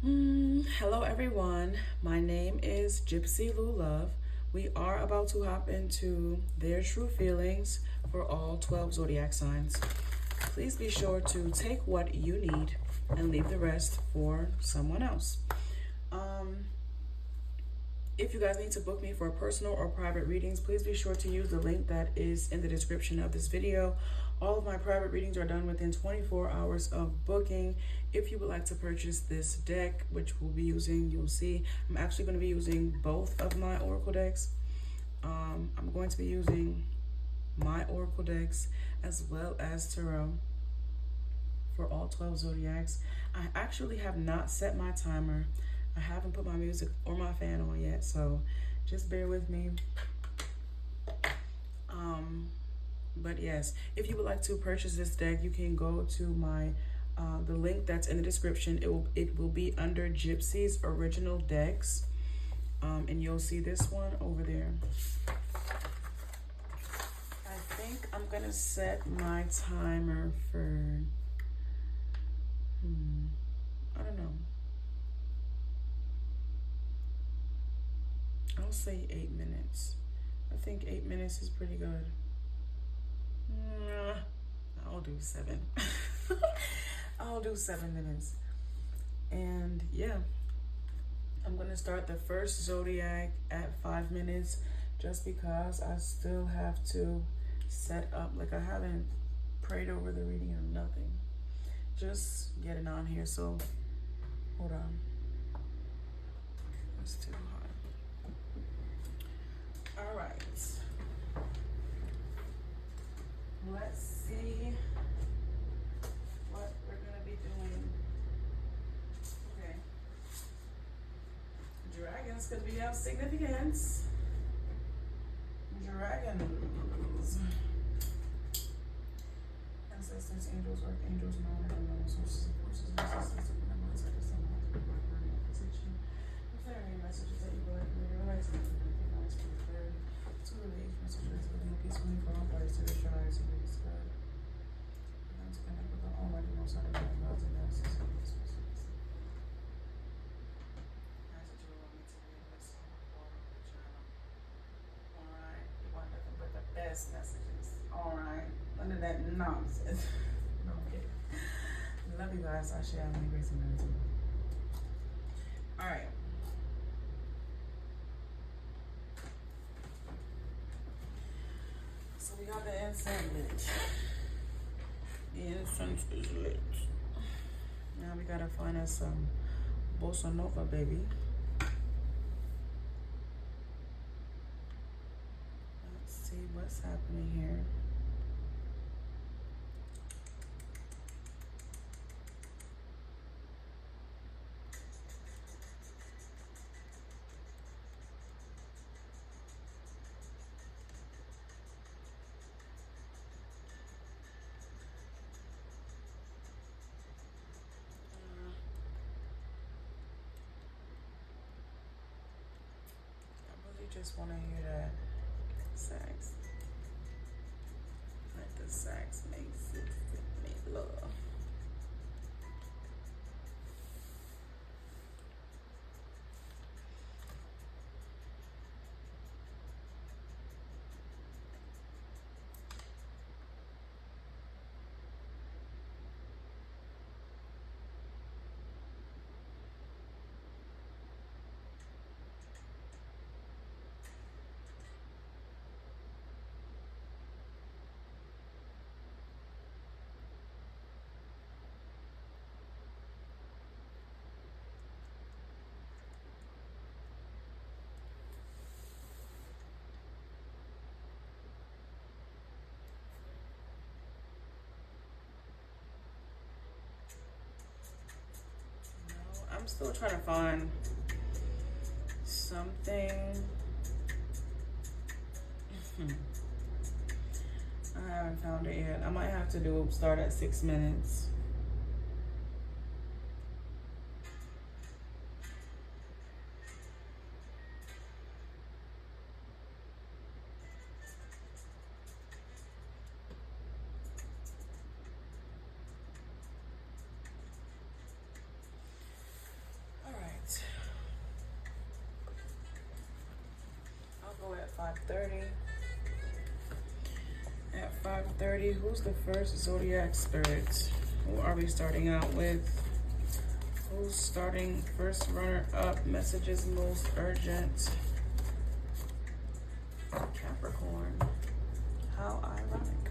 Hello everyone, my name is Gypsy Luluv. We are about to hop into their true feelings for all 12 zodiac signs. Please be sure to take what you need and leave the rest for someone else. If you guys need to book me for personal or private readings, please be sure to use the link that is in the description of this video. All of my private readings are done within 24 hours of booking. If you would like to purchase this deck, which we'll be using, you'll see, I'm actually going to be using both of my oracle decks. I'm going to be using my oracle decks as well as tarot for all 12 zodiacs. I actually have not set my timer. I haven't put my music or my fan on yet, so just bear with me. But yes, if you would like to purchase this deck, you can go to my the link that's in the description. It will be under Gypsy's original decks, and you'll see this one over there. I think I'm gonna set my timer for I don't know. I'll say 8 minutes. I think 8 minutes is pretty good. I'll do 7. I'll do 7 minutes. And yeah, I'm gonna start the first zodiac at 5 minutes just because I still have to set up. Like, I haven't prayed over the reading or nothing. Just getting on here. So hold on. That's too hot. All right, let's see what we're gonna be doing. Okay, dragons could be of significance. Dragons. Ancestors, angels, archangels, known and unknown sources of forces, ancestors, benevolence, I just don't have to provide protection. If there are any messages that you would like me to realize, to release messages within peacefully for all parties to destroy and release God. For them to connect with the Almighty Most High God, gods and goddesses of this specific. As that you allow me to be a blessing for the channel. Alright, you want nothing but the best messages. Alright, none of that nonsense. No, I'm kidding. Love you guys. I share my grace and gratitude. Alright. We got the incense lit. The incense is lit. Now we gotta find us some bossa nova, baby. Let's see what's happening here. Just want to hear that sax. Let the sax make love. I'm still trying to find something. I haven't found it yet. I might have to start at 6 minutes. 5:30. At 5:30, who's the first zodiac spirit? Who are we starting out with? Who's starting first runner-up? Messages most urgent. Capricorn. How ironic.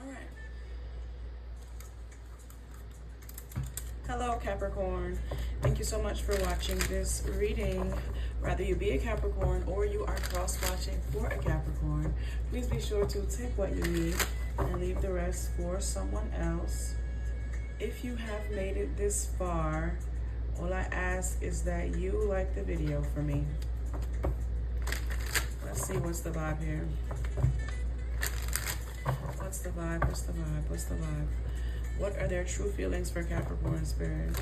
All right. Hello, Capricorn. Thank you so much for watching this reading. Whether you be a Capricorn or you are cross-watching for a Capricorn, please be sure to take what you need and leave the rest for someone else. If you have made it this far, all I ask is that you like the video for me. Let's see what's the vibe here. What's the vibe? What's the vibe? What's the vibe? What are their true feelings for Capricorn spirit?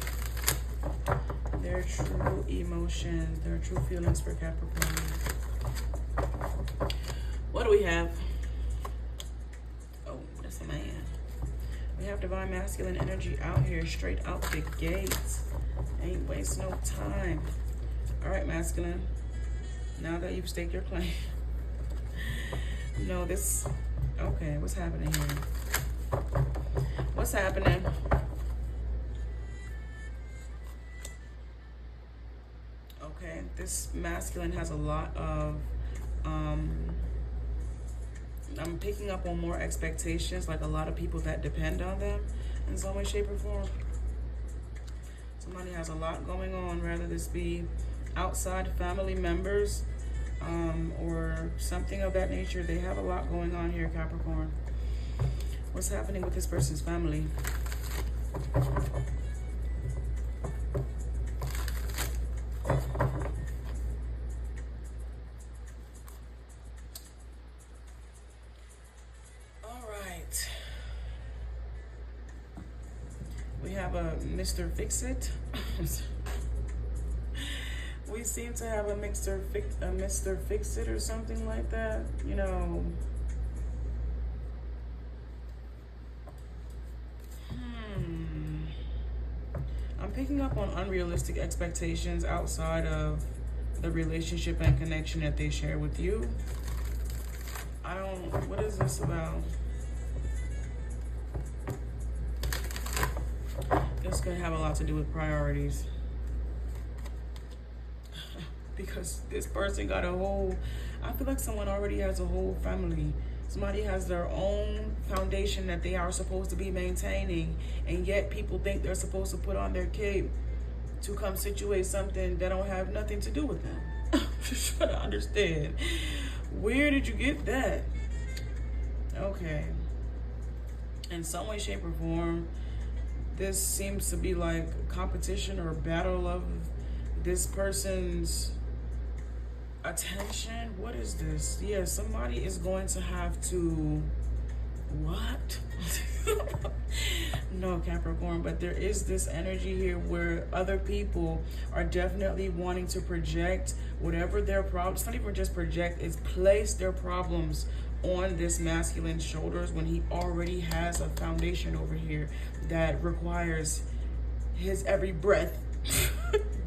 Their true emotions, their true feelings for Capricorn. What do we have? Oh, that's a man. We have divine masculine energy out here, straight out the gates. Ain't waste no time. All right, masculine. Now that you've staked your claim. No, this... Okay, what's happening here? What's happening? Okay, this masculine has a lot of... I'm picking up on more expectations, like a lot of people that depend on them in some way, shape, or form. Somebody has a lot going on, whether this be outside family members or something of that nature. They have a lot going on here, Capricorn. What's happening with this person's family? Mr. Fix-It. We seem to have a Mr. Fix-It or something like that. You know. I'm picking up on unrealistic expectations outside of the relationship and connection that they share with you. What is this about? This could have a lot to do with priorities. Because this person got a whole... I feel like someone already has a whole family. Somebody has their own foundation that they are supposed to be maintaining. And yet people think they're supposed to put on their cape to come situate something that don't have nothing to do with them. I'm just trying to understand. Where did you get that? Okay. In some way, shape, or form, this seems to be like competition or battle of this person's attention. What is this? Yeah, somebody is going to have to... What? No, Capricorn, but there is this energy here where other people are definitely wanting to project whatever their problems... It's not even just project, it's place their problems on this masculine's shoulders when he already has a foundation over here that requires his every breath.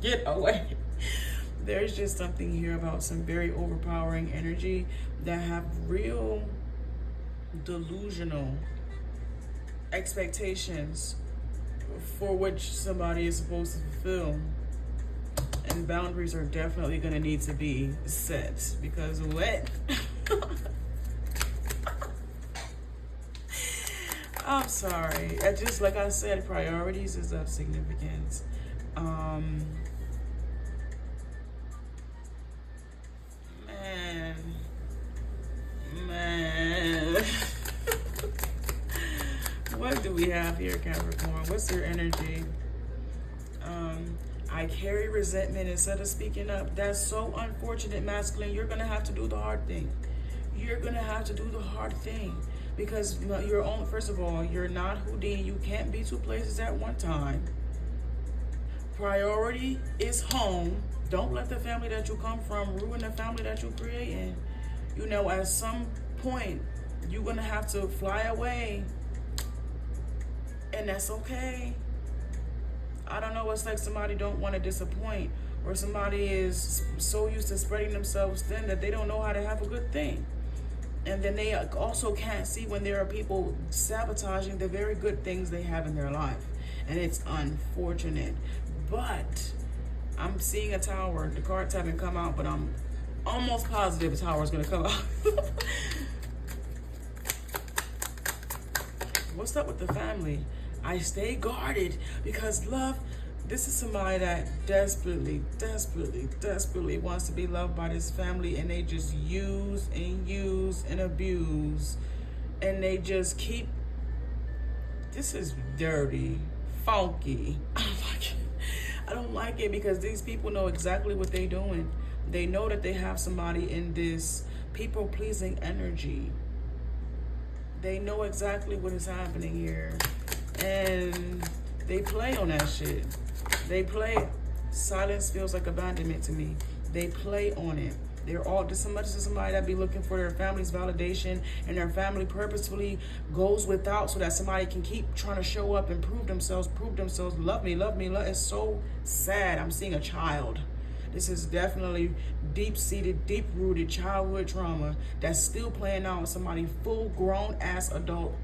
Get away. There's just something here about some very overpowering energy that have real delusional expectations for which somebody is supposed to fulfill. And boundaries are definitely going to need to be set, because what? I'm sorry. Just like I said, priorities is of significance. Man. What do we have here, Capricorn? What's your energy? I carry resentment instead of speaking up. That's so unfortunate, masculine. You're going to have to do the hard thing. You're going to have to do the hard thing. Because your own, first of all, you're not Houdini. You can't be two places at one time. Priority is home. Don't let the family that you come from ruin the family that you're creating. You know, at some point, you're going to have to fly away. And that's okay. I don't know. It's like somebody don't want to disappoint or somebody is so used to spreading themselves thin that they don't know how to have a good thing. And then they also can't see when there are people sabotaging the very good things they have in their life. And it's unfortunate. But I'm seeing a tower. The cards haven't come out, but I'm almost positive a tower is going to come out. What's up with the family? I stay guarded because love, this is somebody that desperately wants to be loved by this family, and they just use and abuse, and they just keep, this is dirty, funky. I don't like it. I don't like it because these people know exactly what they're doing. They know that they have somebody in this people-pleasing energy. They know exactly what is happening here. And they play on that shit. They play. Silence feels like abandonment to me. They play on it. They're all just so much as somebody that be looking for their family's validation, and their family purposefully goes without so that somebody can keep trying to show up and prove themselves, love me, love. It's so sad. I'm seeing a child. This is definitely deep-seated, deep-rooted childhood trauma that's still playing out on somebody's full-grown ass adult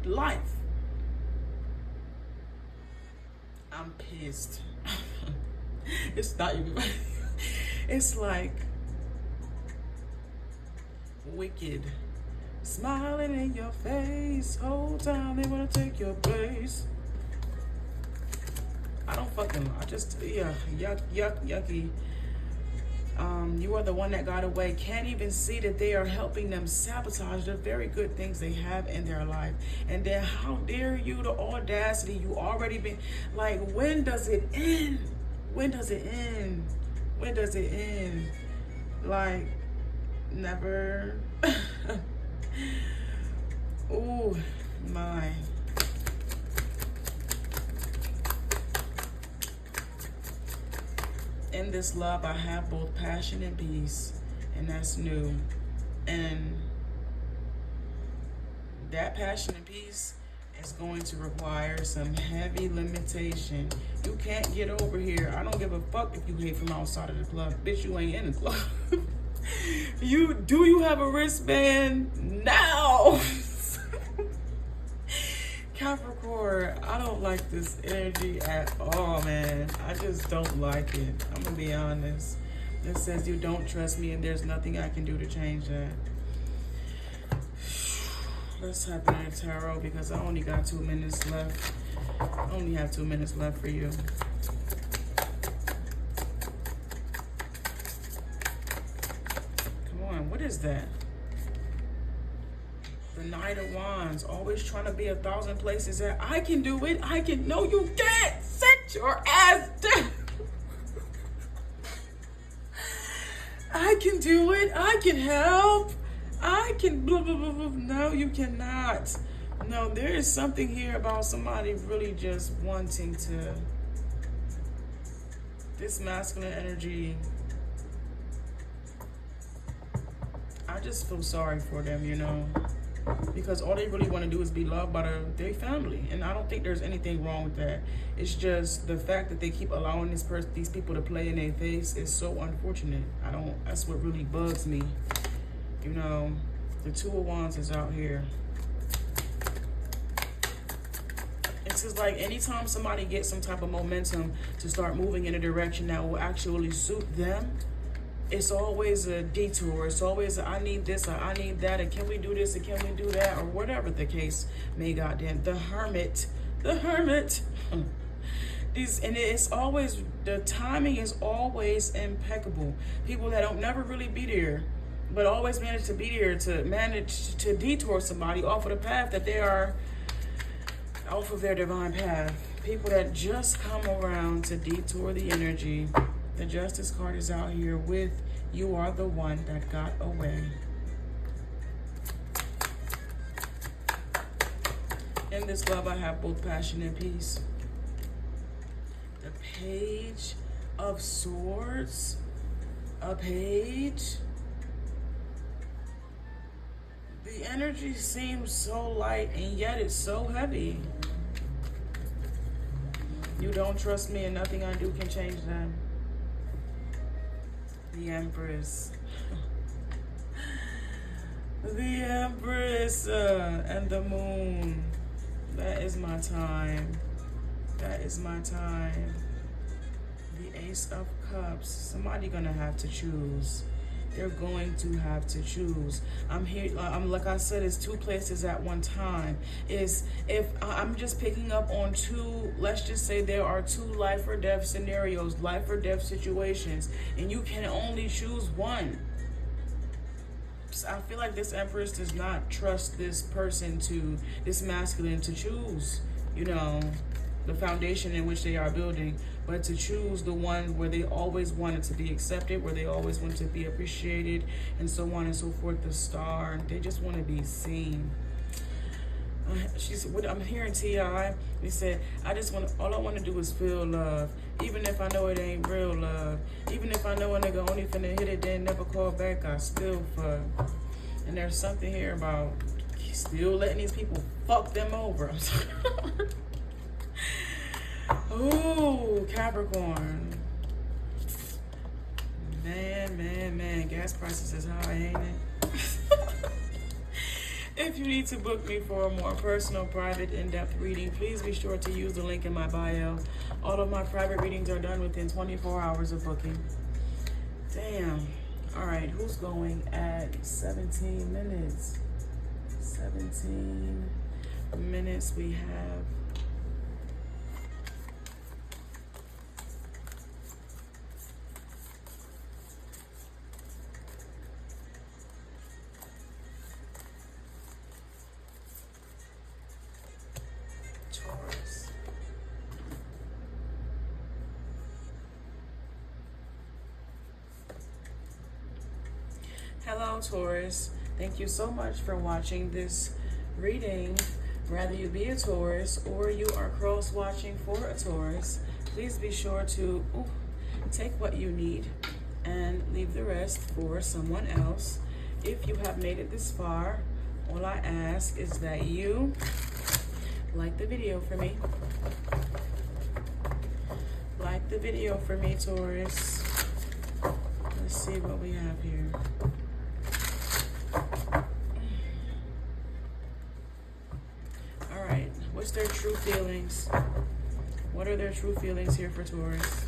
life. I'm pissed. It's not even. It's like wicked. Smiling in your face. Whole time they wanna take your place. I don't fucking. I just, yeah, yucky. You are the one that got away. Can't even see that they are helping them sabotage the very good things they have in their life. And then how dare you, the audacity, you already been, like, when does it end? When does it end? When does it end? Like, never. Ooh, my. In this love, I have both passion and peace, and that's new. And that passion and peace is going to require some heavy limitation. You can't get over here. I don't give a fuck if you hate from outside of the club. Bitch, you ain't in the club. Do you have a wristband? Now. Capricorn, I don't like this energy at all, man. I just don't like it. I'm gonna be honest. It says you don't trust me, and there's nothing I can do to change that. Let's type in a tarot because I only got 2 minutes left. I only have 2 minutes left for you. Come on, what is that? The Knight of Wands, always trying to be 1,000 places that I can do it. No, you can't. Sit your ass down. I can do it. I can help. I can blah, blah, blah, blah. No, you cannot. No, there is something here about somebody really just wanting to, this masculine energy. I just feel sorry for them, you know. Because all they really want to do is be loved by their family, and I don't think there's anything wrong with that. It's just the fact that they keep allowing these people to play in their face is so unfortunate. That's what really bugs me. You know, the Two of Wands is out here. It's just like anytime somebody gets some type of momentum to start moving in a direction that will actually suit them, it's always a detour. It's always I need this or I need that, and can we do this or can we do that, or whatever the case may goddamn. The hermit. And it's always, the timing is always impeccable. People that don't never really be there, but always manage to be there to manage to detour somebody off of the path that they are, off of their divine path. People that just come around to detour the energy. The Justice card is out here with you are the one that got away. In this love, I have both passion and peace. The Page of Swords. A page. The energy seems so light and yet it's so heavy. You don't trust me and nothing I do can change that. The Empress. The Empress and the Moon. That is my time. That is my time. The Ace of Cups. Somebody gonna have to choose. They're going to have to choose. I'm here. I'm like I said, it's two places at one time. Is if I'm just picking up on two. Let's just say there are two life or death scenarios, life or death situations, and you can only choose one. I feel like this Empress does not trust this person this masculine to choose, you know, the foundation in which they are building, but to choose the one where they always wanted to be accepted, where they always want to be appreciated, and so on and so forth. The Star, they just want to be seen. I'm hearing T.I. He said, all I want to do is feel love, even if I know it ain't real love. Even if I know a nigga only finna hit it, then never call back, I still fuck. And there's something here about still letting these people fuck them over. I'm sorry. Ooh, Capricorn. Man, gas prices is high, ain't it? If you need to book me for a more personal, private, in-depth reading, please be sure to use the link in my bio. All of my private readings are done within 24 hours of booking. Damn. All right, who's going at 17 minutes? 17 minutes we have. Taurus. Hello, Taurus. Thank you so much for watching this reading. Whether you be a Taurus or you are cross-watching for a Taurus, please be sure to take what you need and leave the rest for someone else. If you have made it this far, all I ask is that you like the video for me. Like the video for me, Taurus. Let's see what we have here. All right, what's their true feelings? What are their true feelings here for Taurus?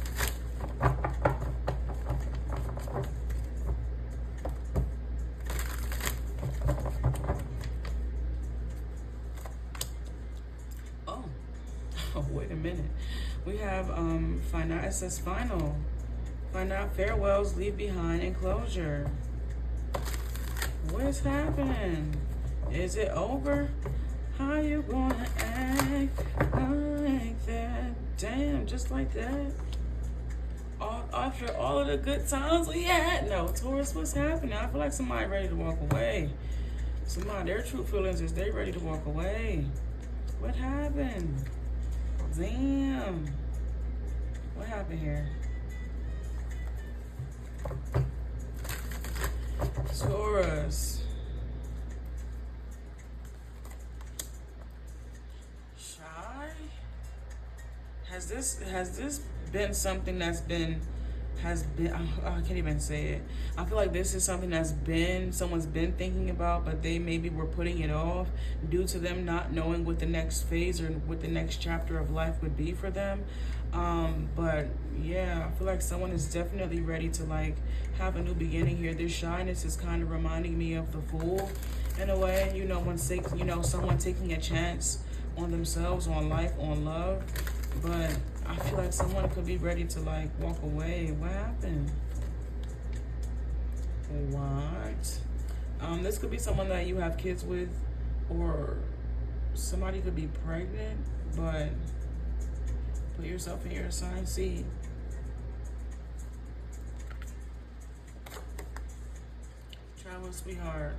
Oh, wait a minute. We have final. It says final. Find out farewells, leave behind, and closure. What's happening? Is it over? How you gonna act like that? Damn, just like that? After all of the good times we had? No, Taurus, what's happening? I feel like somebody ready to walk away. Their true feelings is they ready to walk away. What happened? Damn. What happened here? Taurus. Shy? Has this been something I can't even say it. I feel like this is something someone's been thinking about, but they maybe were putting it off due to them not knowing what the next phase or what the next chapter of life would be for them. But yeah, I feel like someone is definitely ready to have a new beginning here. This shyness is kind of reminding me of the Fool in a way, when someone taking a chance on themselves, on life, on love. But I feel like someone could be ready to walk away. What happened? What? This could be someone that you have kids with, or somebody could be pregnant, but put yourself in your assigned seed. Travel, sweetheart.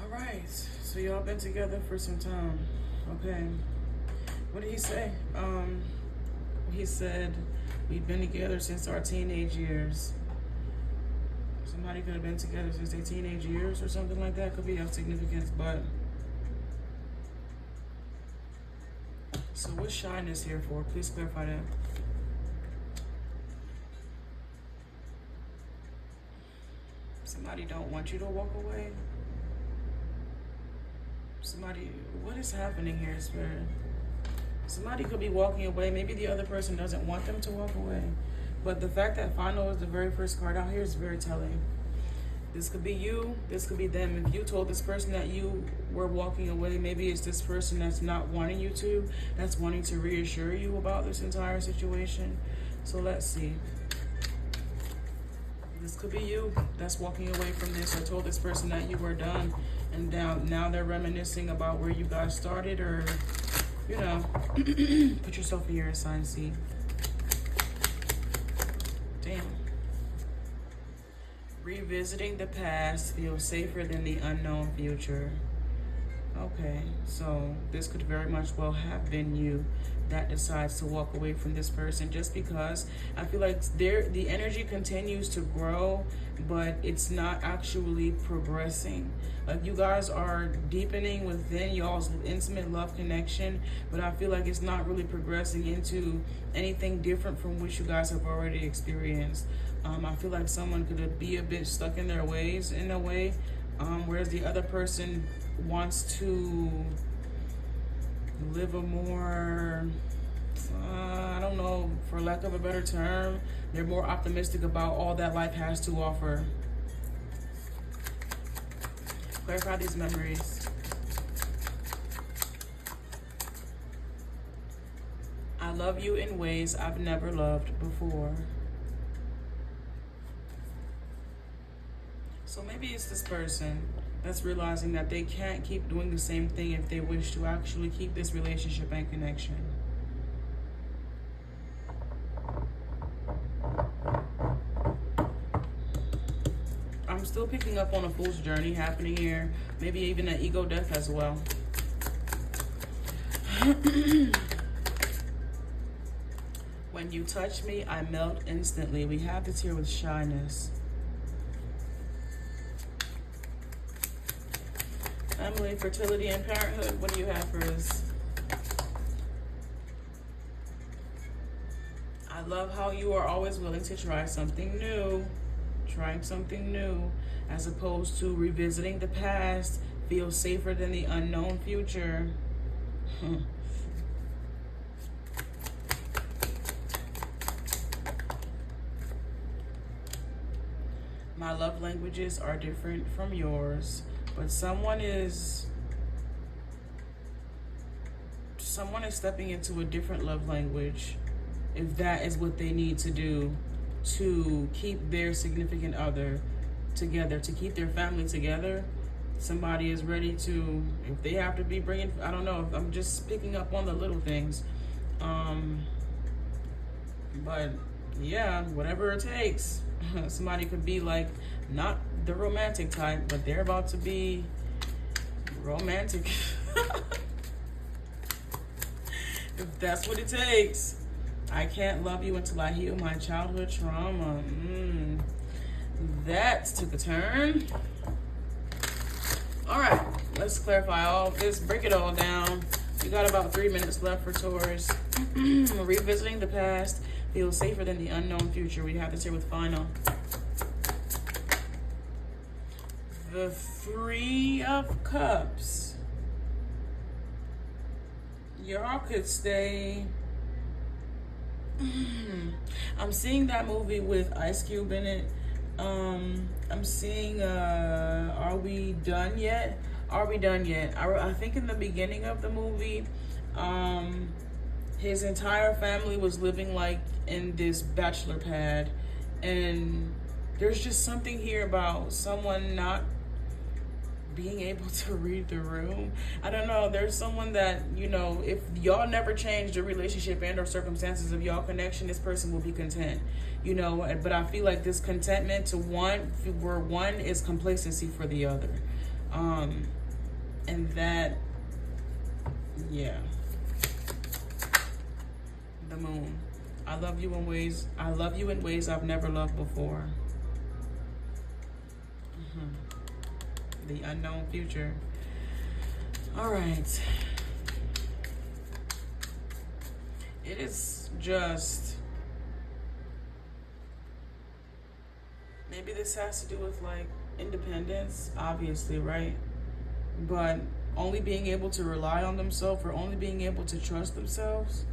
All right, so y'all been together for some time. Okay. What did he say? He said, we've been together since our teenage years. Somebody could have been together since their teenage years or something like that. Could be of significance, but... So what's shyness here for? Please clarify that. Somebody don't want you to walk away. Somebody, what is happening here, Spirit? Somebody could be walking away. Maybe the other person doesn't want them to walk away. But the fact that final is the very first card out here is very telling. This could be you. This could be them. If you told this person that you were walking away, maybe it's this person that's not wanting you to, that's wanting to reassure you about this entire situation. So let's see. This could be you that's walking away from this, or told this person that you were done, and now they're reminiscing about where you guys started, or, you know, put yourself in your assigned seat. Damn. Revisiting the past feels safer than the unknown future. Okay, so this could very much well have been you that decides to walk away from this person, just because I feel like the energy continues to grow, but it's not actually progressing. Like, you guys are deepening within y'all's intimate love connection, but I feel like it's not really progressing into anything different from what you guys have already experienced. I feel like someone could be a bit stuck in their ways in a way, whereas the other person wants to live a more, I don't know, for lack of a better term, they're more optimistic about all that life has to offer. Clarify these memories. I love you in ways I've never loved before. So maybe it's this person that's realizing that they can't keep doing the same thing if they wish to actually keep this relationship and connection. I'm still picking up on a fool's journey happening here. Maybe even an ego death as well. When you touch me, I melt instantly. We have this here with shyness. Family, fertility, and parenthood. What do you have for us? I love how you are always willing to try something new. Trying something new, as opposed to revisiting the past, feels safer than the unknown future. My love languages are different from yours. But someone is stepping into a different love language, if that is what they need to do to keep their significant other together, to keep their family together. Somebody is ready to, if they have to be bringing, I don't know, I'm just picking up on the little things. But yeah, whatever it takes. Somebody could be like, not the romantic type, but they're about to be romantic. If that's what it takes. I can't love you until I heal my childhood trauma. That took a turn. All right, let's clarify all of this, break it all down. We got about 3 minutes left for Taurus. Revisiting the past feels safer than the unknown future. We have this here with final. The Three of Cups. Y'all could stay. I'm seeing that movie with Ice Cube in it. I'm seeing Are We Done Yet? Are We Done Yet? I think in the beginning of the movie, his entire family was living like in this bachelor pad, and there's just something here about someone not being able to read the room. I don't know, there's someone that, you know, if y'all never change the relationship and or circumstances of y'all connection, this person will be content, you know. But I feel like this contentment to one, where one is complacency for the other, and that, yeah. The Moon. I love you in ways I've never loved before. The unknown future. All right. It is just, maybe this has to do with like independence, obviously, right? But only being able to rely on themselves, or only being able to trust themselves.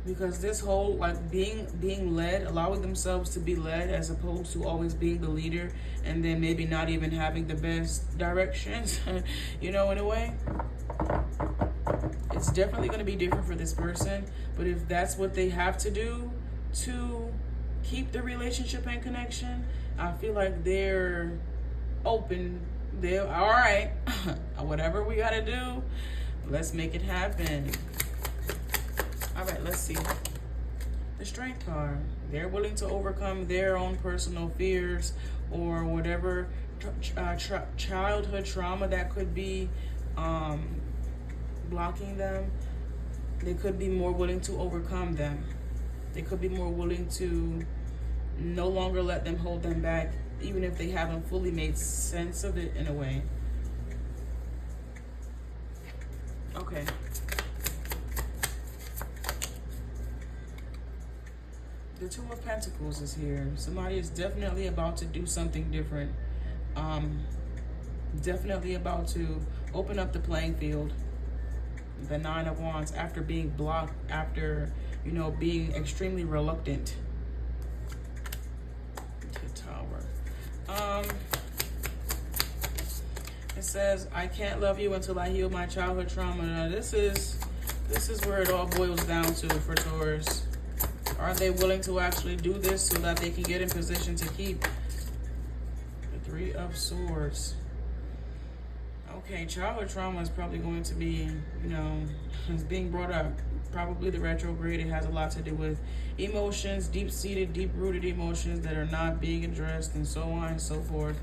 Because this whole, like, being led, allowing themselves to be led as opposed to always being the leader, and then maybe not even having the best directions, you know, in a way. It's definitely going to be different for this person. But if that's what they have to do to keep the relationship and connection, I feel like they're open. They're all right. Whatever we got to do, let's make it happen. All right, let's see. The Strength card. They're willing to overcome their own personal fears or whatever childhood trauma that could be blocking them. They could be more willing to overcome them. They could be more willing to no longer let them hold them back, even if they haven't fully made sense of it in a way. Okay. The Two of Pentacles is here. Somebody is definitely about to do something different. Definitely about to open up the playing field. The Nine of Wands, after being blocked, after, you know, being extremely reluctant. The Tower. It says, I can't love you until I heal my childhood trauma. Now, this is where it all boils down to for Taurus. Are they willing to actually do this so that they can get in position to keep? The Three of Swords. Okay, childhood trauma is probably going to be, you know, is being brought up. Probably the retrograde. It has a lot to do with emotions, deep-seated, deep-rooted emotions that are not being addressed, and so on and so forth.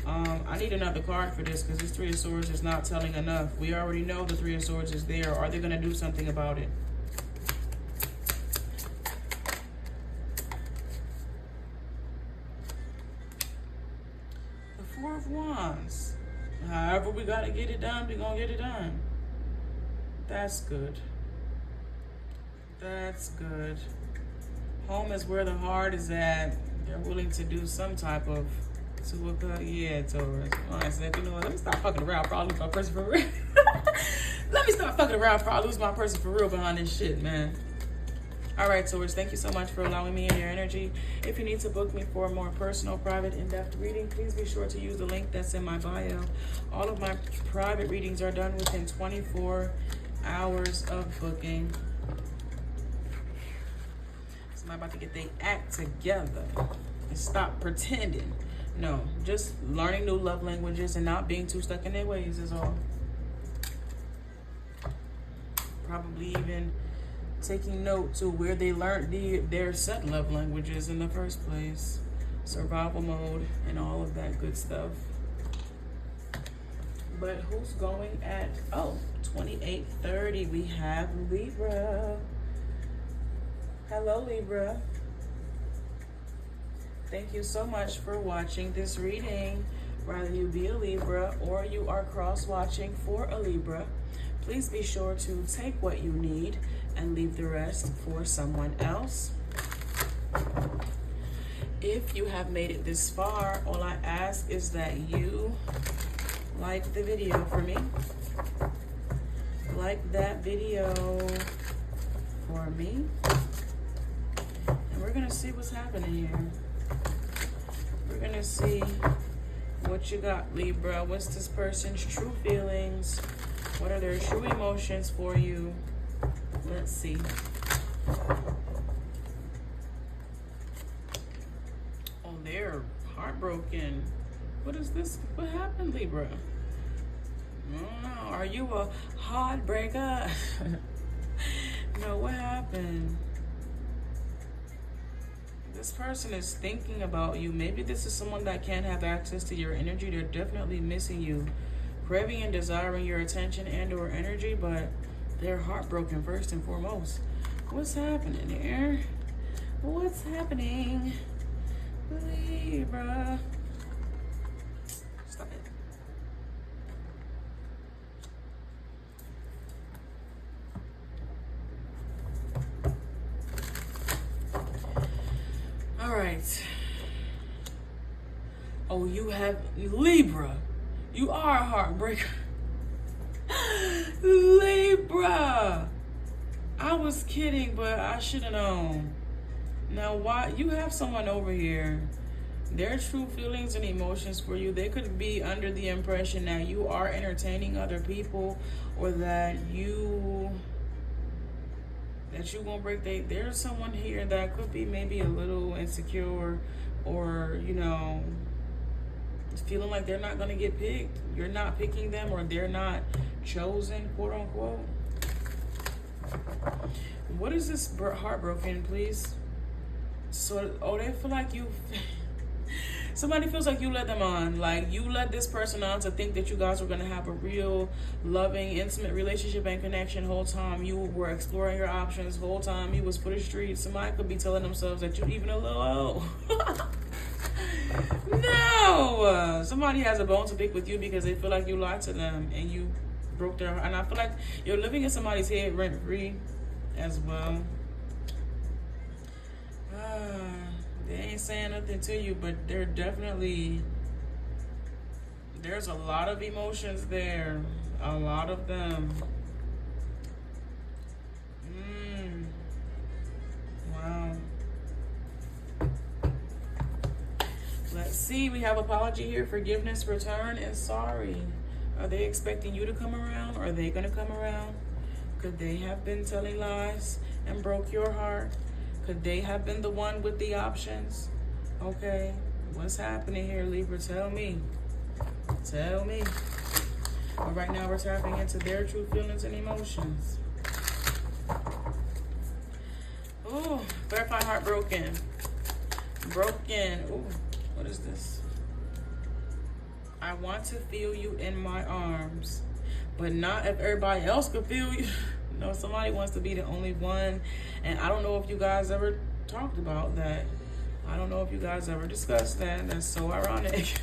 I need another card for this because this Three of Swords is not telling enough. We already know the Three of Swords is there. Are they going to do something about it? The Four of Wands. However we got to get it done, we're going to get it done. That's good. That's good. Home is where the heart is at. They're willing to do some type of... Yeah, Taurus. I said, you know what, let me stop fucking around before I lose my person for real. Let me stop fucking around before I lose my person for real behind this shit, man. All right, Taurus, thank you so much for allowing me in your energy. If you need to book me for a more personal, private, in-depth reading, please be sure to use the link that's in my bio. All of my private readings are done within 24 hours of booking. So I'm about to get their act together and stop pretending. No, just learning new love languages and not being too stuck in their ways is all. Probably even taking note to where they learned their set love languages in the first place. Survival mode and all of that good stuff. But who's going at, 28:30, we have Libra. Hello, Libra. Thank you so much for watching this reading. Whether you be a Libra or you are cross-watching for a Libra, please be sure to take what you need and leave the rest for someone else. If you have made it this far, all I ask is that you like the video for me. Like that video for me. And we're going to see what's happening here. We're going to see what you got, Libra. What's this person's true feelings? What are their true emotions for you? Let's see. Oh, they're heartbroken. What is this? What happened, Libra? I don't know. Are you a heartbreaker? No, what happened? This person is thinking about you. Maybe this is someone that can't have access to your energy. They're definitely missing you, craving and desiring your attention and or energy, but they're heartbroken first and foremost. What's happening here? What's happening? Libra. Stop it. All right. Oh, you have Libra. You are a heartbreaker. Libra. I was kidding, but I should have known. Now, why you have someone over here? Their true feelings and emotions for you, they could be under the impression that you are entertaining other people, or that you won't break. There's someone here that could be maybe a little insecure, or you know, feeling like they're not gonna get picked. You're not picking them, or they're not chosen, quote unquote. What is this heartbroken, please? So, oh, they feel like you. Somebody feels like you led them on. Like, you led this person on to think that you guys were going to have a real, loving, intimate relationship and connection. Whole time you were exploring your options. Whole time you was for the streets. Somebody could be telling themselves that you're even a little old. No! Somebody has a bone to pick with you because they feel like you lied to them and you broke their heart. And I feel like you're living in somebody's head rent-free as well. They ain't saying nothing to you, but there's a lot of emotions there. A lot of them. Wow. Let's see. We have apology here, forgiveness, return, and sorry. Are they expecting you to come around? Are they going to come around? Could they have been telling lies and broke your heart? Could they have been the one with the options? Okay, what's happening here, Libra? Tell me. Tell me. But right now we're tapping into their true feelings and emotions. Ooh, clarify heartbroken. Broken. Ooh, what is this? I want to feel you in my arms, but not if everybody else could feel you. No, somebody wants to be the only one. And I don't know if you guys ever talked about that. I don't know if you guys ever discussed that. That's so ironic.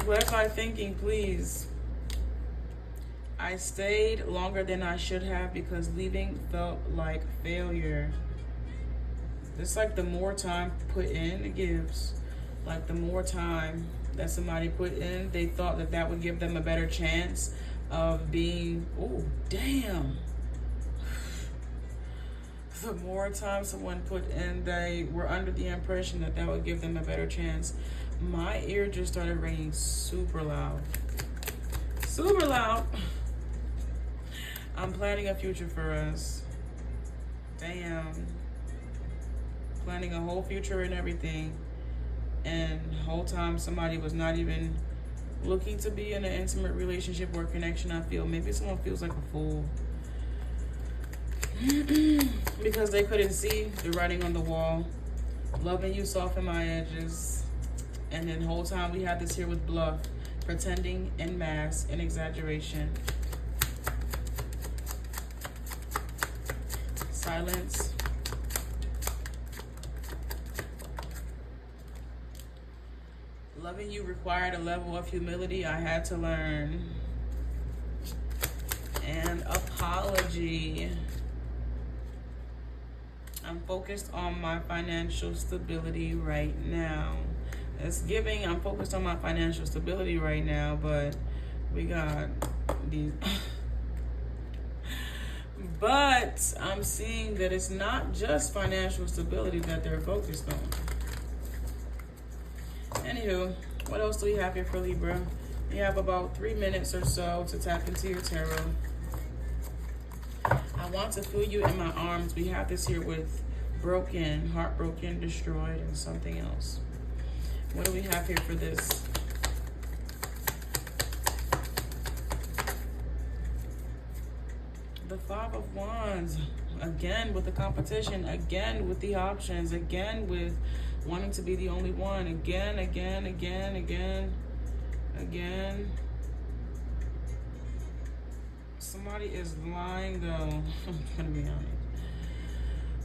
Clarify thinking, please. I stayed longer than I should have because leaving felt like failure. It's like the more time put in, it gives. Like the more time that somebody put in, they thought that that would give them a better chance of being, oh, damn. The more time someone put in, they were under the impression that that would give them a better chance. My ear just started ringing super loud. Super loud. I'm planning a future for us. Damn. Planning a whole future and everything. And the whole time somebody was not even looking to be in an intimate relationship or connection. I feel maybe someone feels like a fool because they couldn't see the writing on the wall. Loving you soften my edges. And then the whole time we had this here with bluff, pretending and mask and exaggeration. Silence. Loving you required a level of humility I had to learn. And apology. I'm focused on my financial stability right now. It's giving, I'm focused on my financial stability right now, but we got these. But I'm seeing that it's not just financial stability that they're focused on. Anywho, what else do we have here for Libra? We have about 3 minutes or so to tap into your tarot. I want to feel you in my arms. We have this here with broken, heartbroken, destroyed, and something else. What do we have here for this? The Five of Wands. Again with the competition. Again with the options. Again with wanting to be the only one. Again. Somebody is lying though. I'm trying to be honest.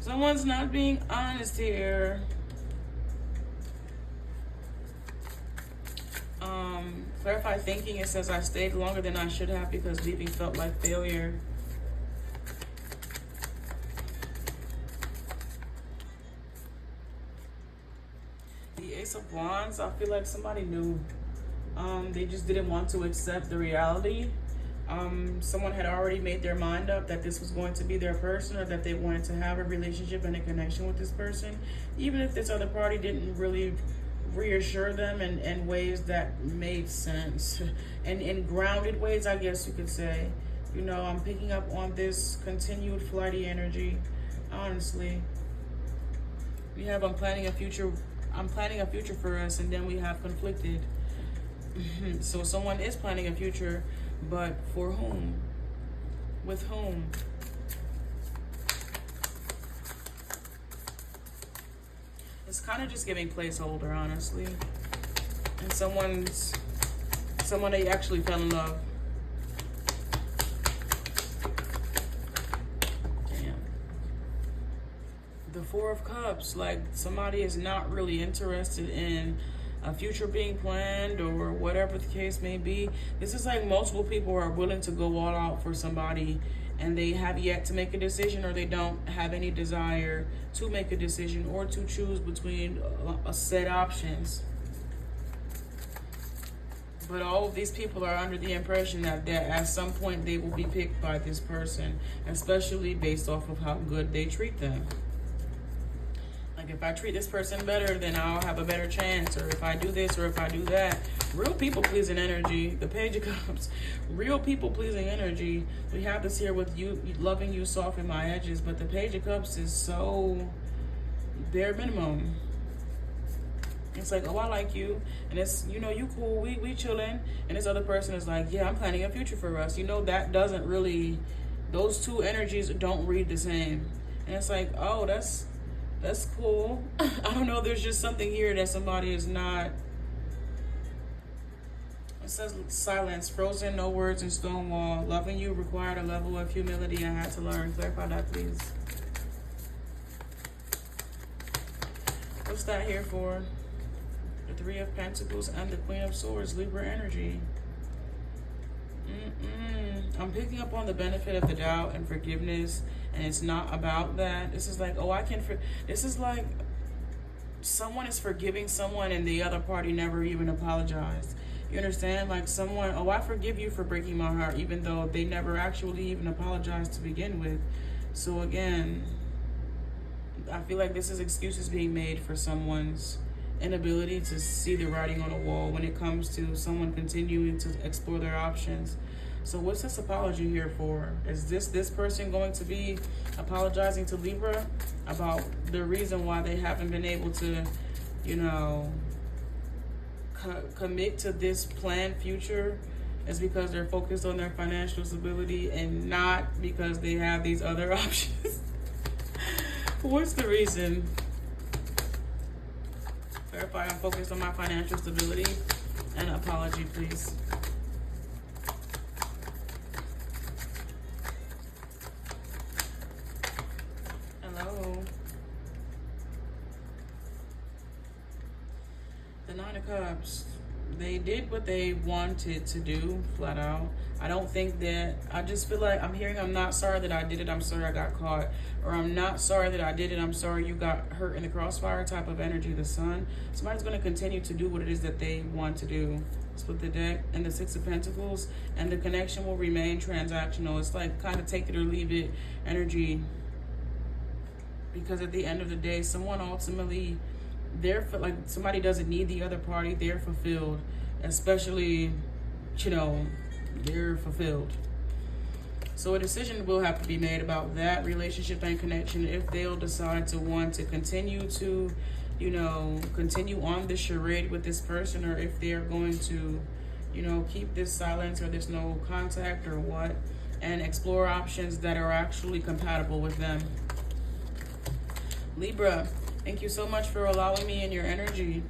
Someone's not being honest here. Clarify thinking. It says I stayed longer than I should have because leaving felt like failure. The Ace of Wands. I feel like somebody knew. They just didn't want to accept the reality. Someone had already made their mind up that this was going to be their person, or that they wanted to have a relationship and a connection with this person, even if this other party didn't really reassure them in ways that made sense, and in grounded ways, I guess you could say. You know, I'm picking up on this continued flighty energy, honestly. We have I'm planning a future for us, and then we have conflicted. So someone is planning a future, but for whom? With whom? It's kind of just giving placeholder, honestly. And someone they actually fell in love. Damn. The Four of Cups, like somebody is not really interested in a future being planned or whatever the case may be. This is like multiple people are willing to go all out for somebody, and they have yet to make a decision, or they don't have any desire to make a decision or to choose between a set options. But all of these people are under the impression that at some point they will be picked by this person, especially based off of how good they treat them. Like, if I treat this person better, then I'll have a better chance. Or if I do this, or if I do that. Real people-pleasing energy. The Page of Cups. Real people-pleasing energy. We have this here with you, loving you, soften my edges. But the Page of Cups is so bare minimum. It's like, oh, I like you. And it's, you know, you cool. We chilling. And this other person is like, yeah, I'm planning a future for us. You know, that doesn't really... Those two energies don't read the same. And it's like, oh, that's cool. I don't know. There's just something here that somebody is not. It says silence, frozen, no words, and stone wall. Loving you required a level of humility I had to learn. Clarify that, please. What's that here for? The Three of Pentacles and the Queen of Swords, Libra energy. I'm picking up on the benefit of the doubt and forgiveness, and it's not about that. This is like, oh, this is like someone is forgiving someone and the other party never even apologized. You understand? Like someone, oh, I forgive you for breaking my heart, even though they never actually even apologized to begin with. So again, I feel like this is excuses being made for someone's inability to see the writing on the wall when it comes to someone continuing to explore their options. So what's this apology here for? Is this person going to be apologizing to Libra about the reason why they haven't been able to, you know, commit to this planned future? Is because they're focused on their financial stability and not because they have these other options? What's the reason? Verify I'm focused on my financial stability. And apology, please. Hello. The Nine of Cups. They did what they wanted to do, flat out. I don't think that, I just feel like I'm hearing, I'm not sorry that I did it, I'm sorry I got caught. Or I'm not sorry that I did it, I'm sorry you got hurt in the crossfire type of energy, the Sun. Somebody's going to continue to do what it is that they want to do. Split the deck and the Six of Pentacles, and the connection will remain transactional. It's like kind of take it or leave it energy. Because at the end of the day, someone ultimately, like somebody doesn't need the other party, they're fulfilled. Especially, you know, they're fulfilled. So a decision will have to be made about that relationship and connection if they'll decide to want to continue to, you know, continue on this charade with this person, or if they're going to, you know, keep this silence or this no contact or what, and explore options that are actually compatible with them. Libra, thank you so much for allowing me in your energy.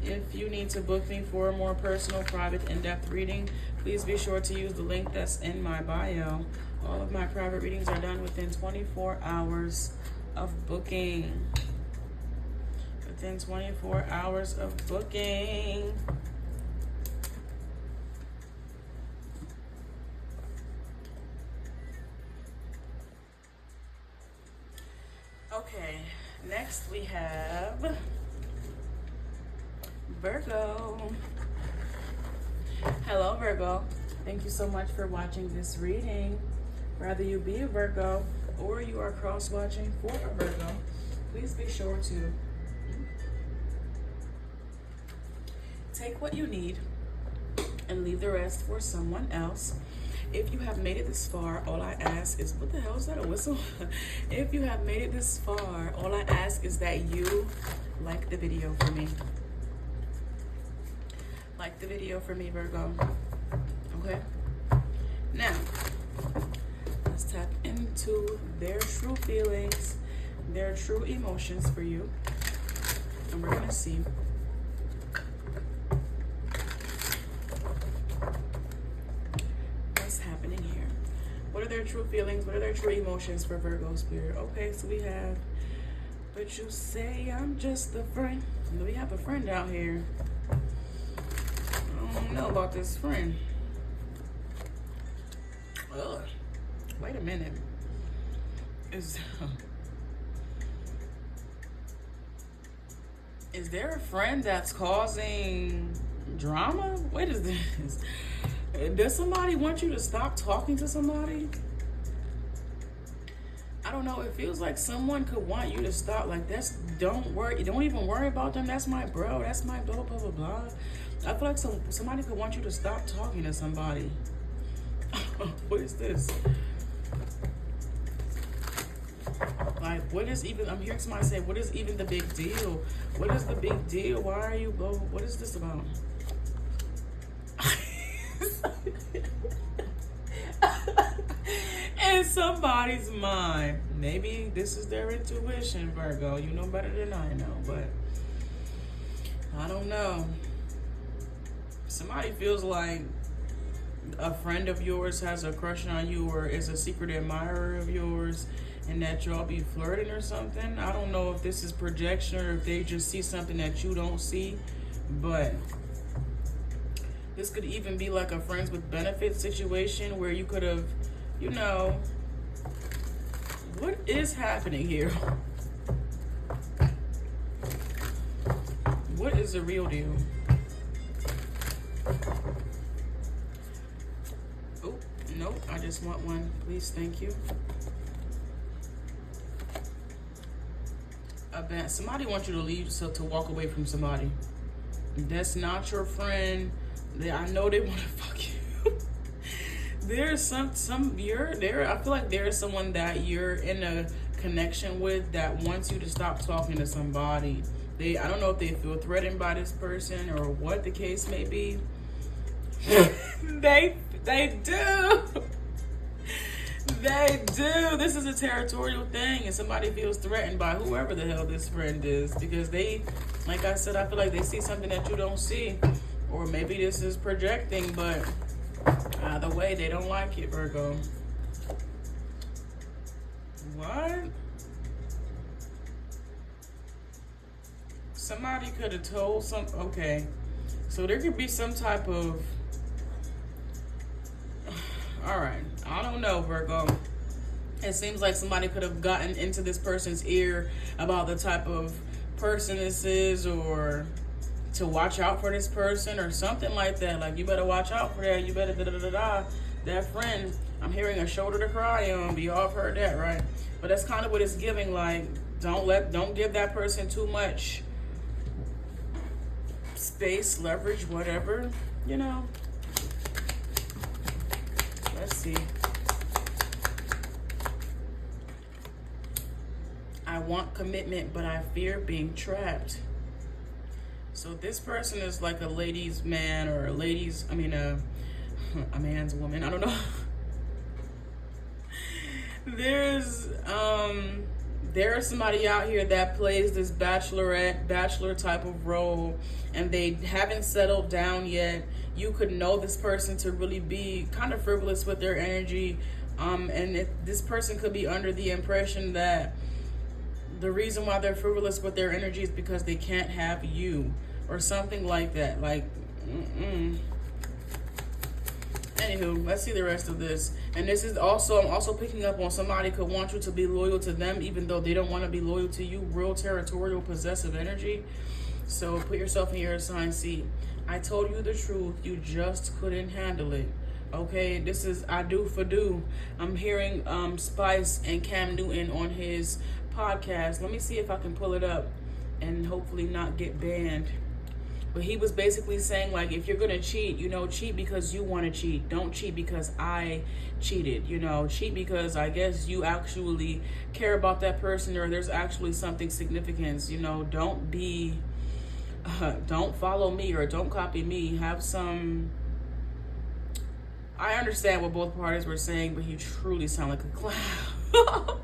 If you need to book me for a more personal, private, in-depth reading, please be sure to use the link that's in my bio. All of my private readings are done within 24 hours of booking. Within 24 hours of booking. Okay, next we have Virgo. Hello, Virgo. Thank you so much for watching this reading. Whether you be a Virgo or you are cross-watching for a Virgo, please be sure to take what you need and leave the rest for someone else. If you have made it this far, all I ask is, what the hell is that, a whistle? If you have made it this far, all I ask is that you like the video for me. Like the video for me, Virgo. Okay? Now, let's tap into their true feelings, their true emotions for you. And we're going to see what's happening here. What are their true feelings? What are their true emotions for Virgo spirit? Okay, so we have, but you say I'm just a friend. We have a friend out here. I don't know about this friend. Ugh. Wait a minute. Is there a friend that's causing drama? What is this? Does somebody want you to stop talking to somebody? I don't know. It feels like someone could want you to stop. Like, don't worry. Don't even worry about them. That's my bro. That's my blah, blah, blah, blah. I feel like somebody could want you to stop talking to somebody. What is this? Like, what is even, I'm hearing somebody say, what is even the big deal? What is the big deal? Why are you, what is this about? In somebody's mind. Maybe this is their intuition, Virgo. You know better than I know, but I don't know. Somebody feels like a friend of yours has a crush on you or is a secret admirer of yours and that y'all be flirting or something. I don't know if this is projection or if they just see something that you don't see, but this could even be like a friends with benefits situation where you could have, you know, what is happening here? What is the real deal? Oh, nope, I just want one, please, thank you. Somebody wants you to leave, so to walk away from somebody. That's not your friend. I know they want to fuck you. There's I feel like there's someone that you're in a connection with that wants you to stop talking to somebody. I don't know if they feel threatened by this person or what the case may be. They do. They do. This is a territorial thing, and somebody feels threatened by whoever the hell this friend is because they, like I said, I feel like they see something that you don't see, or maybe this is projecting, but either way, they don't like it, Virgo. What? Somebody could have told okay, so there could be some type of, all right, I don't know, Virgo. It seems like somebody could have gotten into this person's ear about the type of person this is, or to watch out for this person or something like that. Like, you better watch out for that. You better da-da-da-da-da. That friend, I'm hearing a shoulder to cry on. You all have heard that, right? But that's kind of what it's giving. Like, don't give that person too much space, leverage, whatever, you know. Let's see. I want commitment, but I fear being trapped. So this person is like a ladies' man or a man's woman. I don't know. There's somebody out here that plays this bachelor type of role, and they haven't settled down yet. You could know this person to really be kind of frivolous with their energy, and this person could be under the impression that the reason why they're frivolous with their energy is because they can't have you or something like that. Like, Anywho, let's see the rest of this. And this is also, I'm also picking up on somebody could want you to be loyal to them even though they don't want to be loyal to you. Real territorial, possessive energy. So put yourself in your assigned seat. I told you the truth. You just couldn't handle it. Okay, this is I Do For Do. I'm hearing Spice and Cam Newton on his podcast. Let me see if I can pull it up and hopefully not get banned. But he was basically saying, like, if you're gonna cheat, cheat because you want to cheat. Don't cheat because I cheated. Cheat because I guess you actually care about that person, or there's actually something significant. Don't follow me or don't copy me. Have some. I understand what both parties were saying, but he truly sound like a clown.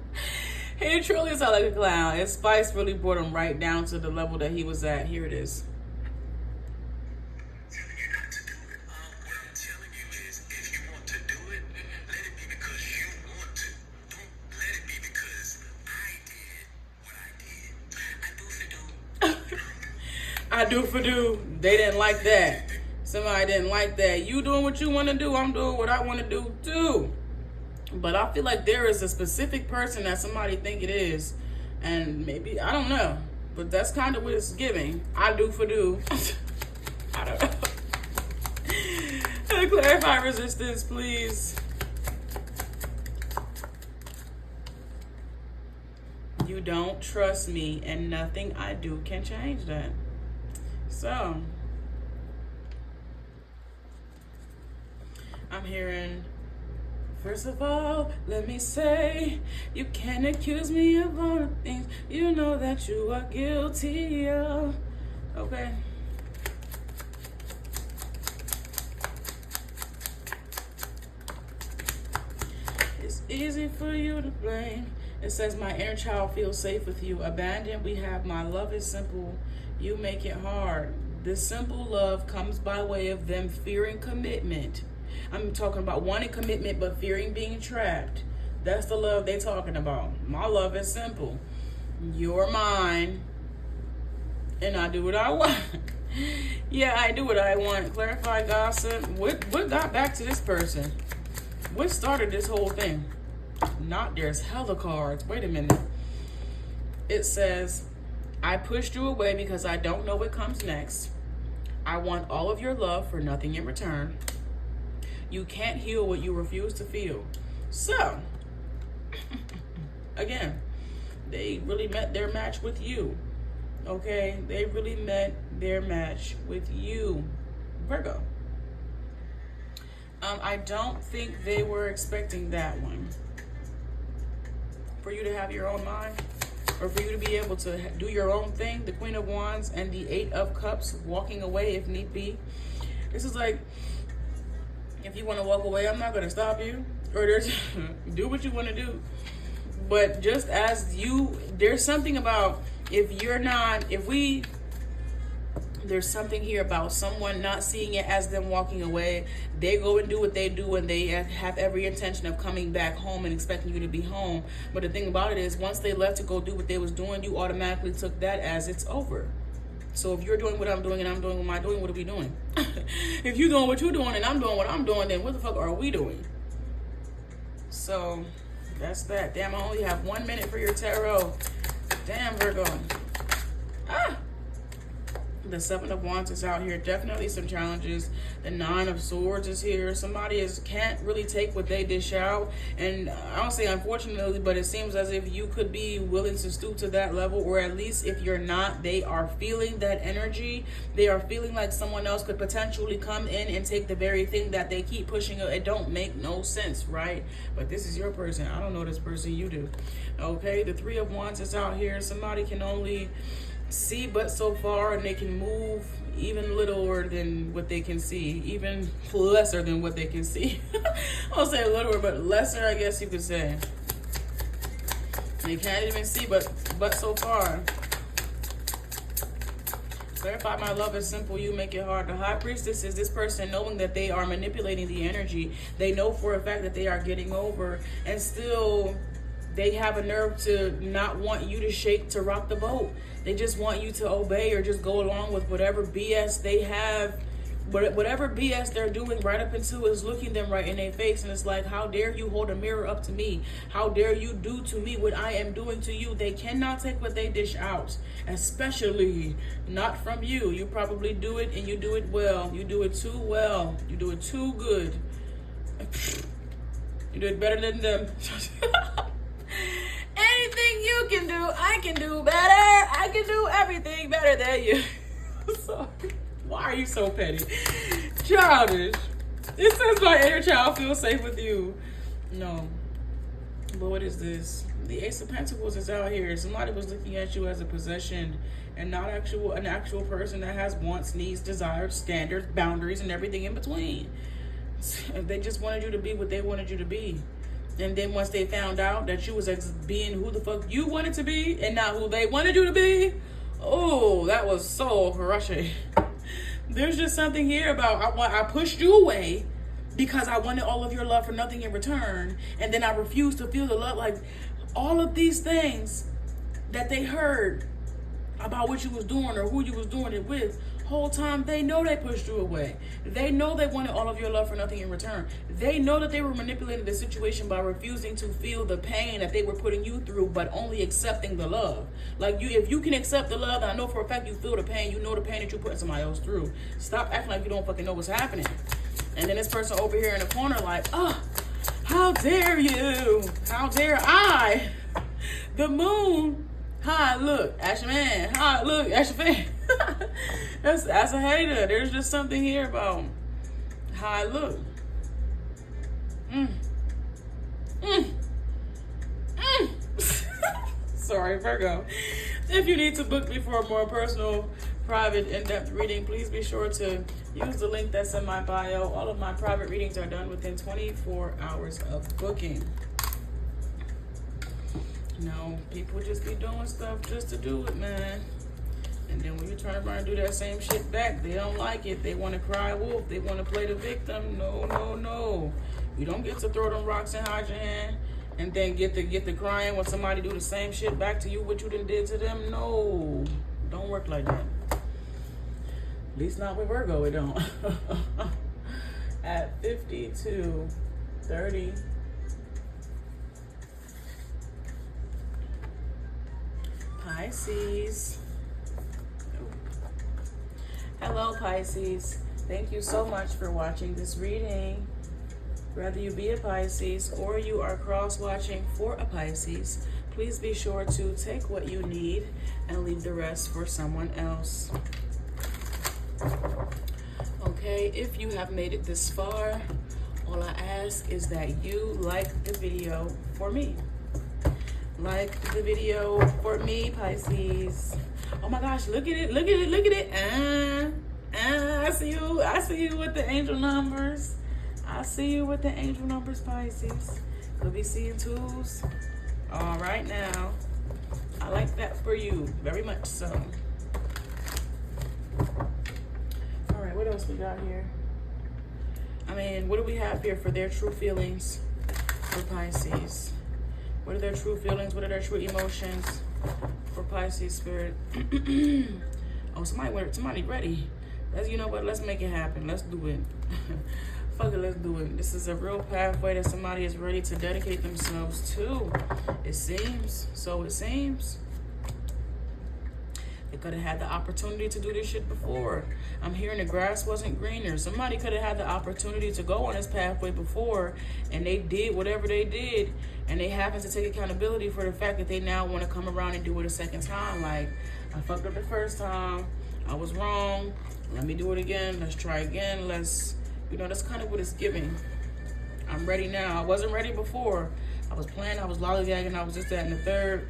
He truly sound like a clown. And Spice really brought him right down to the level that he was at. Here it is. I do for do. They didn't like that. Somebody didn't like that. You doing what you want to do. I'm doing what I want to do too. But I feel like there is a specific person that somebody think it is. And maybe, I don't know. But that's kind of what it's giving. I do for do. I don't know. Clarify resistance, please. You don't trust me, and nothing I do can change that. So, I'm hearing, first of all, let me say, you can't accuse me of all the things you know that you are guilty of. Okay. It's easy for you to blame. It says, my inner child feels safe with you. Abandoned, we have my love is simple. You make it hard. This simple love comes by way of them fearing commitment. I'm talking about wanting commitment, but fearing being trapped. That's the love they talking about. My love is simple. You're mine, and I do what I want. Yeah, I do what I want. Clarify gossip. What got back to this person? What started this whole thing? Not there's hella cards. Wait a minute. It says, I pushed you away because I don't know what comes next. I want all of your love for nothing in return. You can't heal what you refuse to feel. So, again, they really met their match with you. Okay? They really met their match with you, Virgo. I don't think they were expecting that one. For you to have your own mind, or for you to be able to do your own thing. The Queen of Wands and the Eight of Cups, walking away if need be. This is like, if you want to walk away, I'm not going to stop you. Or do what you want to do. But just as you, there's something about, there's something here about someone not seeing it as them walking away. They go and do what they do, and they have every intention of coming back home and expecting you to be home. But the thing about it is, once they left to go do what they was doing, you automatically took that as it's over. So if you're doing what I'm doing and I'm doing what I'm doing, what are we doing? If you're doing what you're doing and I'm doing what I'm doing, then what the fuck are we doing? So that's that. Damn, I only have 1 minute for your tarot. Damn, Virgo. The Seven of Wands is out here. Definitely some challenges. The Nine of Swords is here. Somebody can't really take what they dish out. And I don't say unfortunately, but it seems as if you could be willing to stoop to that level. Or at least if you're not, they are feeling that energy. They are feeling like someone else could potentially come in and take the very thing that they keep pushing. It don't make no sense, right? But this is your person. I don't know this person. You do. Okay? The Three of Wands is out here. Somebody can only see but so far, and they can move even littler than what they can see, even lesser than what they can see. I'll say littler, but lesser, I guess you could say. They can't even see but so far. Clarify, my love is simple, you make it hard. The High Priestess is this person knowing that they are manipulating the energy. They know for a fact that they are getting over, and still they have a nerve to not want you to rock the boat. They just want you to obey or just go along with whatever BS they have whatever BS they're doing right up until is looking them right in their face, and it's like, how dare you hold a mirror up to me? How dare you do to me what I am doing to you? They cannot take what they dish out, especially not from you. You probably do it, and you do it well. You do it too well. You do it too good. You do it better than them. Anything you can do, I can do better. I can do everything better than you. Sorry. Why are you so petty? Childish. It says my inner child feels safe with you. No. But what is this? The Ace of Pentacles is out here. Somebody was looking at you as a possession and not an actual person that has wants, needs, desires, standards, boundaries, and everything in between. They just wanted you to be what they wanted you to be. And then once they found out that you was being who the fuck you wanted to be and not who they wanted you to be, oh, that was so crushing. There's just something here about I pushed you away because I wanted all of your love for nothing in return, and then I refused to feel the love. Like, all of these things that they heard about what you was doing or who you was doing it with, whole time they know they pushed you away. They know they wanted all of your love for nothing in return. They know that they were manipulating the situation by refusing to feel the pain that they were putting you through, but only accepting the love. Like, if you can accept the love, I know for a fact you feel the pain. You know the pain that you're putting somebody else through. Stop acting like you don't fucking know what's happening. And then this person over here in the corner like, oh, how dare you? How dare I? The moon. How I look at your man. How I look at your fan. That's a hater. There's just something here about how I look. Sorry, Virgo. If you need to book me for a more personal, private, in-depth reading, please be sure to use the link that's in my bio. All of my private readings are done within 24 hours of booking. No, people just be doing stuff just to do it, man. And then when you turn around and do that same shit back, they don't like it. They want to cry wolf. They want to play the victim. No, no, no. You don't get to throw them rocks and hide your hand and then get the crying when somebody do the same shit back to you, what you done did to them. No, don't work like that. At least not with Virgo, it don't. At 52:30. Pisces. Hello, Pisces. Thank you so much for watching this reading. Whether you be a Pisces or you are cross-watching for a Pisces, please be sure to take what you need and leave the rest for someone else. Okay, if you have made it this far, all I ask is that you like the video for me. Like the video for me, Pisces. Oh my gosh, look at it, look at it, look at it. I see you with the angel numbers. I see you with the angel numbers, Pisces. Could be seeing twos. All right now. I like that for you, very much so. All right, what else we got here? I mean, what do we have here for their true feelings for Pisces? What are their true feelings? What are their true emotions for Pisces spirit? Oh, somebody ready. You know what? Let's make it happen. Let's do it. Fuck it, let's do it. This is a real pathway that somebody is ready to dedicate themselves to. It seems. So it seems. They could have had the opportunity to do this shit before. I'm hearing the grass wasn't greener. Somebody could have had the opportunity to go on this pathway before, and they did whatever they did, and they happen to take accountability for the fact that they now want to come around and do it a second time. Like, I fucked up the first time. I was wrong. Let me do it again. Let's try again. That's kind of what it's giving. I'm ready now. I wasn't ready before. I was playing. I was lollygagging. I was just that and the third.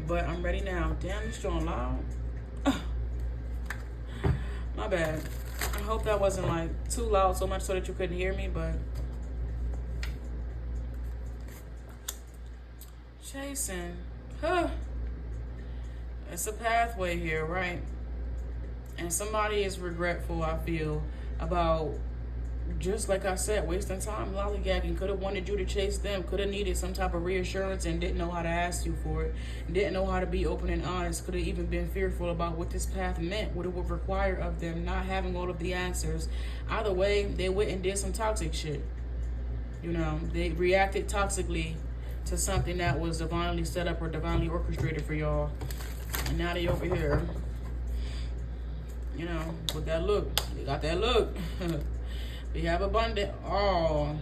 But I'm ready now. Damn, you strong loud. My bad. I hope that wasn't like too loud so much so that you couldn't hear me, but chasing. It's a pathway here, right? And somebody is regretful, I feel, about just like I said, wasting time lollygagging. Could have wanted you to chase them. Could have needed some type of reassurance and didn't know how to ask you for it. Didn't know how to be open and honest. Could have even been fearful about what this path meant, what it would require of them, not having all of the answers. Either way, they went and did some toxic shit. You know, they reacted toxically to something that was divinely set up or divinely orchestrated for y'all. And now they over here, you know, with that look. They got that look. We have abundant. Oh,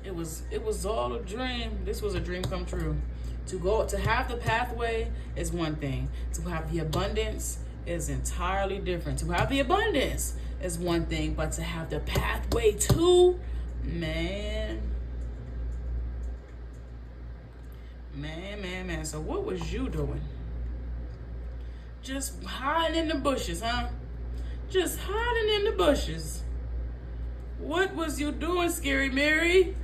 it was all a dream. This was a dream come true. To have the pathway is one thing. To have the abundance is entirely different. To have the abundance is one thing, but to have the pathway too, man. So what was you doing? Just hiding in the bushes, huh? Just hiding in the bushes. What was you doing, Scary Mary?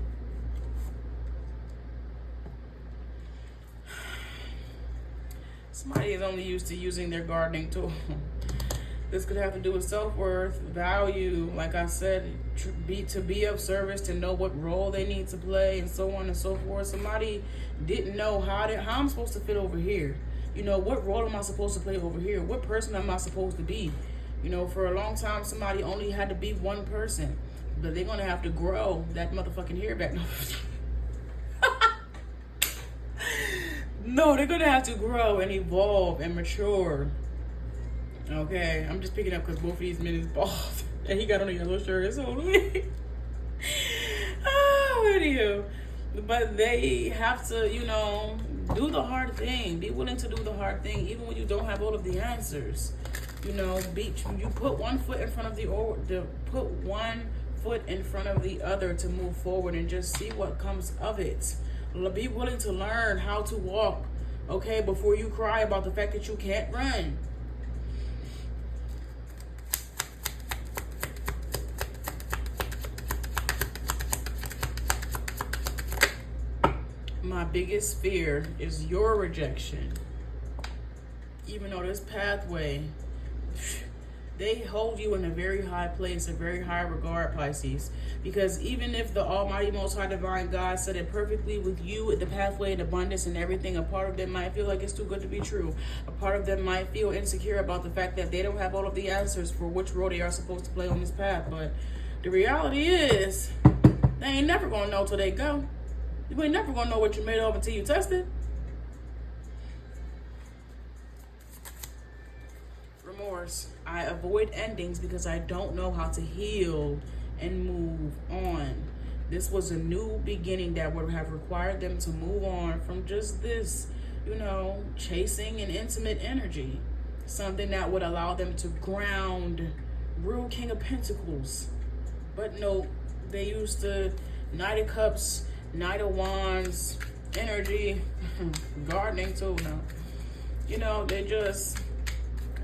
Somebody is only used to using their gardening tool. This could have to do with self-worth, value, like I said, to be of service, to know what role they need to play, and so on and so forth. Somebody didn't know how I'm supposed to fit over here. You know, what role am I supposed to play over here? What person am I supposed to be? You know, for a long time, somebody only had to be one person. But they're going to have to grow that motherfucking hair back. No, they're going to have to grow and evolve and mature. Okay, I'm just picking up because both of these men is bald. And he got on a yellow shirt. It's only. Oh, anywho. But they have to, you know, do the hard thing. Be willing to do the hard thing, even when you don't have all of the answers. You know, you put one foot in front of put one foot in front of the other to move forward and just see what comes of it. Be willing to learn how to walk, okay, before you cry about the fact that you can't run. My biggest fear is your rejection. Even though this pathway, they hold you in a very high place, a very high regard, Pisces. Because even if the Almighty Most High Divine God said it perfectly with you, the pathway and abundance and everything, a part of them might feel like it's too good to be true. A part of them might feel insecure about the fact that they don't have all of the answers for which role they are supposed to play on this path. But the reality is, they ain't never gonna know till they go. You ain't never gonna know what you're made of until you test it. Remorse. I avoid endings because I don't know how to heal and move on. This was a new beginning that would have required them to move on from just this, you know, chasing an intimate energy. Something that would allow them to ground real King of Pentacles. But no, they used the Knight of Cups, Knight of Wands energy, gardening too now. You know, they just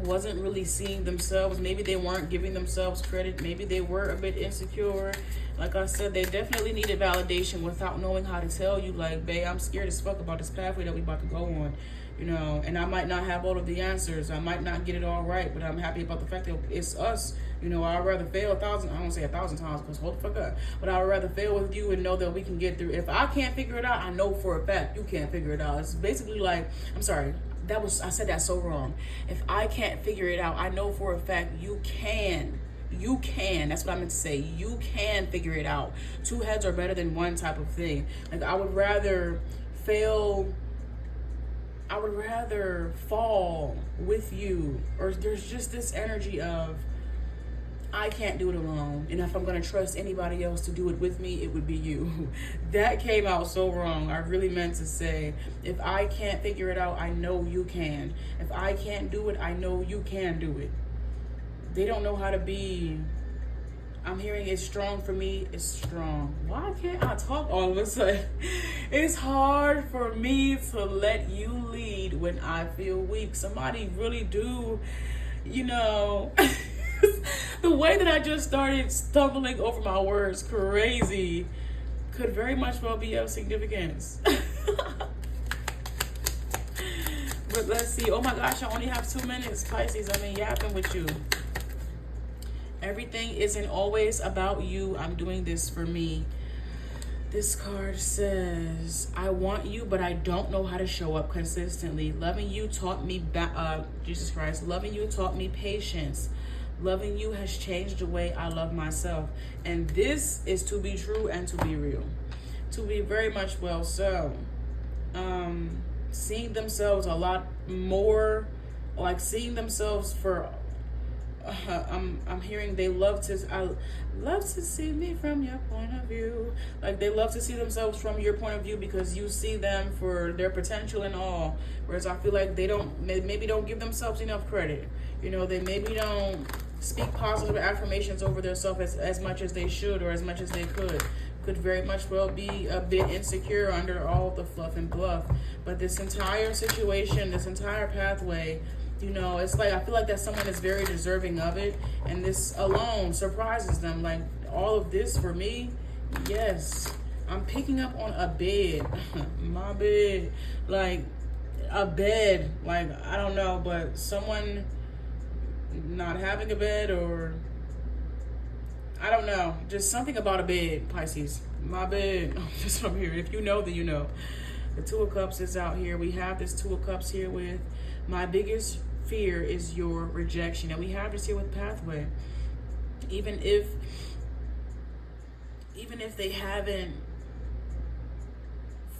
wasn't really seeing themselves. Maybe they weren't giving themselves credit. Maybe they were a bit insecure. Like I said, they definitely needed validation without knowing how to tell you, like, babe, I'm scared as fuck about this pathway that we about to go on. You know, and I might not have all of the answers. I might not get it all right, but I'm happy about the fact that it's us. You know, I'd rather fail 1,000, I don't say 1,000 times because hold the fuck up. But I would rather fail with you and know that we can get through. If I can't figure it out, I know for a fact you can't figure it out. It's basically like, I'm sorry, I said that so wrong. If I can't figure it out, I know for a fact you can. You can. That's what I meant to say. You can figure it out. Two heads are better than one type of thing. Like, I would rather fail. I would rather fall with you. Or there's just this energy of, I can't do it alone. And if I'm going to trust anybody else to do it with me, it would be you. That came out so wrong. I really meant to say, if I can't figure it out, I know you can. If I can't do it, I know you can do it. They don't know how to be. I'm hearing it's strong for me. It's strong. Why can't I talk all of a sudden? It's hard for me to let you lead when I feel weak. Somebody really do, you know. The way that I just started stumbling over my words, crazy, could very much well be of significance. But let's see. Oh my gosh, I only have 2 minutes, Pisces. I've been yapping with you. Everything isn't always about you. I'm doing this for me. This card says, I want you, but I don't know how to show up consistently. Loving you taught me, Jesus Christ, loving you taught me patience. Loving you has changed the way I love myself. And this is to be true and to be real. To be very much well so. Seeing themselves a lot more, like seeing themselves for, I'm hearing I love to see me from your point of view. Like they love to see themselves from your point of view because you see them for their potential and all. Whereas I feel like they maybe don't give themselves enough credit. You know, they maybe don't speak positive affirmations over themselves as much as they should or as much as they could. Could very much well be a bit insecure under all the fluff and bluff. But this entire situation, this entire pathway, you know, it's like I feel like that someone is very deserving of it, and this alone surprises them. Like all of this for me, yes, I'm picking up on a bed, my bed, like a bed, like I don't know, but someone not having a bed, or I don't know, just something about a bed, Pisces, my bed. Just from here, if you know, then you know. The Two of Cups is out here. We have this Two of Cups here with my biggest fear is your rejection, and we have this here with pathway. Even if they haven't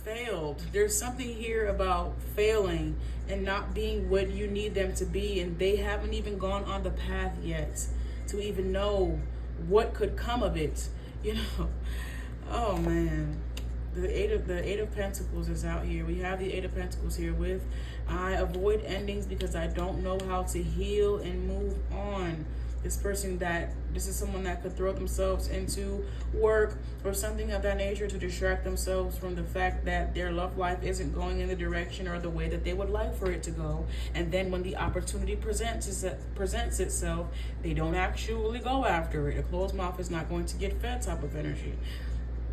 failed, there's something here about failing and not being what you need them to be, and they haven't even gone on the path yet to even know what could come of it, you know. Oh man. The eight of Pentacles is out here. We have the Eight of Pentacles here with, I avoid endings because I don't know how to heal and move on. This is someone that could throw themselves into work or something of that nature to distract themselves from the fact that their love life isn't going in the direction or the way that they would like for it to go. And then when the opportunity presents itself, they don't actually go after it. A closed mouth is not going to get fed type of energy.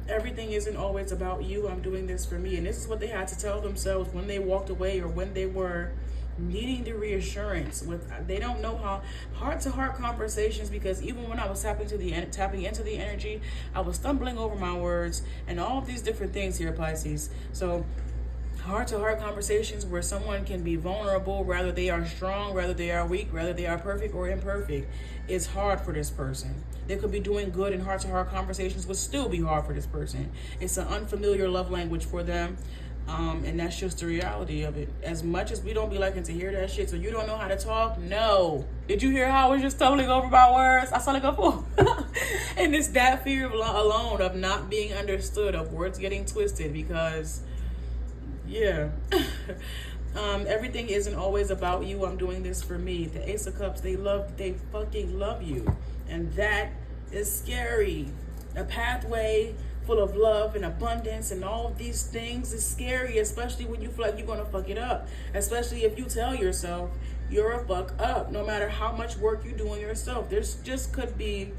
Everything isn't always about you. I'm doing this for me. And this is what they had to tell themselves when they walked away or when they were needing the reassurance. They don't know how heart-to-heart conversations, because even when I was tapping into the energy, I was stumbling over my words and all of these different things here, Pisces. So heart-to-heart conversations where someone can be vulnerable, whether they are strong, whether they are weak, whether they are perfect or imperfect, is hard for this person. They could be doing good, and heart-to-heart conversations would still be hard for this person. It's an unfamiliar love language for them, and that's just the reality of it. As much as we don't be liking to hear that shit, so you don't know how to talk? No. Did you hear how I was just stumbling over my words? I sound like a fool. And it's that fear alone of not being understood, of words getting twisted, because yeah. Everything isn't always about you. I'm doing this for me. The Ace of Cups, they fucking love you. And that is scary. A pathway full of love and abundance and all of these things is scary, especially when you feel like you're going to fuck it up. Especially if you tell yourself you're a fuck up, no matter how much work you do on yourself. There's just could be,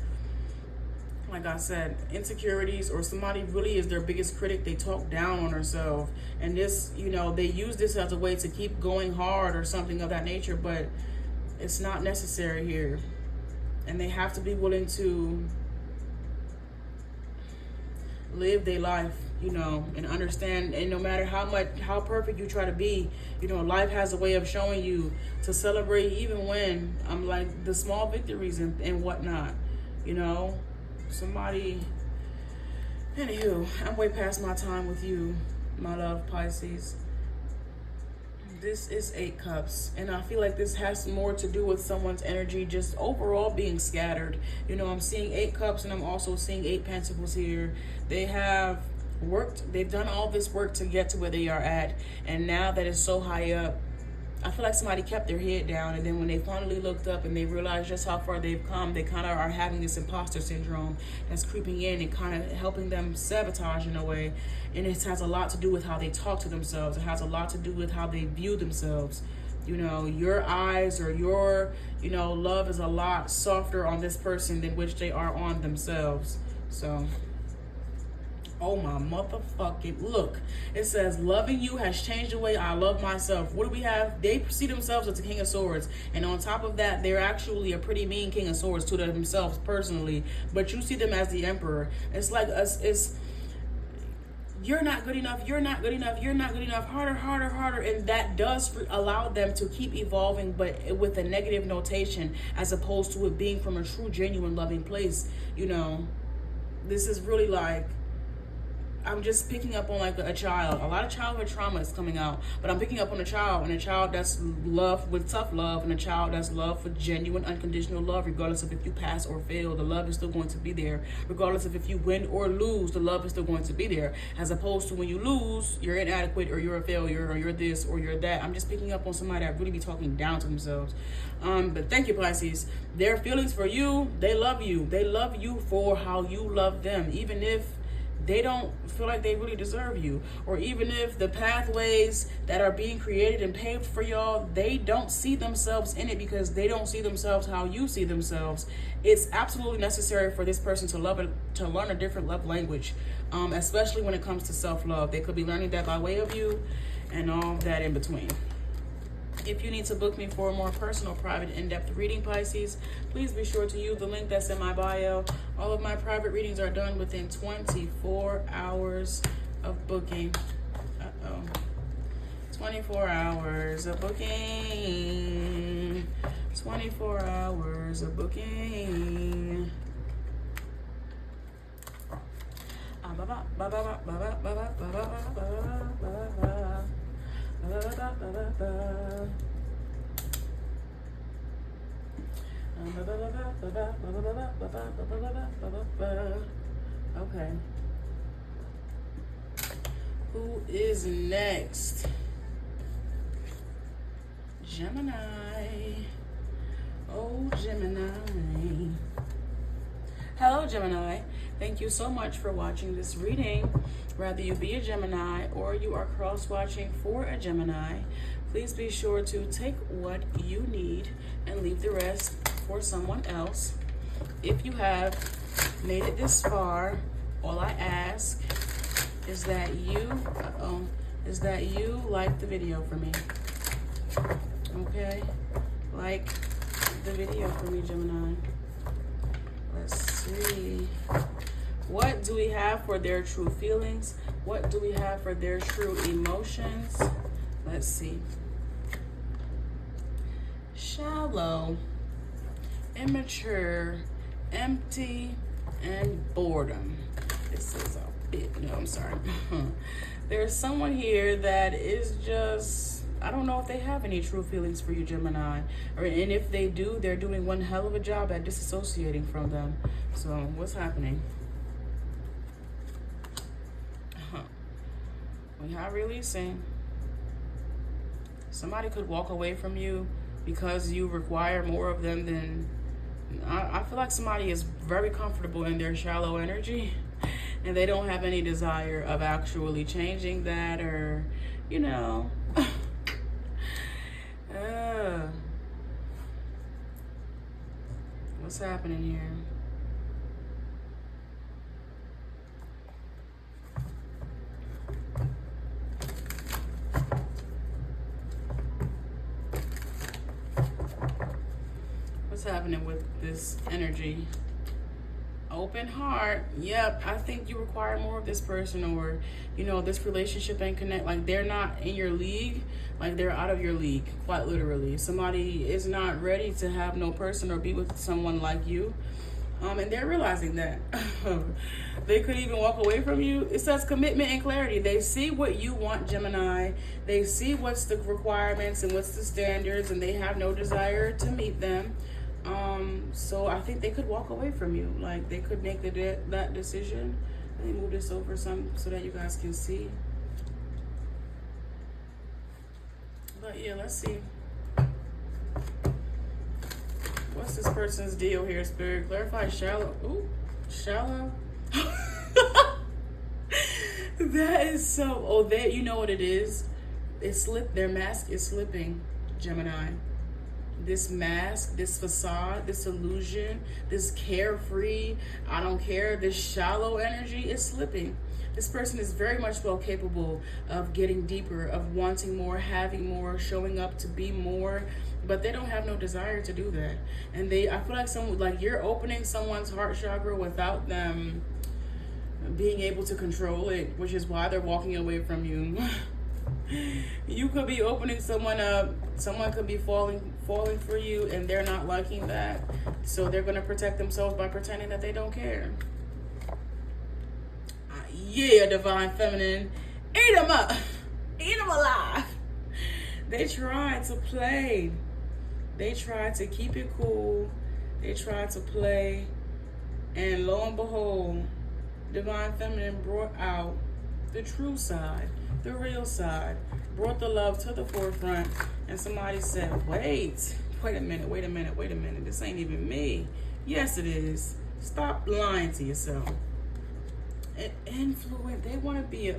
like I said, insecurities, or somebody really is their biggest critic. They talk down on herself, and this, you know, they use this as a way to keep going hard or something of that nature, but it's not necessary here. And they have to be willing to live their life, you know, and understand. And no matter how perfect you try to be, you know, life has a way of showing you to celebrate even when I'm like the small victories and whatnot, you know. Somebody, anywho, I'm way past my time with you, my love, Pisces. This is 8 Cups, and I feel like this has more to do with someone's energy just overall being scattered. You know, I'm seeing 8 Cups, and I'm also seeing 8 Pentacles here. They have worked, they've done all this work to get to where they are at, and now that it's so high up, I feel like somebody kept their head down, and then when they finally looked up and they realized just how far they've come, they kind of are having this imposter syndrome that's creeping in and kind of helping them sabotage in a way. And it has a lot to do with how they talk to themselves. It has a lot to do with how they view themselves. You know, your eyes or your, you know, love is a lot softer on this person than which they are on themselves. So Oh my motherfucking, look. It says, loving you has changed the way I love myself. What do we have? They see themselves as the King of Swords. And on top of that, they're actually a pretty mean King of Swords to themselves personally. But you see them as the Emperor. It's like us, it's, you're not good enough, you're not good enough, you're not good enough, harder, harder, harder. And that does allow them to keep evolving, but with a negative notation, as opposed to it being from a true, genuine, loving place. You know, this is really like, I'm just picking up on like a child. A lot of childhood trauma is coming out, but I'm picking up on a child, and a child that's love with tough love, and a child that's love for genuine, unconditional love. Regardless of if you pass or fail, the love is still going to be there. Regardless of if you win or lose, the love is still going to be there. As opposed to when you lose, you're inadequate, or you're a failure, or you're this, or you're that. I'm just picking up on somebody that really be talking down to themselves. But thank you, Pisces. Their feelings for you, they love you. They love you for how you love them, even if they don't feel like they really deserve you, or even if the pathways that are being created and paved for y'all, they don't see themselves in it because they don't see themselves how you see themselves. It's absolutely necessary for this person to learn a different love language, especially when it comes to self-love. They could be learning that by way of you and all that in between. If you need to book me for a more personal, private, in-depth reading, Pisces, please be sure to use the link that's in my bio. All of my private readings are done within 24 hours of booking. 24 hours of booking. 24 hours of booking. Okay. Who is next? Gemini. Oh, Gemini. Hello, Gemini. Thank you so much for watching this reading. Whether you be a Gemini or you are cross-watching for a Gemini, please be sure to take what you need and leave the rest for someone else. If you have made it this far, all I ask is that you like the video for me. Okay? Like the video for me, Gemini. Let's see. What do we have for their true feelings? What do we have for their true emotions? Let's see. Shallow, immature, empty, and boredom. This is a bit, no, I'm sorry. There's someone here that is just, I don't know if they have any true feelings for you, Gemini. And if they do, they're doing one hell of a job at disassociating from them. So what's happening? We are releasing. Somebody could walk away from you because you require more of them than... I feel like somebody is very comfortable in their shallow energy and they don't have any desire of actually changing that, or, you know... What's happening here? What's happening with this energy? Open heart. Yep, I think you require more of this person, or, you know, this relationship ain't connect. Like, they're not in your league. Like, they're out of your league, quite literally. Somebody is not ready to have no person or be with someone like you. And they're realizing that. They could even walk away from you. It says commitment and clarity. They see what you want, Gemini. They see what's the requirements and what's the standards, and they have no desire to meet them. So I think they could walk away from you. Like, they could make that decision. Let me move this over some so that you guys can see. But yeah, let's see. What's this person's deal here, Spirit? Clarify shallow. Ooh, shallow. That is so... Oh, that, you know what it is? It's slip. Their mask is slipping, Gemini. This mask, this facade, this illusion, this carefree, I don't care, this shallow energy is slipping. This person is very much well capable of getting deeper, of wanting more, having more, showing up to be more, but they don't have no desire to do that. And I feel like you're opening someone's heart chakra without them being able to control it, which is why they're walking away from you. You could be opening someone up, someone could be falling for you, and they're not liking that, so they're going to protect themselves by pretending that they don't care. Yeah, divine feminine, eat them up, eat them alive. They tried to play, they tried to keep it cool, they tried to play, and lo and behold, divine feminine brought out the true side, the real side, brought the love to the forefront, and somebody said, wait a minute, this ain't even me. Yes, it is. Stop lying to yourself. An influence, they want to be I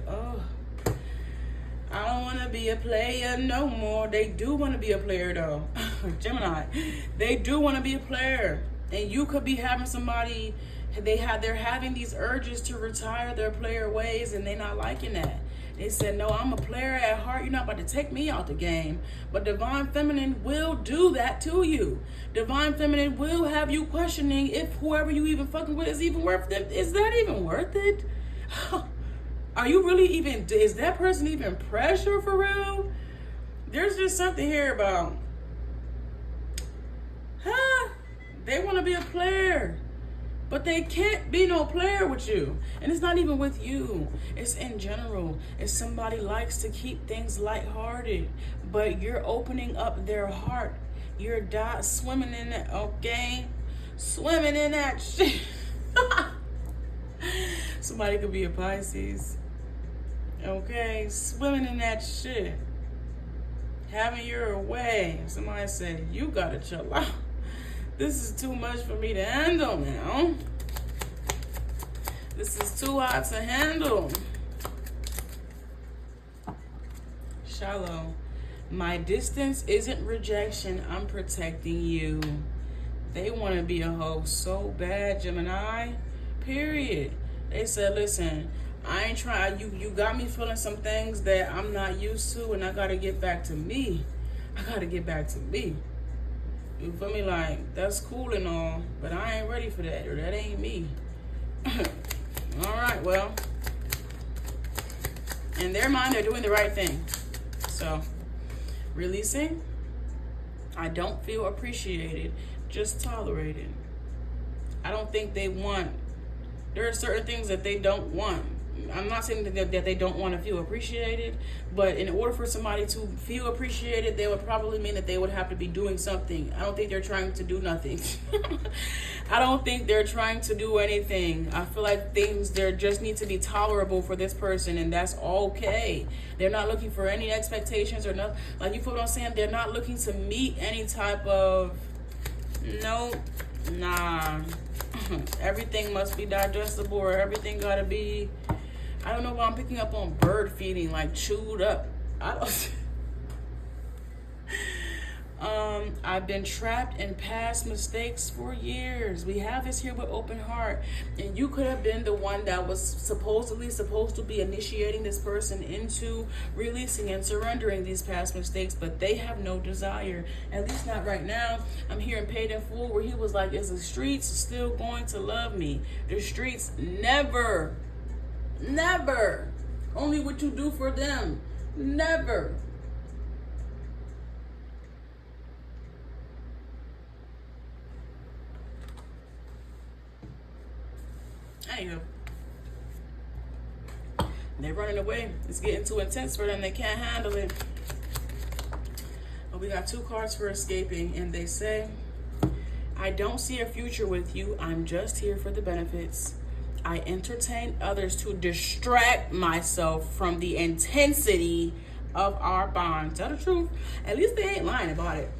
don't want to be a player no more. They do want to be a player though. Gemini, they do want to be a player. And you could be having somebody, they're having these urges to retire their player ways, and they're not liking that. They said, no, I'm a player at heart. You're not about to take me out the game. But divine feminine will do that to you. Divine feminine will have you questioning if whoever you even fucking with is even worth it. Is that even worth it? Are you really even, is that person even pressure for real? There's just something here about, they want to be a player. But they can't be no player with you. And it's not even with you. It's in general. If somebody likes to keep things lighthearted, but you're opening up their heart. You're swimming in that, okay? Swimming in that shit. Somebody could be a Pisces. Okay? Swimming in that shit. Having your way. Somebody said, you gotta chill out. This is too much for me to handle now. This is too hot to handle. Shallow. My distance isn't rejection. I'm protecting you. They want to be a hoe so bad, Gemini. Period. They said, listen, I ain't trying. You got me feeling some things that I'm not used to, and I got to get back to me. I got to get back to me. You feel me? Like, that's cool and all, but I ain't ready for that, or that ain't me. All right, well, in their mind, they're doing the right thing. So, releasing, I don't feel appreciated, just tolerated. I don't think they want, there are certain things that they don't want. I'm not saying that they don't want to feel appreciated, but in order for somebody to feel appreciated, they would probably mean that they would have to be doing something. I don't think they're trying to do nothing. I don't think they're trying to do anything. I feel like things there just need to be tolerable for this person, and that's okay. They're not looking for any expectations or nothing. Like, you feel what I'm saying? They're not looking to meet any type of, no, nah. Everything must be digestible, or everything gotta be, I don't know why I'm picking up on bird feeding, like chewed up. I don't. I've been trapped in past mistakes for years. We have this here with open heart, and you could have been the one that was supposed to be initiating this person into releasing and surrendering these past mistakes, but they have no desire, at least not right now. I'm hearing Paid in Full, where he was like, is the streets still going to love me? The streets never, only what you do for them, never. Anywho, they're running away. It's getting too intense for them. They can't handle it. But we got 2 cards for escaping, and they say, I don't see a future with you. I'm just here for the benefits. I entertain others to distract myself from the intensity of our bond. Tell the truth. At least they ain't lying about it.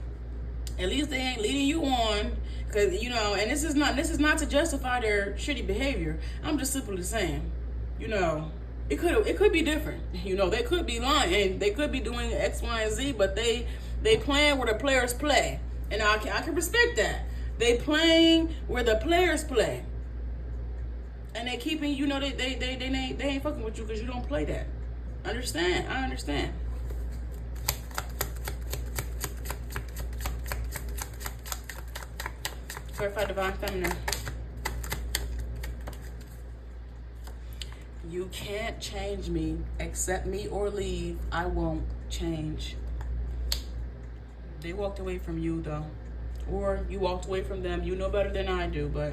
At least they ain't leading you on. Because, you know, and this is not to justify their shitty behavior. I'm just simply saying, you know, it could be different. You know, they could be lying and they could be doing X, Y, and Z, but they playing where the players play. And I can respect that. They playing where the players play. And they keeping, you know, they ain't fucking with you because you don't play that. Understand? I understand. Clarified Divine Feminine. You can't change me. Accept me or leave. I won't change. They walked away from you, though. Or you walked away from them. You know better than I do, but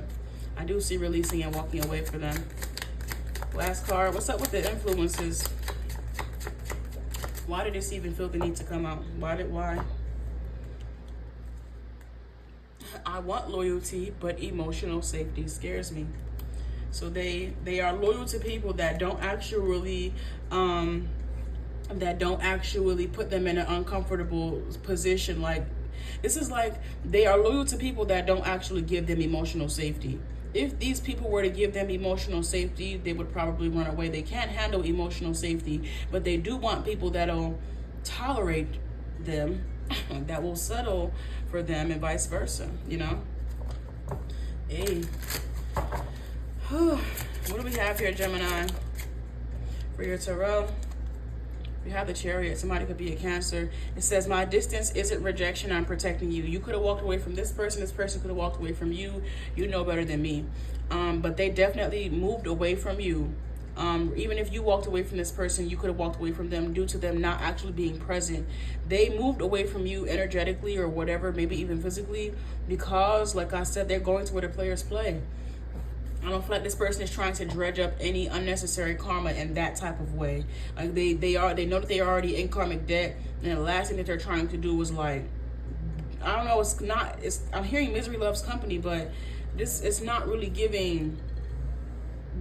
I do see releasing and walking away from them. Last card. What's up with the influences? Why did this even feel the need to come out? Why? I want loyalty, but emotional safety scares me. So they are loyal to people that don't actually put them in an uncomfortable position. Like, this is like they are loyal to people that don't actually give them emotional safety. If these people were to give them emotional safety, they would probably run away. They can't handle emotional safety, but they do want people that'll tolerate them, that will settle for them, and vice versa, you know? Hey. What do we have here, Gemini? For your tarot, we have the Chariot. Somebody could be a Cancer. It says, my distance isn't rejection, I'm protecting you. You could have walked away from this person could have walked away from you. You know better than me. But they definitely moved away from you. Even if you walked away from this person, you could have walked away from them due to them not actually being present. They moved away from you energetically or whatever, maybe even physically, because, like I said, they're going to where the players play. I don't feel like this person is trying to dredge up any unnecessary karma in that type of way. Like they know that they are already in karmic debt, and the last thing that they're trying to do is, like, I don't know, I'm hearing misery loves company, but it's not really giving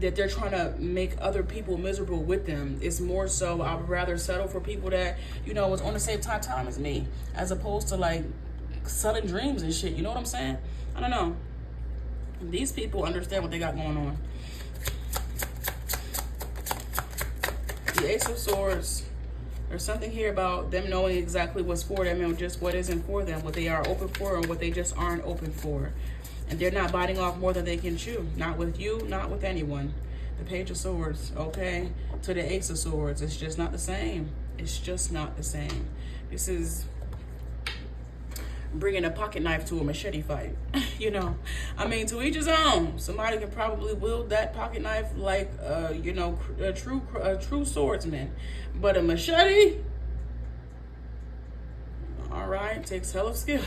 that they're trying to make other people miserable with them. It's more so, I would rather settle for people that, you know, was on the same time as me, as opposed to, like, selling dreams and shit. You know what I'm saying? I don't know. These people understand what they got going on. The Ace of Swords. There's something here about them knowing exactly what's for them and just what isn't for them, what they are open for and what they just aren't open for. And they're not biting off more than they can chew. Not with you, not with anyone. The Page of Swords, okay, to the Ace of Swords. It's just not the same. It's just not the same. This is bringing a pocket knife to a machete fight. You know, I mean, to each his own. Somebody can probably wield that pocket knife like, you know, a true swordsman. But a machete, all right, takes hell of skill.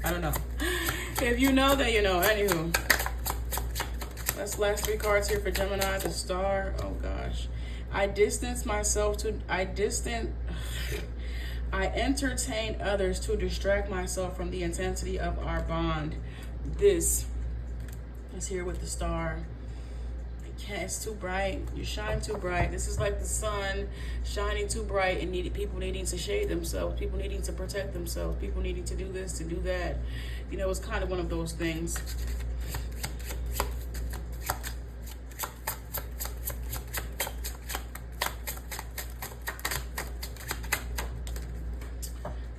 I don't know. If you know, then you know. Anywho, that's the last three cards here for Gemini. The Star. Oh gosh, I entertain others to distract myself from the intensity of our bond. This is here with the Star. It's too bright. You shine too bright. This is like the sun shining too bright and people needing to shade themselves, people needing to protect themselves, people needing to do this, to do that. You know, it's kind of one of those things.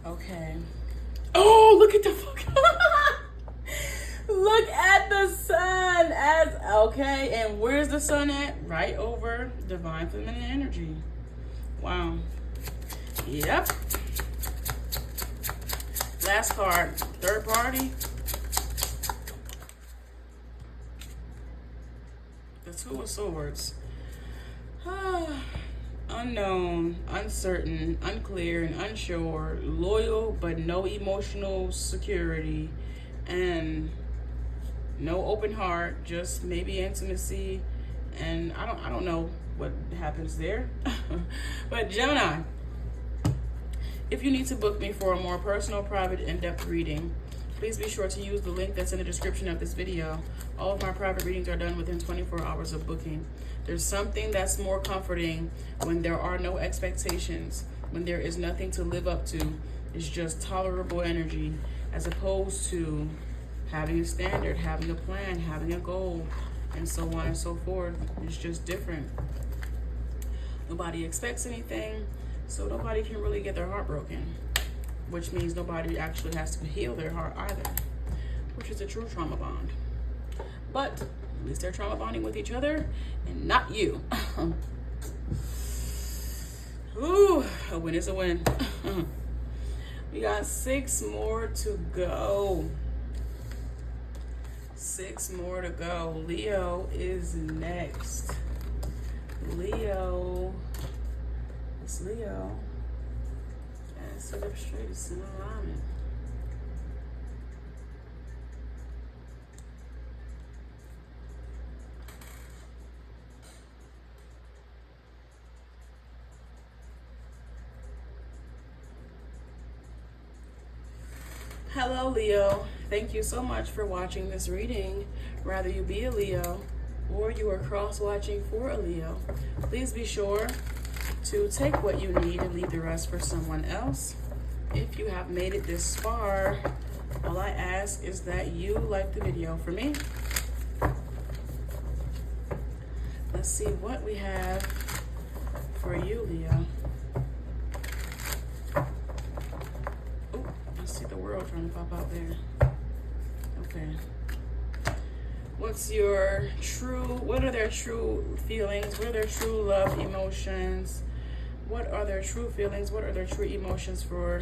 Okay. Oh, look at the fuck. Look at the sun. Okay, and where's the sun at? Right over Divine Feminine energy. Wow. Yep. Last card, third party. The Two of Swords. Unknown, uncertain, unclear, and unsure. Loyal, but no emotional security. And no open heart, just maybe intimacy, and I don't know what happens there. But Gemini, if you need to book me for a more personal, private, in-depth reading, please be sure to use the link that's in the description of this video. All of my private readings are done within 24 hours of booking. There's something that's more comforting when there are no expectations, when there is nothing to live up to. It's just tolerable energy, as opposed to having a standard, having a plan, having a goal, and so on and so forth. It's just different. Nobody expects anything, so nobody can really get their heart broken, which means nobody actually has to heal their heart either, which is a true trauma bond. But At least they're trauma bonding with each other and not you. Ooh, a win is a win. We got 6 more to go. 6 more to go. Leo is next. Leo. It's Leo. And sit up straight. It's in alignment. Hello, Leo. Thank you so much for watching this reading. Whether you be a Leo or you are cross-watching for a Leo, please be sure to take what you need and leave the rest for someone else. If you have made it this far, all I ask is that you like the video for me. Let's see what we have for you, Leo. The world trying to pop out there. Okay. What are their true feelings? What are their true love emotions? What are their true feelings? What are their true emotions for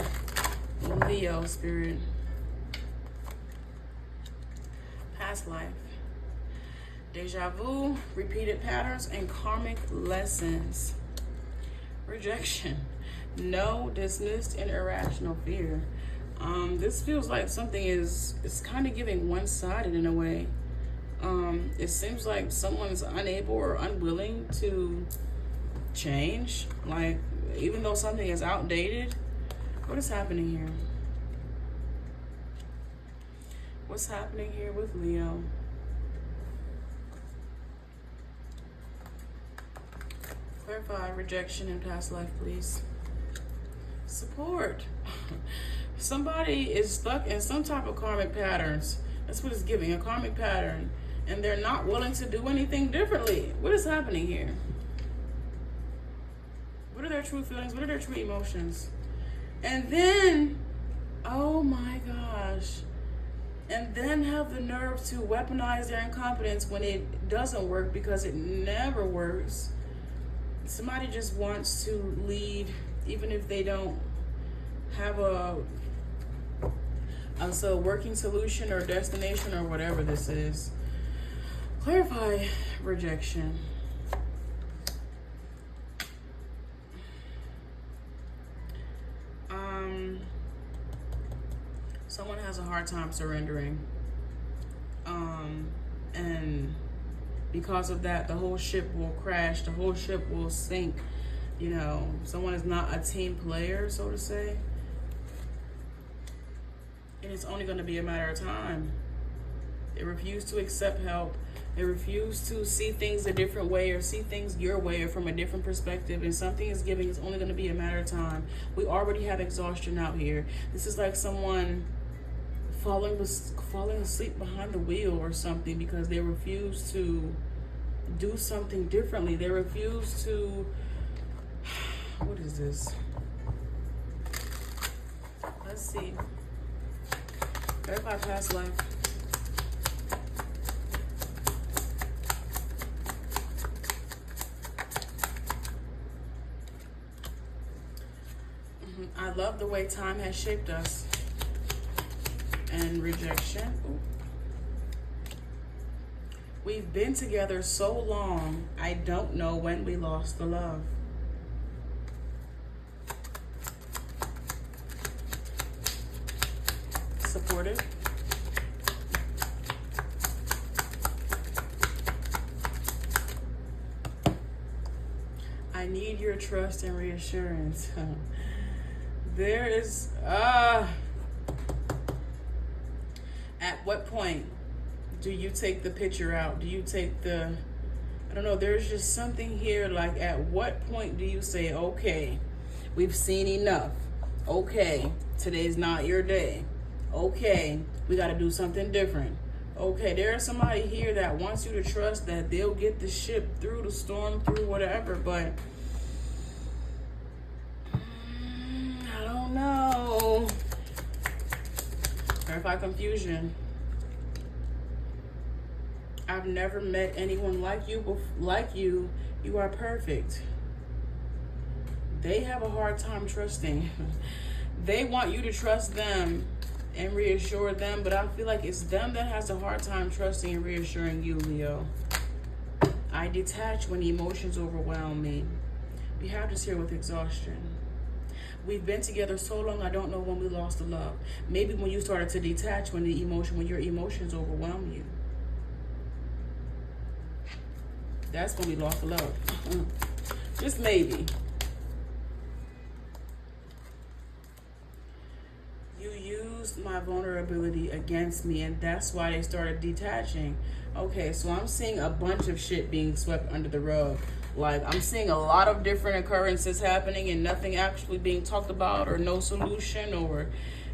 Leo spirit? Past life. Deja vu, repeated patterns, and karmic lessons. Rejection. No, dismissed, and irrational fear. This feels like something is kind of giving one-sided in a way. It seems like someone's unable or unwilling to change. Like, even though something is outdated, what is happening here? What's happening here with Leo? Clarify rejection in past life, please. Support. Somebody is stuck in some type of karmic patterns. That's what it's giving, a karmic pattern. And they're not willing to do anything differently. What is happening here? What are their true feelings? What are their true emotions? And then, oh my gosh. And then have the nerve to weaponize their incompetence when it doesn't work, because it never works. Somebody just wants to lead, even if they don't have a working solution or destination or whatever this is. Clarify rejection. Someone has a hard time surrendering. And because of that, the whole ship will crash, the whole ship will sink. You know, someone is not a team player, so to say. And it's only going to be a matter of time. They refuse to accept help. They refuse to see things a different way, or see things your way, or from a different perspective. And something is giving, it's only going to be a matter of time. We already have exhaustion out here. This is like someone falling asleep behind the wheel or something, because they refuse to do something differently. They refuse to... What is this? Let's see. Verify past life. I love the way time has shaped us. And rejection. Ooh. We've been together so long, I don't know when we lost the love. Supportive. I need your trust and reassurance. There is, at what point do you take the picture out? Do you take the, I don't know, there's just something here, like at what point do you say, okay, we've seen enough. Okay, today's not your day. Okay, we got to do something different. Okay, there's somebody here that wants you to trust that they'll get the ship through the storm, through whatever, but I don't know. Verify confusion. I I've never met anyone like you. You are perfect. They have a hard time trusting. They want you to trust them and reassure them, but I feel like it's them that has a hard time trusting and reassuring you, Leo. I detach when emotions overwhelm me. We have this here with exhaustion. We've been together so long, I don't know when we lost the love. Maybe when you started to detach when your emotions overwhelm you. That's when we lost the love. Just maybe. You used my vulnerability against me, and that's why they started detaching. Okay, so I'm seeing a bunch of shit being swept under the rug. Like, I'm seeing a lot of different occurrences happening and nothing actually being talked about, or no solution, or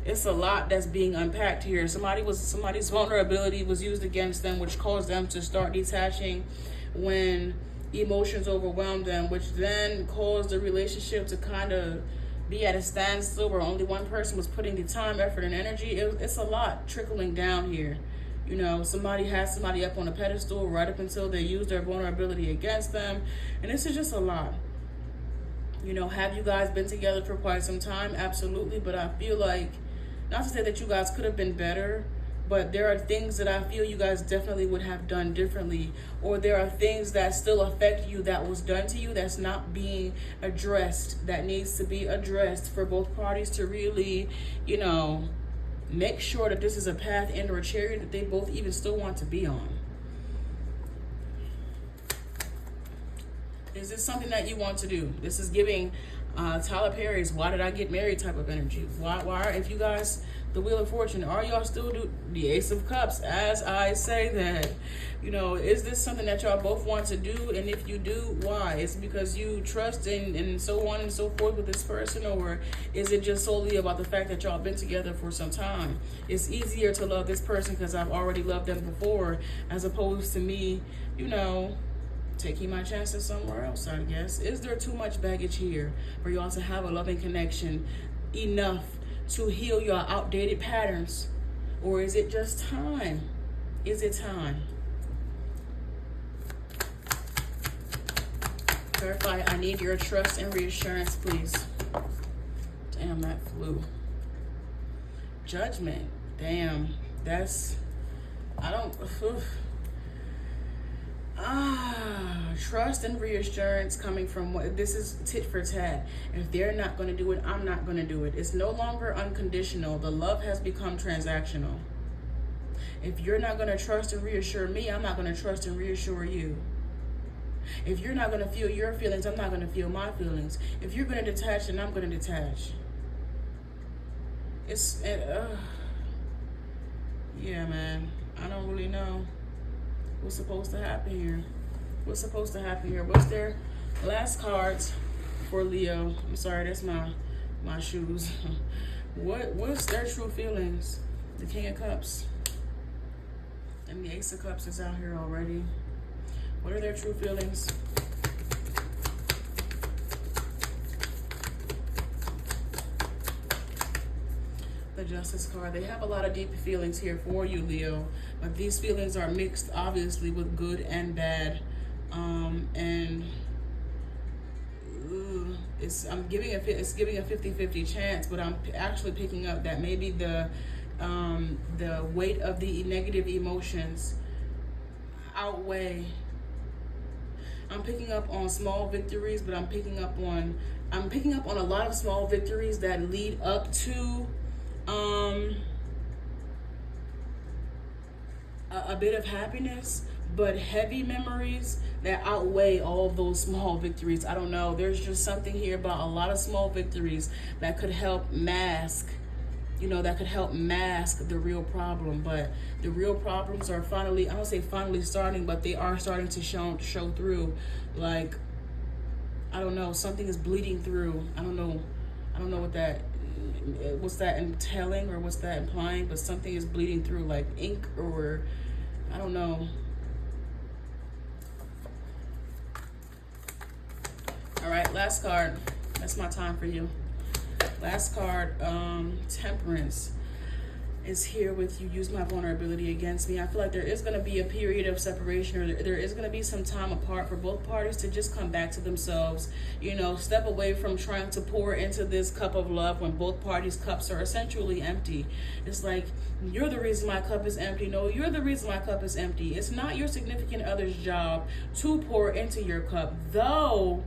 it's a lot that's being unpacked here. Somebody's vulnerability was used against them, which caused them to start detaching when emotions overwhelmed them, which then caused the relationship to kind of be at a standstill where only one person was putting the time, effort, and energy. It's a lot trickling down here. You know, somebody has somebody up on a pedestal right up until they use their vulnerability against them. And this is just a lot. You know, have you guys been together for quite some time? Absolutely. But I feel like, not to say that you guys could have been better, but there are things that I feel you guys definitely would have done differently. Or there are things that still affect you that was done to you that's not being addressed, that needs to be addressed for both parties to really, you know, make sure that this is a path and or a chariot that they both even still want to be on. Is this something that you want to do? This is giving Tyler Perry's "Why Did I Get Married" type of energy. Why if you guys, the Wheel of Fortune, are y'all still do the Ace of Cups as I say that? You know, is this something that y'all both want to do? And if you do, why? Is it because you trust and so on and so forth with this person? Or is it just solely about the fact that y'all been together for some time? It's easier to love this person because I've already loved them before, as opposed to me, you know, taking my chances somewhere else, I guess. Is there too much baggage here for y'all to have a loving connection enough to heal your outdated patterns? Or is it just time? Is it time? Clarify, I need your trust and reassurance, please. Damn, that flew. Judgment. Damn, that's, I don't, trust and reassurance coming from what this is tit for tat. If they're not going to do it, I'm not going to do it. It's no longer unconditional. The love has become transactional. If you're not going to trust and reassure me, I'm not going to trust and reassure you. If you're not going to feel your feelings, I'm not going to feel my feelings. If you're going to detach, then I'm going to detach. Yeah, man. I don't really know what's supposed to happen here. What's supposed to happen here? What's their last cards for Leo? I'm sorry, that's my shoes. What's their true feelings? The King of Cups and the Ace of Cups is out here already. What are their true feelings? The Justice card. They have a lot of deep feelings here for you, Leo, but these feelings are mixed, obviously, with good and bad. It's giving a 50-50 chance, but I'm actually picking up that maybe the weight of the negative emotions outweigh. I'm picking up on small victories, but I'm picking up on a lot of small victories that lead up to a bit of happiness, but heavy memories that outweigh all of those small victories. I don't know. There's just something here about a lot of small victories that could help mask, the real problem. But the real problems are finally, I don't say finally starting, but they are starting to show through. Like, I don't know, something is bleeding through. I don't know what's that entailing or what's that implying, but something is bleeding through, like ink, or I don't know. All right, last card. That's my time for you. Last card, Temperance. is here with you. Use my vulnerability against me. I feel like there is going to be a period of separation, or there is going to be some time apart for both parties to just come back to themselves. You know, step away from trying to pour into this cup of love when both parties' cups are essentially empty. It's like, you're the reason my cup is empty. No, you're the reason my cup is empty. It's not your significant other's job to pour into your cup, though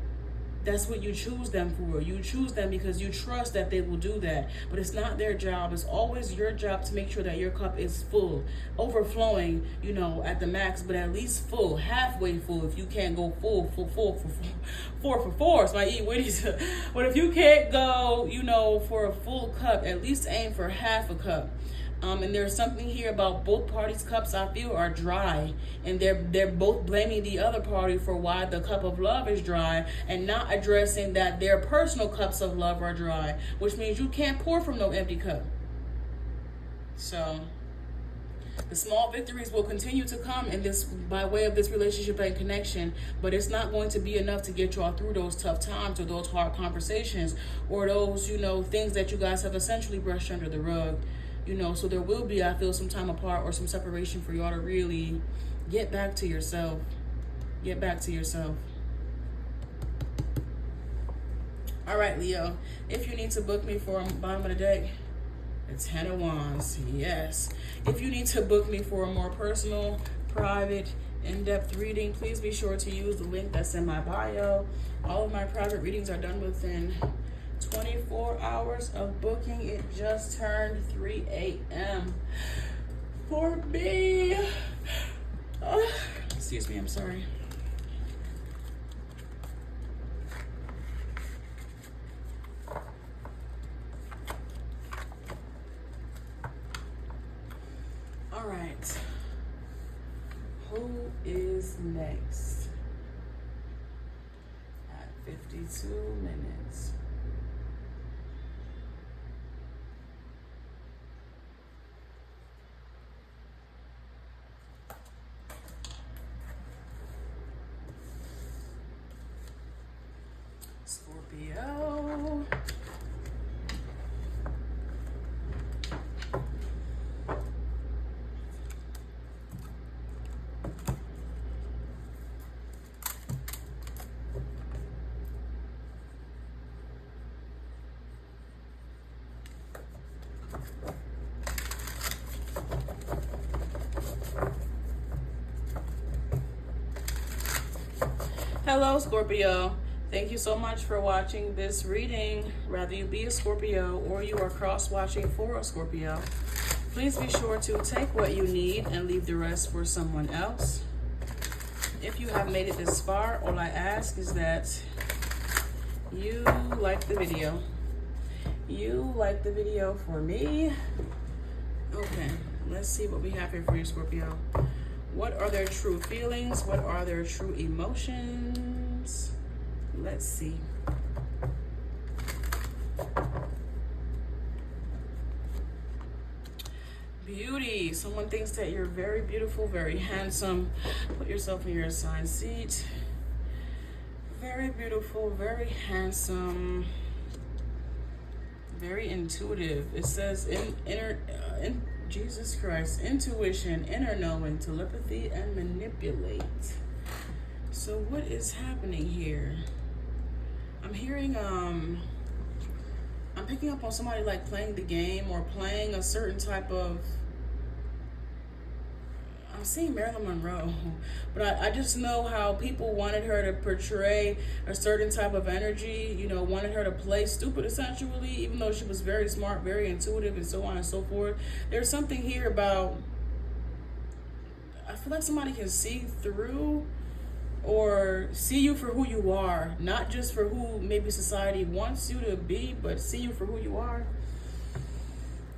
that's what you choose them for. You choose them because you trust that they will do that. But it's not their job. It's always your job to make sure that your cup is full, overflowing, you know, at the max, but at least full, halfway full. If you can't go full for four. It's my Witties. But if you can't go, you know, for a full cup, at least aim for half a cup. And there's something here about both parties' cups, I feel, are dry, and they're both blaming the other party for why the cup of love is dry, and not addressing that their personal cups of love are dry, which means you can't pour from no empty cup. So the small victories will continue to come in this by way of this relationship and connection, but it's not going to be enough to get y'all through those tough times or those hard conversations or those, you know, things that you guys have essentially brushed under the rug. You know, so there will be, I feel, some time apart or some separation for y'all to really get back to yourself. Get back to yourself. All right, Leo. If you need to book me for bottom of the deck, it's 10 of Wands. Yes. If you need to book me for a more personal, private, in-depth reading, please be sure to use the link that's in my bio. All of my private readings are done within 24 hours of booking. It just turned 3 a.m. for me. Excuse me, I'm sorry. All right. Who is next? At 52 minutes. Scorpio. Hello, Scorpio. Thank you so much for watching this reading. Whether you be a Scorpio or you are cross-watching for a Scorpio, please be sure to take what you need and leave the rest for someone else. If you have made it this far, all I ask is that you like the video. You like the video for me. Okay, let's see what we have here for you, Scorpio. What are their true feelings? What are their true emotions? Let's see. Beauty. Someone thinks that you're very beautiful, very handsome. Put yourself in your assigned seat. Very beautiful, very handsome, very intuitive. It says Jesus Christ, intuition, inner knowing, telepathy, and manipulate. So what is happening here? I'm hearing, I'm picking up on somebody like playing the game or playing a certain type of, I'm seeing Marilyn Monroe, but I just know how people wanted her to portray a certain type of energy, you know, wanted her to play stupid essentially, even though she was very smart, very intuitive, and so on and so forth. There's something here about, I feel like somebody can see through or see you for who you are, not just for who maybe society wants you to be, but see you for who you are.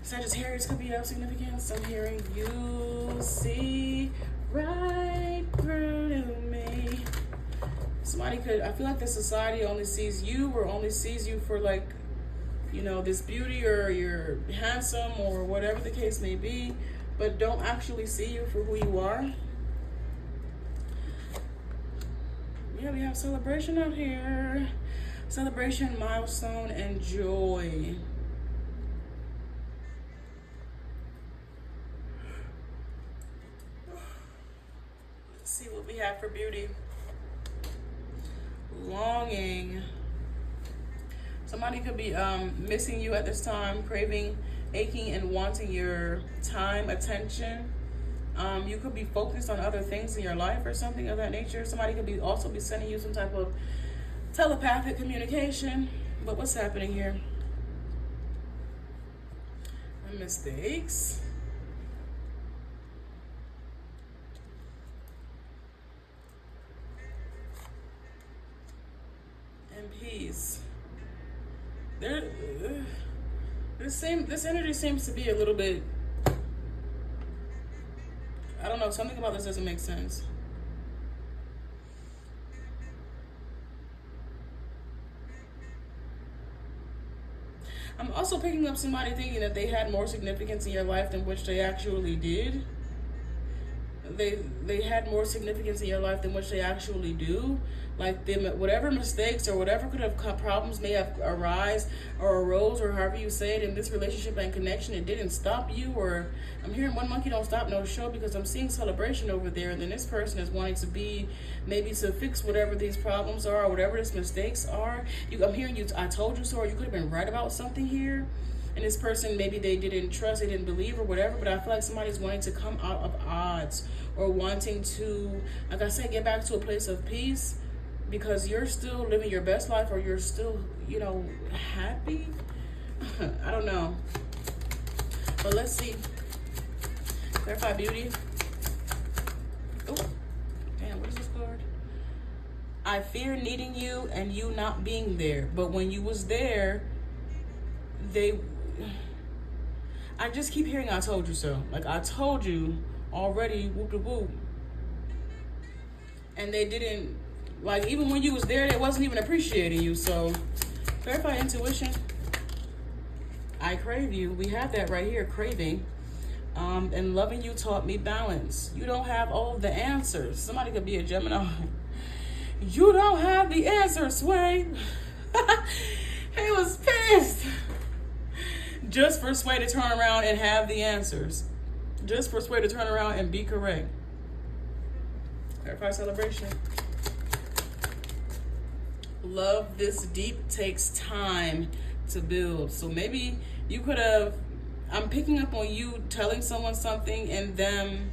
Sagittarius could be of significance. I'm hearing you see right through me. Somebody could, I feel like the society only sees you or only sees you for, like, you know, this beauty or you're handsome or whatever the case may be, but don't actually see you for who you are. Yeah, we have celebration out here. Celebration, milestone, and joy. have for beauty. Longing. Somebody could be missing you at this time, craving, aching, and wanting your time, attention. You could be focused on other things in your life or something of that nature. Somebody could be also be sending you some type of telepathic communication. But what's happening here? Mistakes. And peace. This energy seems to be a little bit, I don't know, something about this doesn't make sense. I'm also picking up somebody thinking that they had more significance in your life than which they actually did. They had more significance in your life than which they actually do. Like them, whatever mistakes or whatever could have problems may have arose or however you say it in this relationship and connection, it didn't stop you. Or I'm hearing one monkey don't stop no show, because I'm seeing celebration over there, and then this person is wanting to be maybe to fix whatever these problems are or whatever these mistakes are. I'm hearing you, I told you so, or you could have been right about something here. And this person, maybe they didn't trust, they didn't believe or whatever, but I feel like somebody's wanting to come out of odds or wanting to, like I said, get back to a place of peace because you're still living your best life, or you're still, happy. I don't know. But let's see. Clarify beauty. Oh, damn, what is this card? I fear needing you and you not being there. But when you was there, I just keep hearing I told you so. Like, I told you already, whoop-de-whoop. And they didn't, like, even when you was there, they wasn't even appreciating you. So, clarify intuition. I crave you. We have that right here, craving. And loving you taught me balance. You don't have all the answers. Somebody could be a Gemini. You don't have the answers, Sway. He was pissed. Just for Sway to turn around and have the answers. Just for Sway to turn around and be correct. Clarify celebration. Love this deep takes time to build. So maybe you could have, I'm picking up on you telling someone something and them,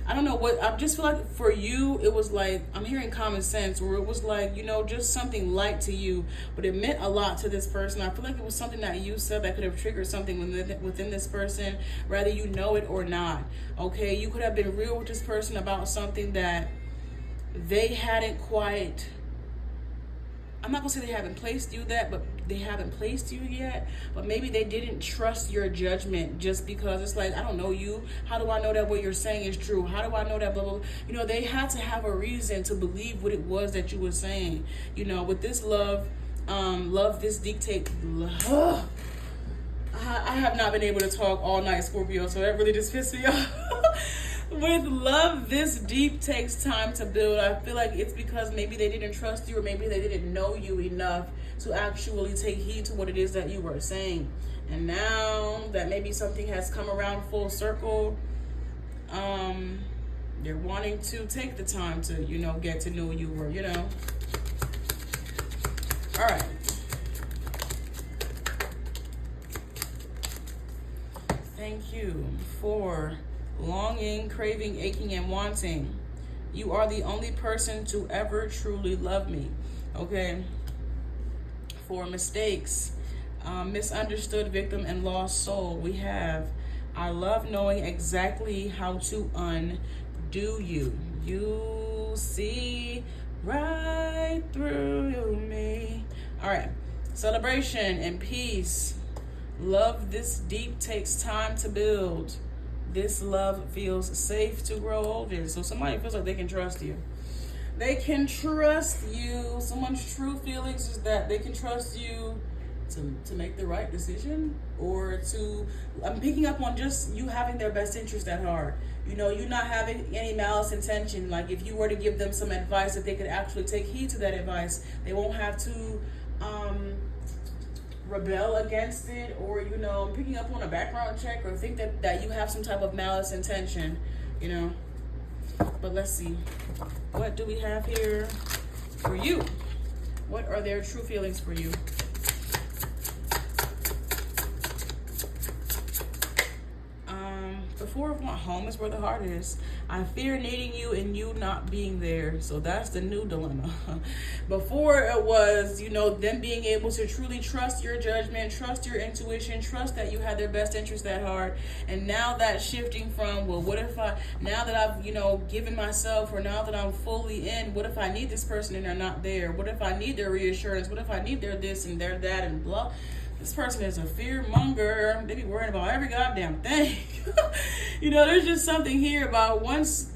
I don't know what, I just feel like for you, it was like, I'm hearing common sense, where it was like, just something light to you, but it meant a lot to this person. I feel like it was something that you said that could have triggered something within this person, whether you know it or not. Okay, you could have been real with this person about something that they hadn't quite, I'm not gonna say they haven't placed you yet, but maybe they didn't trust your judgment just because it's like, I don't know you. How do I know that what you're saying is true? How do I know that blah, blah, blah? They had to have a reason to believe what it was that you were saying. With this love this dictate. I have not been able to talk all night, Scorpio, so that really just pissed me off. With love this deep takes time to build. I feel like it's because maybe they didn't trust you, or maybe they didn't know you enough to actually take heed to what it is that you were saying. And now that maybe something has come around full circle, they're wanting to take the time to, get to know you, or, All right. Thank you for longing, craving, aching, and wanting. You are the only person to ever truly love me. Okay. For mistakes, misunderstood, victim, and lost soul, we have, I love knowing exactly how to undo you. You see right through me. All right. Celebration and peace. Love this deep takes time to build. This love feels safe to grow old in. So somebody feels like they can trust you. They can trust you. Someone's true feelings is that they can trust you to make the right decision, or to, I'm picking up on just you having their best interest at heart. You not having any malice intention. Like if you were to give them some advice, that they could actually take heed to that advice. They won't have to rebel against it, or picking up on a background check, or think that you have some type of malice intention. But let's see. What do we have here for you? What are their true feelings for you? The Four of Wands, home is where the heart is. I fear needing you and you not being there. So that's the new dilemma. Before it was, you know, them being able to truly trust your judgment, trust your intuition, trust that you had their best interest at heart. And now that's shifting from, well, what if now that I've, you know, given myself, or now that I'm fully in, what if I need this person and they're not there? What if I need their reassurance? What if I need their this and their that and blah? This person is a fear monger. They be worrying about every goddamn thing. You know, there's just something here about once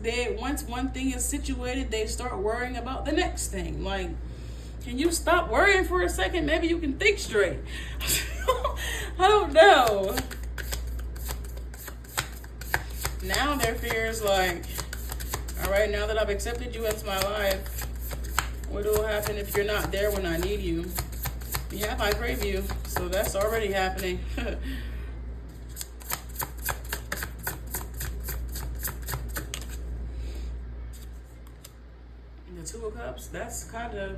one thing is situated, they start worrying about the next thing. Like, can you stop worrying for a second? Maybe you can think straight. I don't know. Now their fear is like, all right, now that I've accepted you into my life, what will happen if you're not there when I need you? Yeah, I crave you. So that's already happening. The Two of Cups, that's kind of,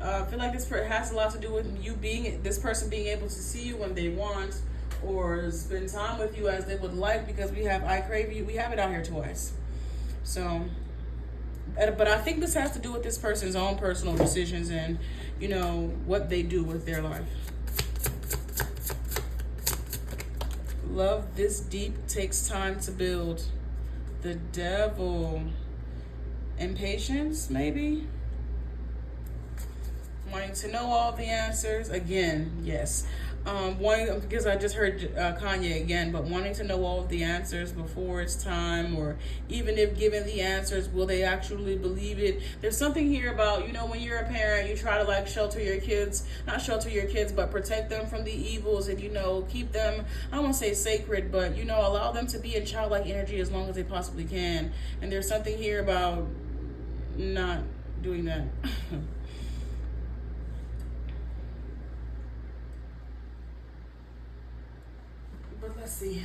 I feel like this has a lot to do with you this person being able to see you when they want, or spend time with you as they would like, because we have I crave you. We have it out here twice. So, but I think this has to do with this person's own personal decisions and, you know, what they do with their life. Love this deep takes time to build. The Devil. Impatience, maybe? Wanting to know all the answers. Again, yes. Because I just heard Kanye again, but wanting to know all of the answers before it's time, or even if given the answers, will they actually believe it? There's something here about, you know, when you're a parent, you try to like shelter your kids, not shelter your kids, but protect them from the evils, and, you know, keep them, I don't want to say sacred, but, you know, allow them to be in childlike energy as long as they possibly can. And there's something here about not doing that. But let's see.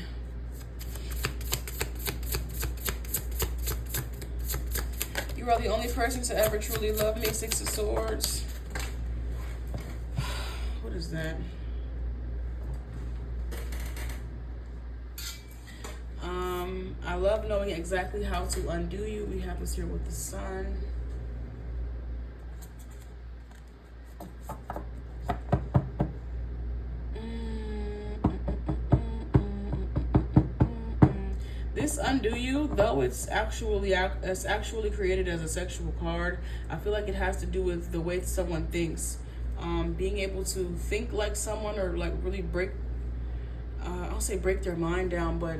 You are the only person to ever truly love me. Six of Swords. What is that? I love knowing exactly how to undo you. We have this here with the Sun. This undo you, though it's actually created as a sexual card, I feel like it has to do with the way someone thinks. Being able to think like someone, or like really break, I don't say break their mind down, but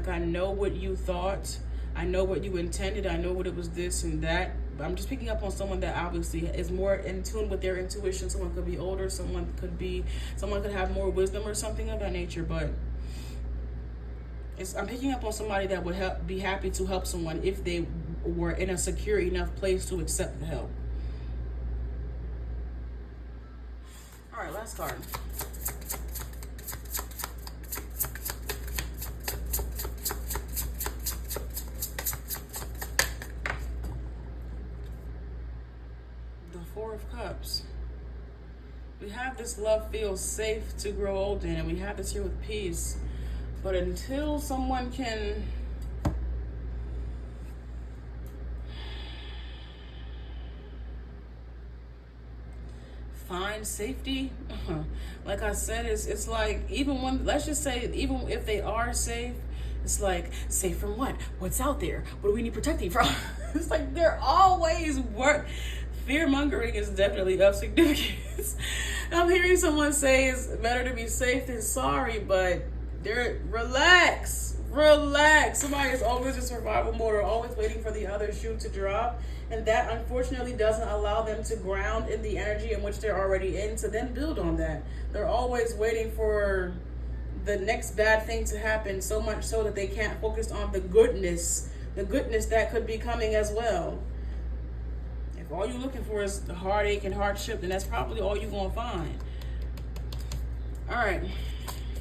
I know what you thought, I know what you intended, I know what it was this and that. But I'm just picking up on someone that obviously is more in tune with their intuition. Someone could be older, someone could have more wisdom or something of that nature, but I'm picking up on somebody that would be happy to help someone if they were in a secure enough place to accept the help. All right, last card. The Four of Cups. We have this love feels safe to grow old in, and we have this here with peace. But until someone can find safety, like I said, it's like, even when, let's just say, even if they are safe, it's like, safe from what? What's out there? What do we need protecting from? It's like they're always fear mongering is definitely of significance. I'm hearing someone say it's better to be safe than sorry, but relax. Somebody is always in survival mode, or always waiting for the other shoe to drop, and that unfortunately doesn't allow them to ground in the energy in which they're already in, to then build on that. They're always waiting for the next bad thing to happen, so much so that they can't focus on the goodness that could be coming as well. If all you're looking for is the heartache and hardship, then that's probably all you're gonna find. All right,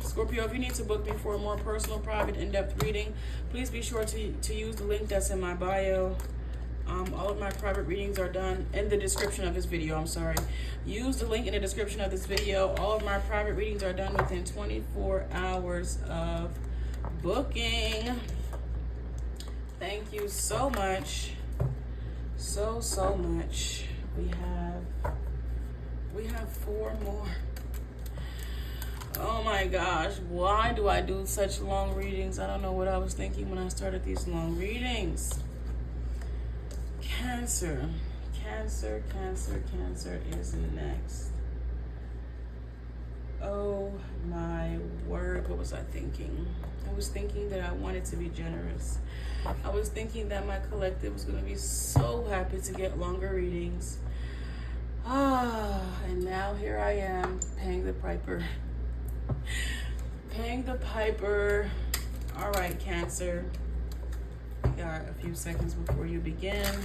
Scorpio, if you need to book me for a more personal, private, in-depth reading, please be sure to use the link that's in my bio. All of my private readings are done in the description of this video. I'm sorry. Use the link in the description of this video. All of my private readings are done within 24 hours of booking. Thank you so much. So much. We have 4 more. Oh my gosh, why do I do such long readings? I don't know what I was thinking when I started these long readings. Cancer is next. Oh my word, what was I thinking? I was thinking that I wanted to be generous. I was thinking that my collective was going to be so happy to get longer readings. And now here I am paying the piper. Paying the piper. All right, Cancer. We got a few seconds before you begin.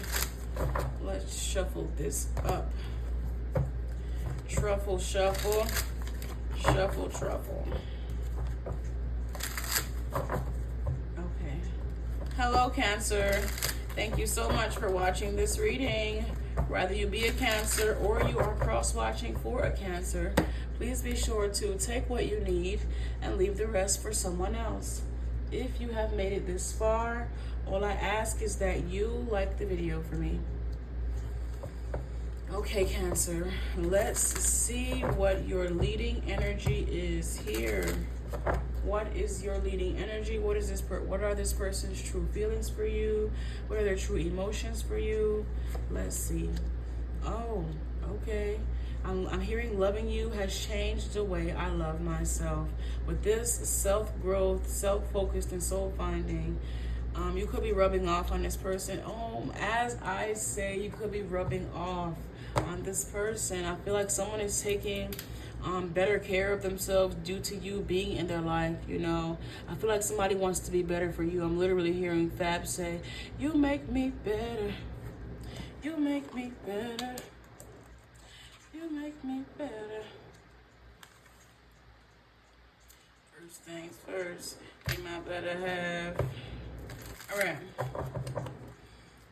Let's shuffle this up. Truffle, shuffle. Shuffle, truffle. Okay. Hello, Cancer. Thank you so much for watching this reading. Whether you be a Cancer or you are cross-watching for a Cancer, please be sure to take what you need and leave the rest for someone else. If you have made it this far, all I ask is that you like the video for me. Okay, Cancer, let's see what your leading energy is here. What is your leading energy? What are this person's true feelings for you? What are their true emotions for you? Let's see. Oh, okay. I'm hearing loving you has changed the way I love myself. With this self-growth, self-focused, and soul-finding, you could be rubbing off on this person. As I say, you could be rubbing off on this person. I feel like someone is taking better care of themselves due to you being in their life. You know, I feel like somebody wants to be better for you. I'm literally hearing Fab say, you make me better. You make me better. You make me better. First things first, be my better half. All right.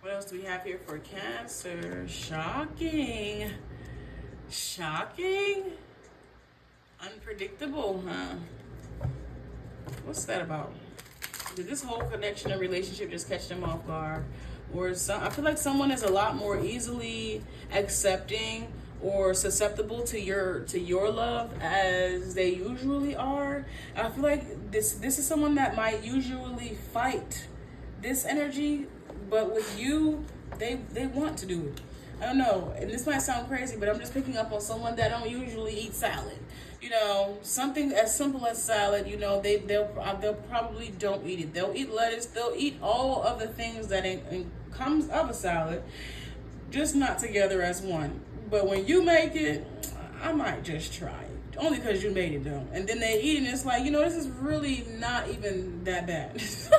What else do we have here for Cancer? Shocking. Shocking? Unpredictable, huh? What's that about? Did this whole connection and relationship just catch them off guard? Or I feel like someone is a lot more easily accepting or susceptible to your love as they usually are. I feel like this is someone that might usually fight this energy, but with you, they want to do it. I don't know, and this might sound crazy, but I'm just picking up on someone that don't usually eat salad. You know, something as simple as salad. You know, they'll probably don't eat it. They'll eat lettuce. They'll eat all of the things that comes of a salad, just not together as one. But when you make it, I might just try it, only because you made it though. And then they eat it, and it's like, you know, this is really not even that bad. It's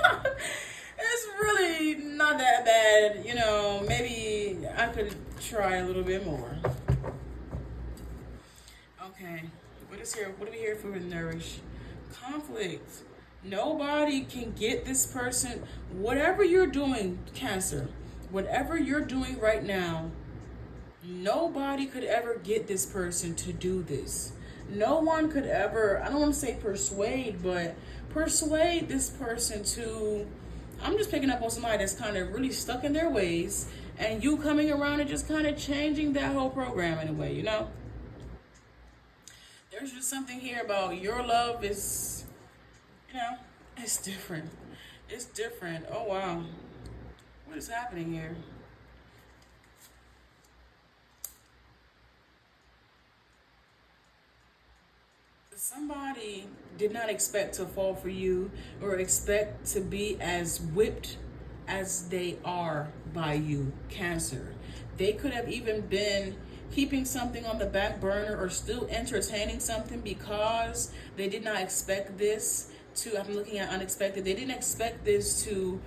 really not that bad. You know, maybe I could try a little bit more. Okay, what is here? What do we hear for nourish? Conflict. Nobody can get this person. Whatever you're doing, Cancer, whatever you're doing right now, nobody could ever get this person to do this. No one could ever, I don't want to say persuade, but persuade this person to, I'm just picking up on somebody that's kind of really stuck in their ways, and you coming around and just kind of changing that whole program in a way, you know? There's just something here about your love is, you know, it's different. It's different. Oh, wow. What is happening here? Somebody did not expect to fall for you or expect to be as whipped as they are by you, Cancer. They could have even been keeping something on the back burner or still entertaining something because they did not expect this to, I'm looking at unexpected, they didn't expect this to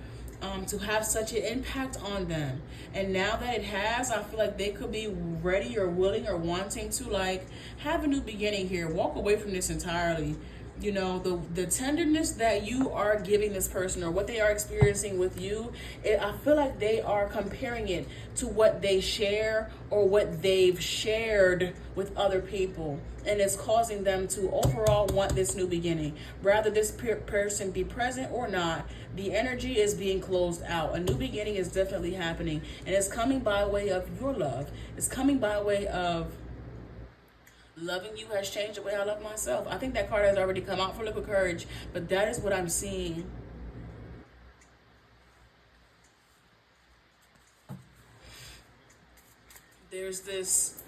have such an impact on them. And now that it has, I feel like they could be ready or willing or wanting to like have a new beginning here, walk away from this entirely. You know, the tenderness that you are giving this person or what they are experiencing with you, I feel like they are comparing it to what they share or what they've shared with other people. And it's causing them to overall want this new beginning. Rather this person be present or not, the energy is being closed out. A new beginning is definitely happening. And it's coming by way of your love. It's coming by way of loving you has changed the way I love myself. I think that card has already come out for Liquid Courage, but that is what I'm seeing. There's this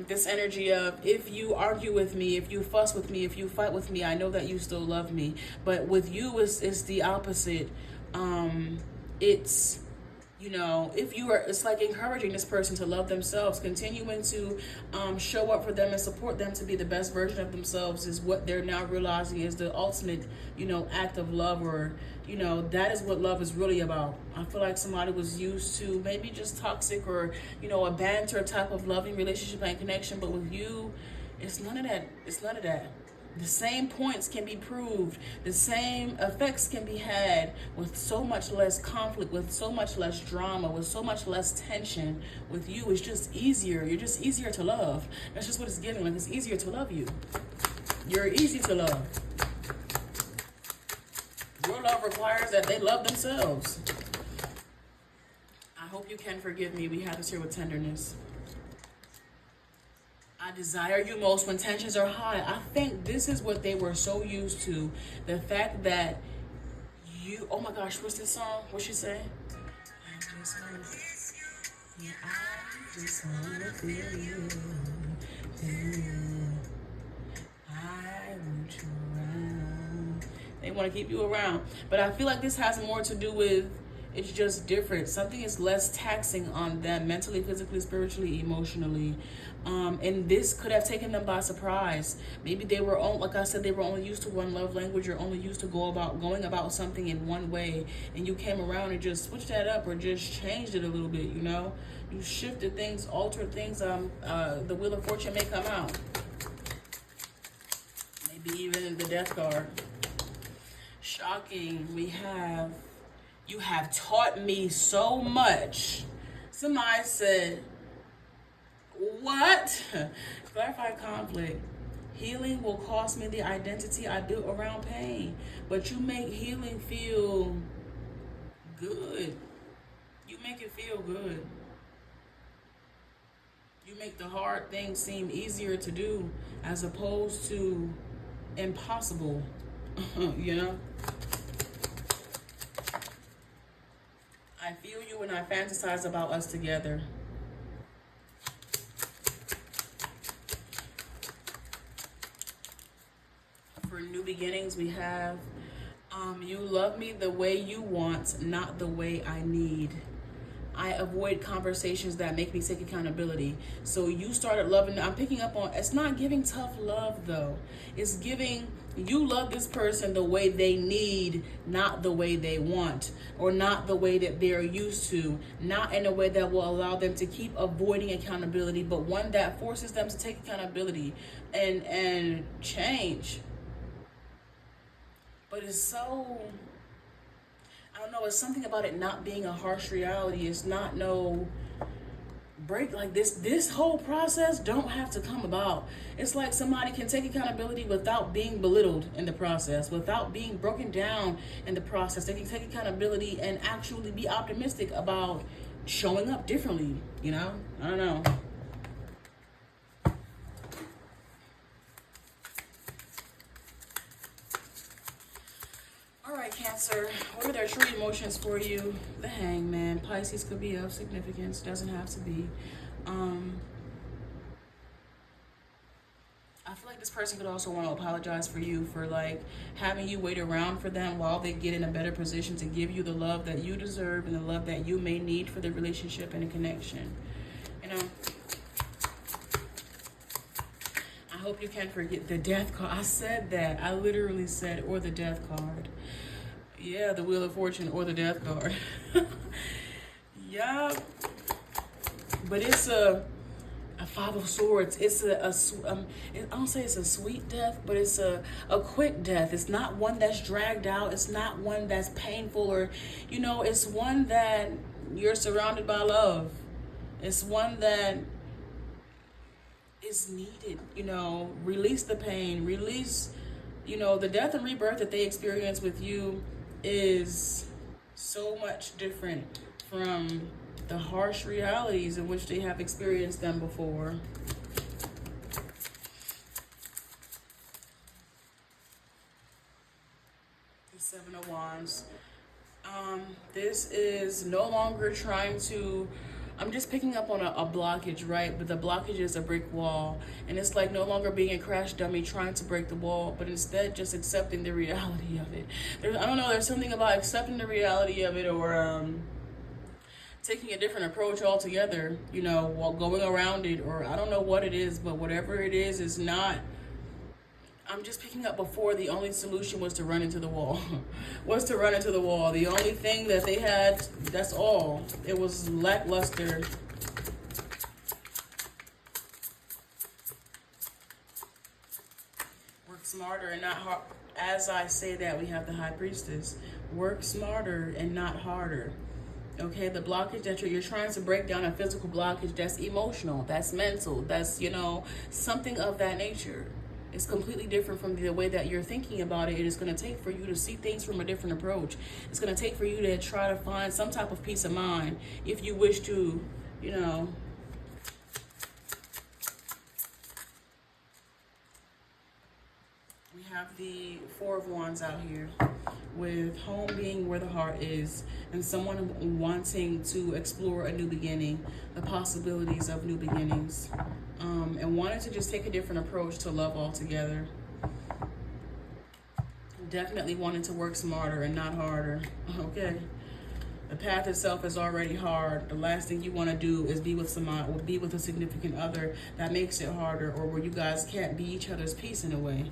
this energy of, if you argue with me, if you fuss with me, if you fight with me, I know that you still love me. But with you, it's the opposite. It's, you know, if you are, it's like encouraging this person to love themselves, continuing to show up for them and support them to be the best version of themselves is what they're now realizing is the ultimate, you know, act of love, or, you know, that is what love is really about. I feel like somebody was used to maybe just toxic or, you know, a banter type of loving relationship and connection, but with you, it's none of that. It's none of that. The same points can be proved. The same effects can be had with so much less conflict, with so much less drama, with so much less tension. With you, it's just easier. You're just easier to love. That's just what it's giving. Like, it's easier to love you. You're easy to love. Your love requires that they love themselves. I hope you can forgive me. We have this here with tenderness. I desire you most when tensions are high. I think this is what they were so used to. The fact that you, oh my gosh, what's this song? What'd she say? I just wanna feel you. I want you around. They want to keep you around. But I feel like this has more to do with, it's just different. Something is less taxing on them mentally, physically, spiritually, emotionally. And this could have taken them by surprise. Maybe they were, like I said, they were only used to one love language, or only used to going about something in one way. And you came around and just switched that up, or just changed it a little bit, you know? You shifted things, altered things. The Wheel of Fortune may come out. Maybe even the Death card. Shocking. We have, you have taught me so much. Somebody said, what? Clarify conflict. Healing will cost me the identity I built around pain. But you make healing feel good. You make it feel good. You make the hard things seem easier to do as opposed to impossible. You know? I feel you when I fantasize about us together. For new beginnings, we have, you love me the way you want, not the way I need. I avoid conversations that make me take accountability. So you started loving, I'm picking up on, it's not giving tough love though. It's giving, you love this person the way they need, not the way they want, or not the way that they're used to, not in a way that will allow them to keep avoiding accountability, but one that forces them to take accountability and change. But it's so, I don't know, it's something about it not being a harsh reality. It's not no break like this whole process don't have to come about. It's like somebody can take accountability without being belittled in the process, without being broken down in the process. They can take accountability and actually be optimistic about showing up differently, you know? I don't know. Cancer, what are their true emotions for you? The Hangman. Pisces could be of significance, doesn't have to be. I feel like this person could also want to apologize for you for like having you wait around for them while they get in a better position to give you the love that you deserve and the love that you may need for the relationship and the connection. You know, I hope you can forget the Death card. I said that. I literally said, or the Death card. Yeah, the Wheel of Fortune or the Death card. Yeah. But it's A Five of Swords. It's I don't say it's a sweet death, but it's a quick death. It's not one that's dragged out. It's not one that's painful, or, you know, it's one that you're surrounded by love. It's one that is needed, you know. Release the pain, release, you know, the death and rebirth that they experience with you is so much different from the harsh realities in which they have experienced them before. The Seven of Wands. This is no longer trying to, I'm just picking up on a blockage, right? But the blockage is a brick wall. And it's like no longer being a crash dummy trying to break the wall, but instead just accepting the reality of it. I don't know, there's something about accepting the reality of it, or taking a different approach altogether, you know, while going around it, or I don't know what it is, but whatever it is not, I'm just picking up before the only solution was to run into the wall. The only thing that they had, that's all. It was lackluster. Work smarter and not hard. As I say that, we have the High Priestess. Work smarter and not harder. Okay, the blockage that you're trying to break down, a physical blockage, that's emotional, that's mental, that's, you know, something of that nature. It's completely different from the way that you're thinking about it. It is going to take for you to see things from a different approach. It's going to take for you to try to find some type of peace of mind if you wish to, you know. We have the Four of Wands out here, with home being where the heart is, and someone wanting to explore a new beginning, the possibilities of new beginnings, and wanting to just take a different approach to love altogether. Definitely wanting to work smarter and not harder. Okay, the path itself is already hard. The last thing you want to do is be with someone, or be with a significant other that makes it harder, or where you guys can't be each other's peace in a way.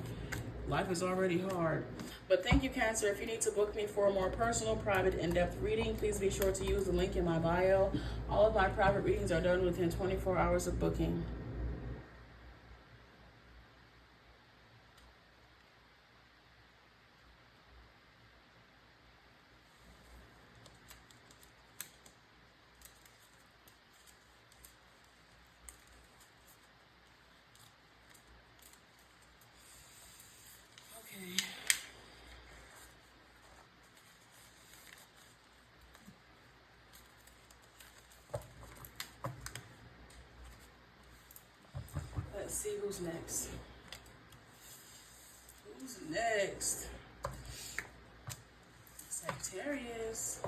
Life is already hard. But thank you, Cancer. If you need to book me for a more personal, private, in-depth reading, please be sure to use the link in my bio. All of my private readings are done within 24 hours of booking. Let's see who's next. Who's next? Sagittarius.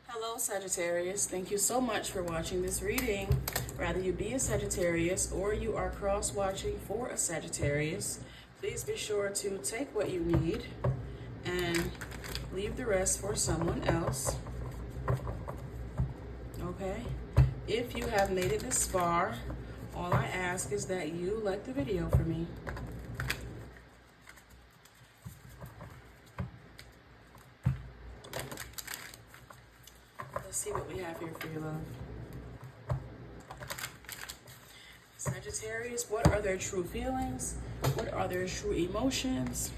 Hello, Sagittarius. Thank you so much for watching this reading. Rather you be a Sagittarius or you are cross-watching for a Sagittarius, please be sure to take what you need and leave the rest for someone else. Okay? If you have made it this far, all I ask is that you like the video for me. Let's see what we have here for you, love. Sagittarius, what are their true feelings? What are their true emotions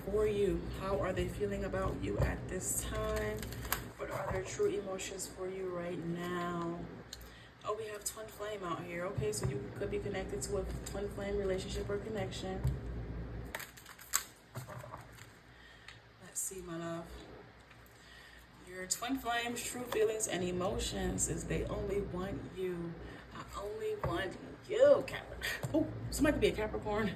for you? How are they feeling about you at this time? What are their true emotions for you right now? Oh, we have twin flame out here. Okay, so you could be connected to a twin flame relationship or connection. Let's see, my love. Your twin flame's true feelings and emotions is they only want you. I only want you, Capricorn. Oh, somebody could be a Capricorn.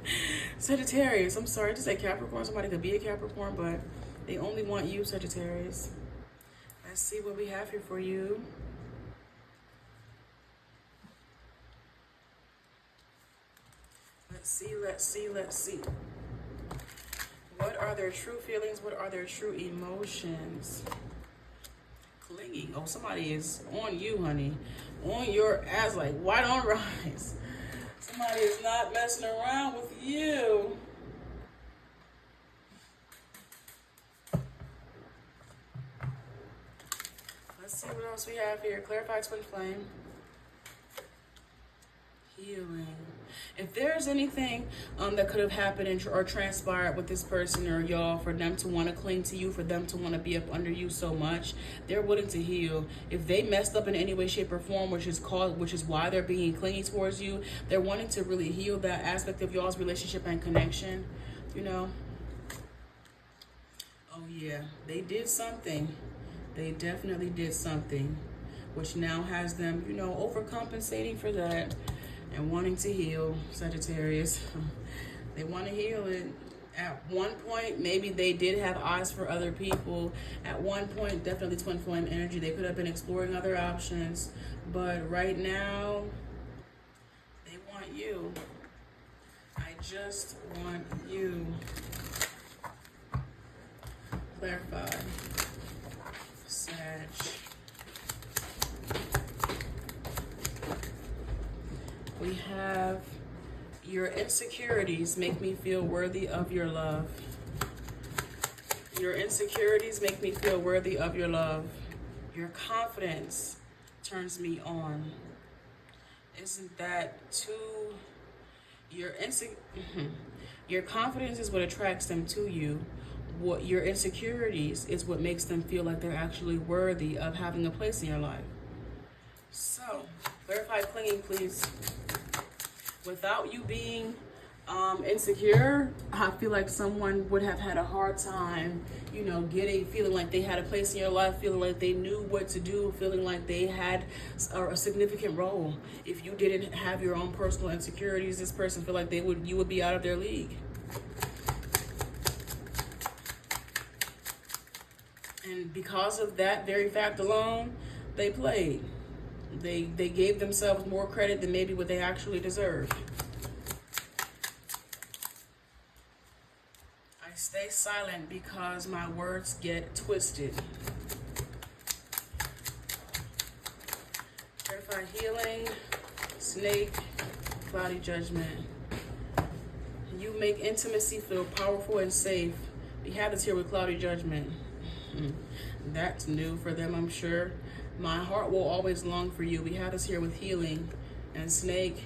Sagittarius, I'm sorry to say Capricorn. Somebody could be a Capricorn, but they only want you, Sagittarius. Let's see what we have here for you. Let's see, let's see, let's see. What are their true feelings? What are their true emotions? Clinging. Oh, somebody is on you, honey. On your ass, like white on rice. Somebody is not messing around with you. Let's see what else we have here. Clarify, twin flame. Healing. If there's anything that could have happened or transpired with this person or y'all, for them to want to cling to you, for them to want to be up under you so much, they're willing to heal. If they messed up in any way, shape, or form, which is why they're being clingy towards you, they're wanting to really heal that aspect of y'all's relationship and connection. You know. Oh yeah, they did something. They definitely did something, which now has them, you know, overcompensating for that and wanting to heal. Sagittarius, they want to heal it. At one point, maybe they did have eyes for other people. At one point, definitely twin flame energy. They could have been exploring other options, but right now, they want you. I just want you. Clarify. Sag. We have, your insecurities make me feel worthy of your love. Your insecurities make me feel worthy of your love. Your confidence turns me on. Isn't that too? Your confidence is what attracts them to you. What your insecurities is what makes them feel like they're actually worthy of having a place in your life. So, clarify clinging, please. Without you being insecure, I feel like someone would have had a hard time, you know, feeling like they had a place in your life, feeling like they knew what to do, feeling like they had a significant role. If you didn't have your own personal insecurities, this person feel like you would be out of their league. And because of that very fact alone, they played. They gave themselves more credit than maybe what they actually deserve. I stay silent because my words get twisted. Clarify healing, snake, cloudy judgment. You make intimacy feel powerful and safe. We have this here with cloudy judgment. That's new for them, I'm sure. My heart will always long for you. We have this here with healing and snake.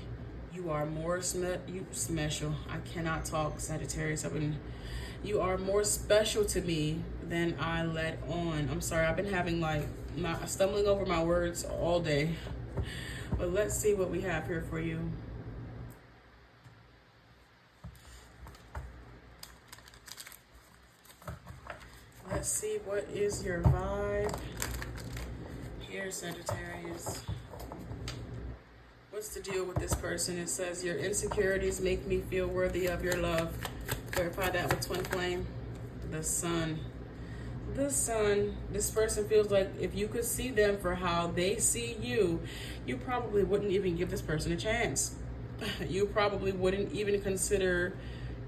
You are more special. I cannot talk, Sagittarius. You are more special to me than I let on. I'm sorry. I've been having stumbling over my words all day. But let's see what we have here for you. Let's see what is your vibe here, Sagittarius. What's the deal with this person? It says your insecurities make me feel worthy of your love. Clarify that with twin flame. The sun. The sun. This person feels like if you could see them for how they see you, you probably wouldn't even give this person a chance. You probably wouldn't even consider,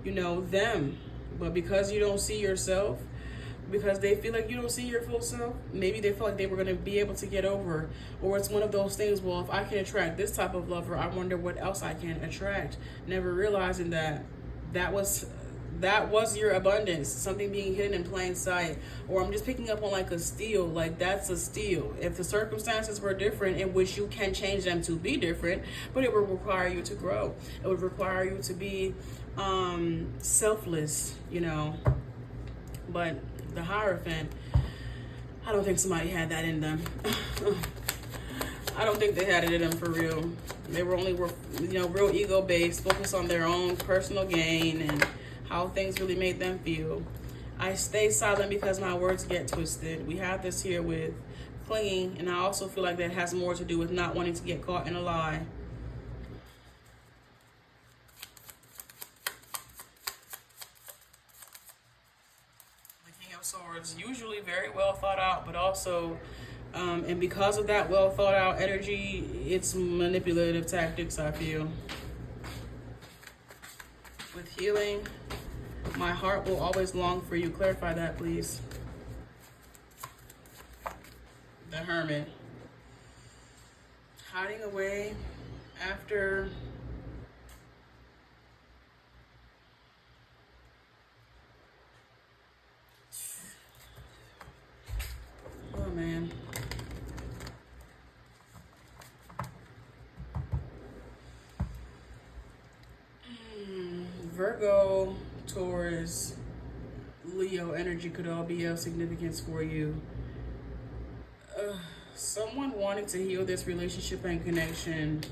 you know, them. But because you don't see yourself, because they feel like you don't see your full self, maybe they feel like they were going to be able to get over. Or it's one of those things, well, if I can attract this type of lover, I wonder what else I can attract. Never realizing that was your abundance, something being hidden in plain sight. Or I'm just picking up on like a steal, like that's a steal. If the circumstances were different, in which you can change them to be different, but it would require you to grow. It would require you to be selfless, you know. But the Hierophant, I don't think somebody had that in them. I don't think they had it in them for real. They were only, real ego-based, focused on their own personal gain and how things really made them feel. I stay silent because my words get twisted. We have this here with clinging, and I also feel like that has more to do with not wanting to get caught in a lie. Swords, usually very well thought out, but also and because of that well thought out energy, it's manipulative tactics, I feel. With healing, my heart will always long for you. Clarify that, please. The Hermit. Hiding away after Virgo, Taurus, Leo energy could all be of significance for you. Someone wanting to heal this relationship and connection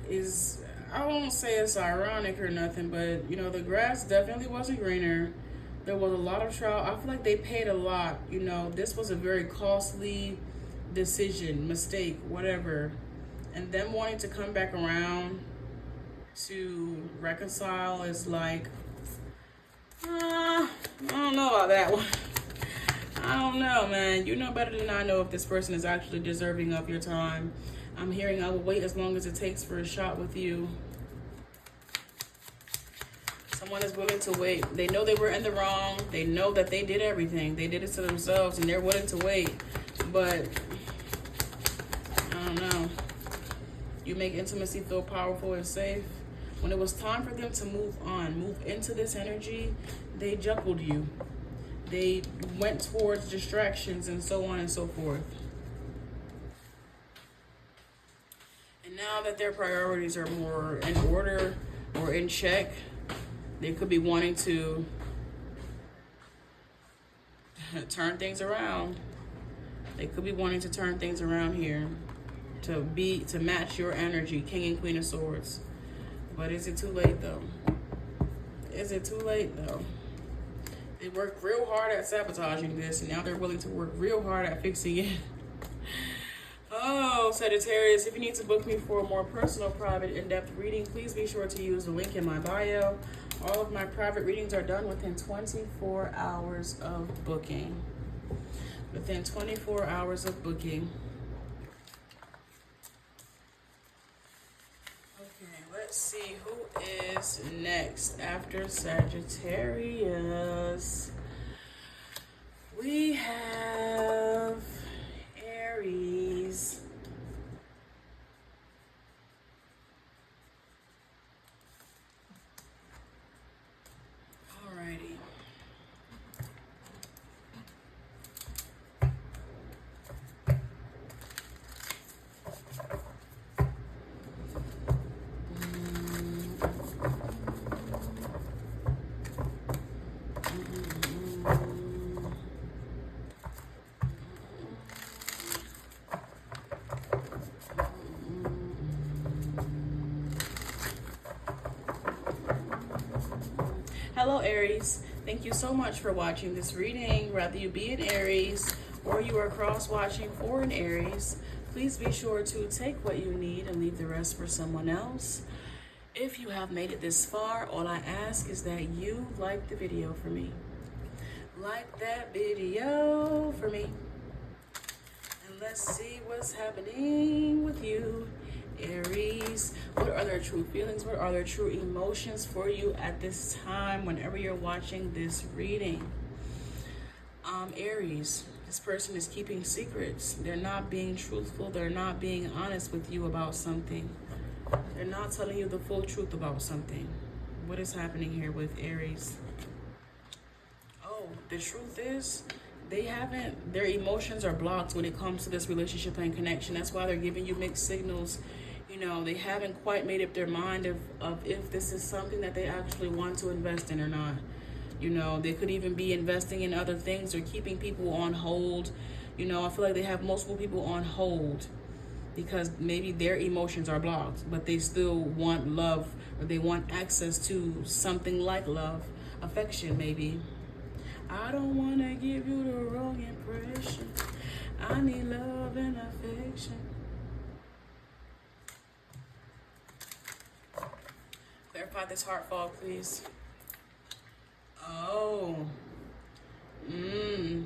is, I won't say it's ironic or nothing, but you know, the grass definitely wasn't greener. There was a lot of trial. I feel like they paid a lot. You know, this was a very costly decision, mistake, whatever. And them wanting to come back around to reconcile is like, I don't know about that one. I don't know, man. You know better than I know if this person is actually deserving of your time. I'm hearing I will wait as long as it takes for a shot with you. Someone is willing to wait. They know they were in the wrong. They know that they did everything. They did it to themselves and they're willing to wait. But, I don't know. You make intimacy feel powerful and safe. When it was time for them to move on, move into this energy, they juggled you. They went towards distractions and so on and so forth. And now that their priorities are more in order or in check, they could be wanting to turn things around. They could be wanting to turn things around here to match your energy, King and Queen of Swords. But is it too late though? Is it too late though? They worked real hard at sabotaging this, and now they're willing to work real hard at fixing it. Oh, Sagittarius, if you need to book me for a more personal, private, in-depth reading, please be sure to use the link in my bio. All of my private readings are done within 24 hours of booking. Within 24 hours of booking. Okay, let's see who is next after Sagittarius. We have Aries. Alrighty. Hello Aries, thank you so much for watching this reading. Whether you be an Aries or you are cross-watching for an Aries, please be sure to take what you need and leave the rest for someone else. If you have made it this far, all I ask is that you like the video for me. Like that video for me. And let's see what's happening with you, Aries. What are their true feelings? What are their true emotions for you at this time whenever you're watching this reading? Aries, this person is keeping secrets. They're not being truthful. They're not being honest with you about something. They're not telling you the full truth about something. What is happening here with Aries? Oh, the truth is their emotions are blocked when it comes to this relationship and connection. That's why they're giving you mixed signals. You know, they haven't quite made up their mind of if this is something that they actually want to invest in or not. You know, they could even be investing in other things or keeping people on hold. You know, I feel like they have multiple people on hold because maybe their emotions are blocked, but they still want love or they want access to something like love, affection maybe. I don't want to give you the wrong impression. I need love and affection. Clarify this heart fog, please. Oh.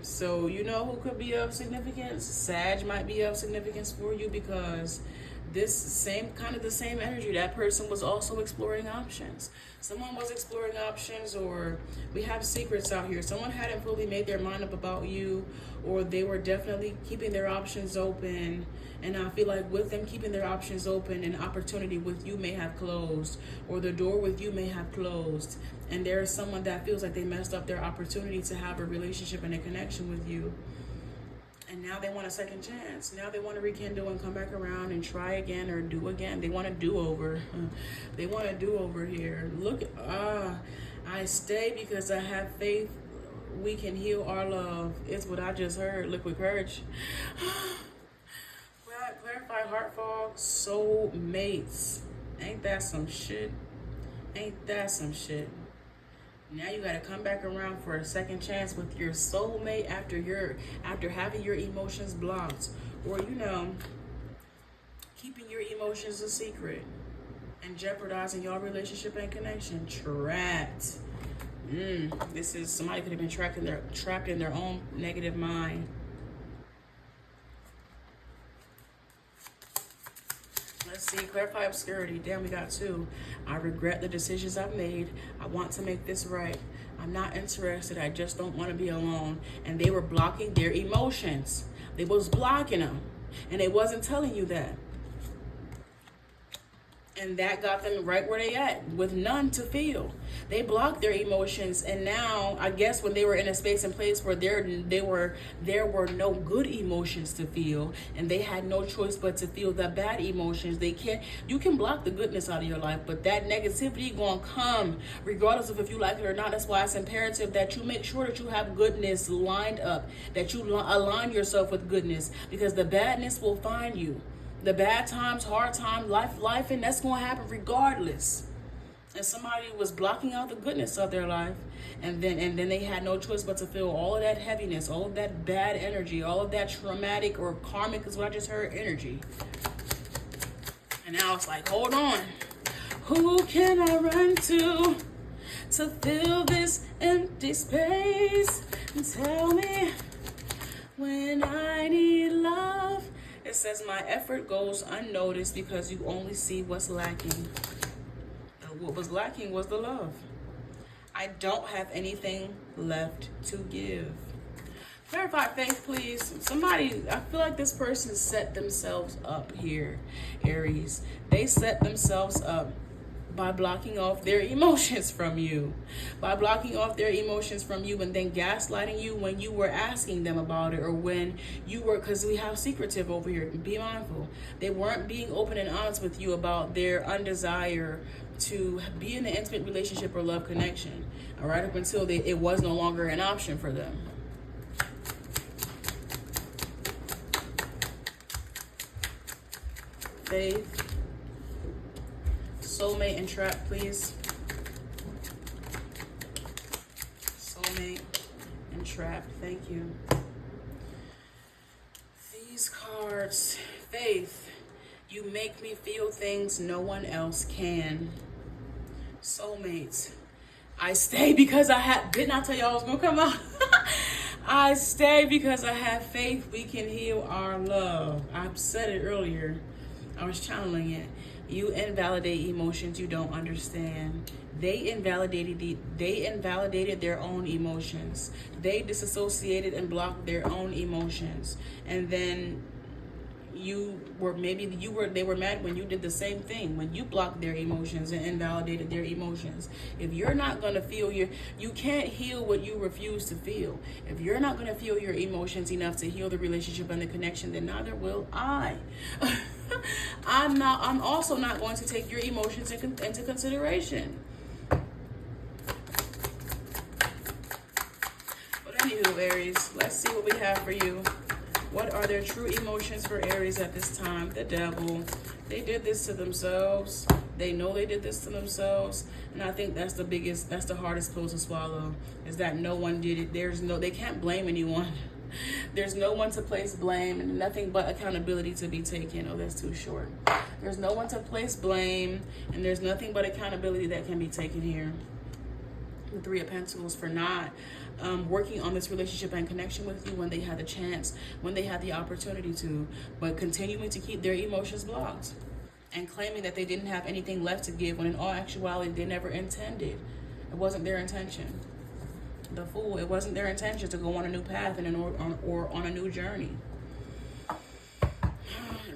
So you know who could be of significance? Sag might be of significance for you because the same energy, that person was also exploring options. Someone was exploring options, or we have secrets out here. Someone hadn't fully made their mind up about you, or they were definitely keeping their options open. And I feel like with them keeping their options open, an opportunity with you may have closed, or the door with you may have closed. And there is someone that feels like they messed up their opportunity to have a relationship and a connection with you. And now they want a second chance. Now they want to rekindle and come back around and try again or do again. They want a do-over. They want a do-over here. Look, I stay because I have faith we can heal our love. It's what I just heard. Liquid courage. Clarify heart fog, soul mates. Ain't that some shit? Ain't that some shit? Now you gotta come back around for a second chance with your soulmate after having your emotions blocked, or keeping your emotions a secret and jeopardizing your relationship and connection. Trapped. This is somebody could have been trapped in their own negative mind. Let's see, clarify obscurity. Damn, we got 2. I regret the decisions I've made. I want to make this right. I'm not interested. I just don't want to be alone. And they were blocking their emotions. They was blocking them. And they wasn't telling you that. And that got them right where they at, with none to feel. They blocked their emotions, and now I guess when they were in a space and place where there were no good emotions to feel, and they had no choice but to feel the bad emotions. You can block the goodness out of your life, but that negativity gonna come regardless of if you like it or not. That's why it's imperative that you make sure that you have goodness lined up, that you align yourself with goodness, because the badness will find you. The bad times, hard times, life, and that's going to happen regardless. And somebody was blocking out the goodness of their life, and then they had no choice but to feel all of that heaviness, all of that bad energy, all of that traumatic or karmic, is what I just heard, energy. And now it's like, hold on. Who can I run to fill this empty space? And tell me when I need love. It says my effort goes unnoticed because you only see what's lacking. What was lacking was the love. I don't have anything left to give. Clarify faith, please. Somebody, I feel like this person set themselves up here, Aries. They set themselves up by blocking off their emotions from you. By blocking off their emotions from you and then gaslighting you when you were asking them about it, or when you were, because we have secretive over here. Be mindful. They weren't being open and honest with you about their undesire to be in an intimate relationship or love connection. All right, up until it was no longer an option for them. Faith. Soulmate and trap, please. Soulmate and trap. Thank you. These cards. Faith. You make me feel things no one else can. Soulmates. I stay because I have... Didn't I tell y'all I was going to come out? I stay because I have faith we can heal our love. I said it earlier. I was channeling it. You invalidate emotions you don't understand. They invalidated their own emotions. They disassociated and blocked their own emotions. And then they were mad when you did the same thing, when you blocked their emotions and invalidated their emotions. If you're not going to feel you can't heal what you refuse to feel. If you're not going to feel your emotions enough to heal the relationship and the connection, then neither will I. I'm also not going to take your emotions into consideration. But anywho, Aries, let's see what we have for you. What are their true emotions for Aries at this time? The Devil. They did this to themselves. They know they did this to themselves. And I think that's the hardest pill to swallow, is that no one did it. They can't blame anyone. There's no one to place blame and nothing but accountability to be taken. Oh, that's too short. There's no one to place blame and there's nothing but accountability that can be taken here. The Three of Pentacles for not working on this relationship and connection with you when they had the chance, when they had the opportunity to, but continuing to keep their emotions blocked and claiming that they didn't have anything left to give when in all actuality they never intended. It wasn't their intention. The Fool, it wasn't their intention to go on a new path or on a new journey.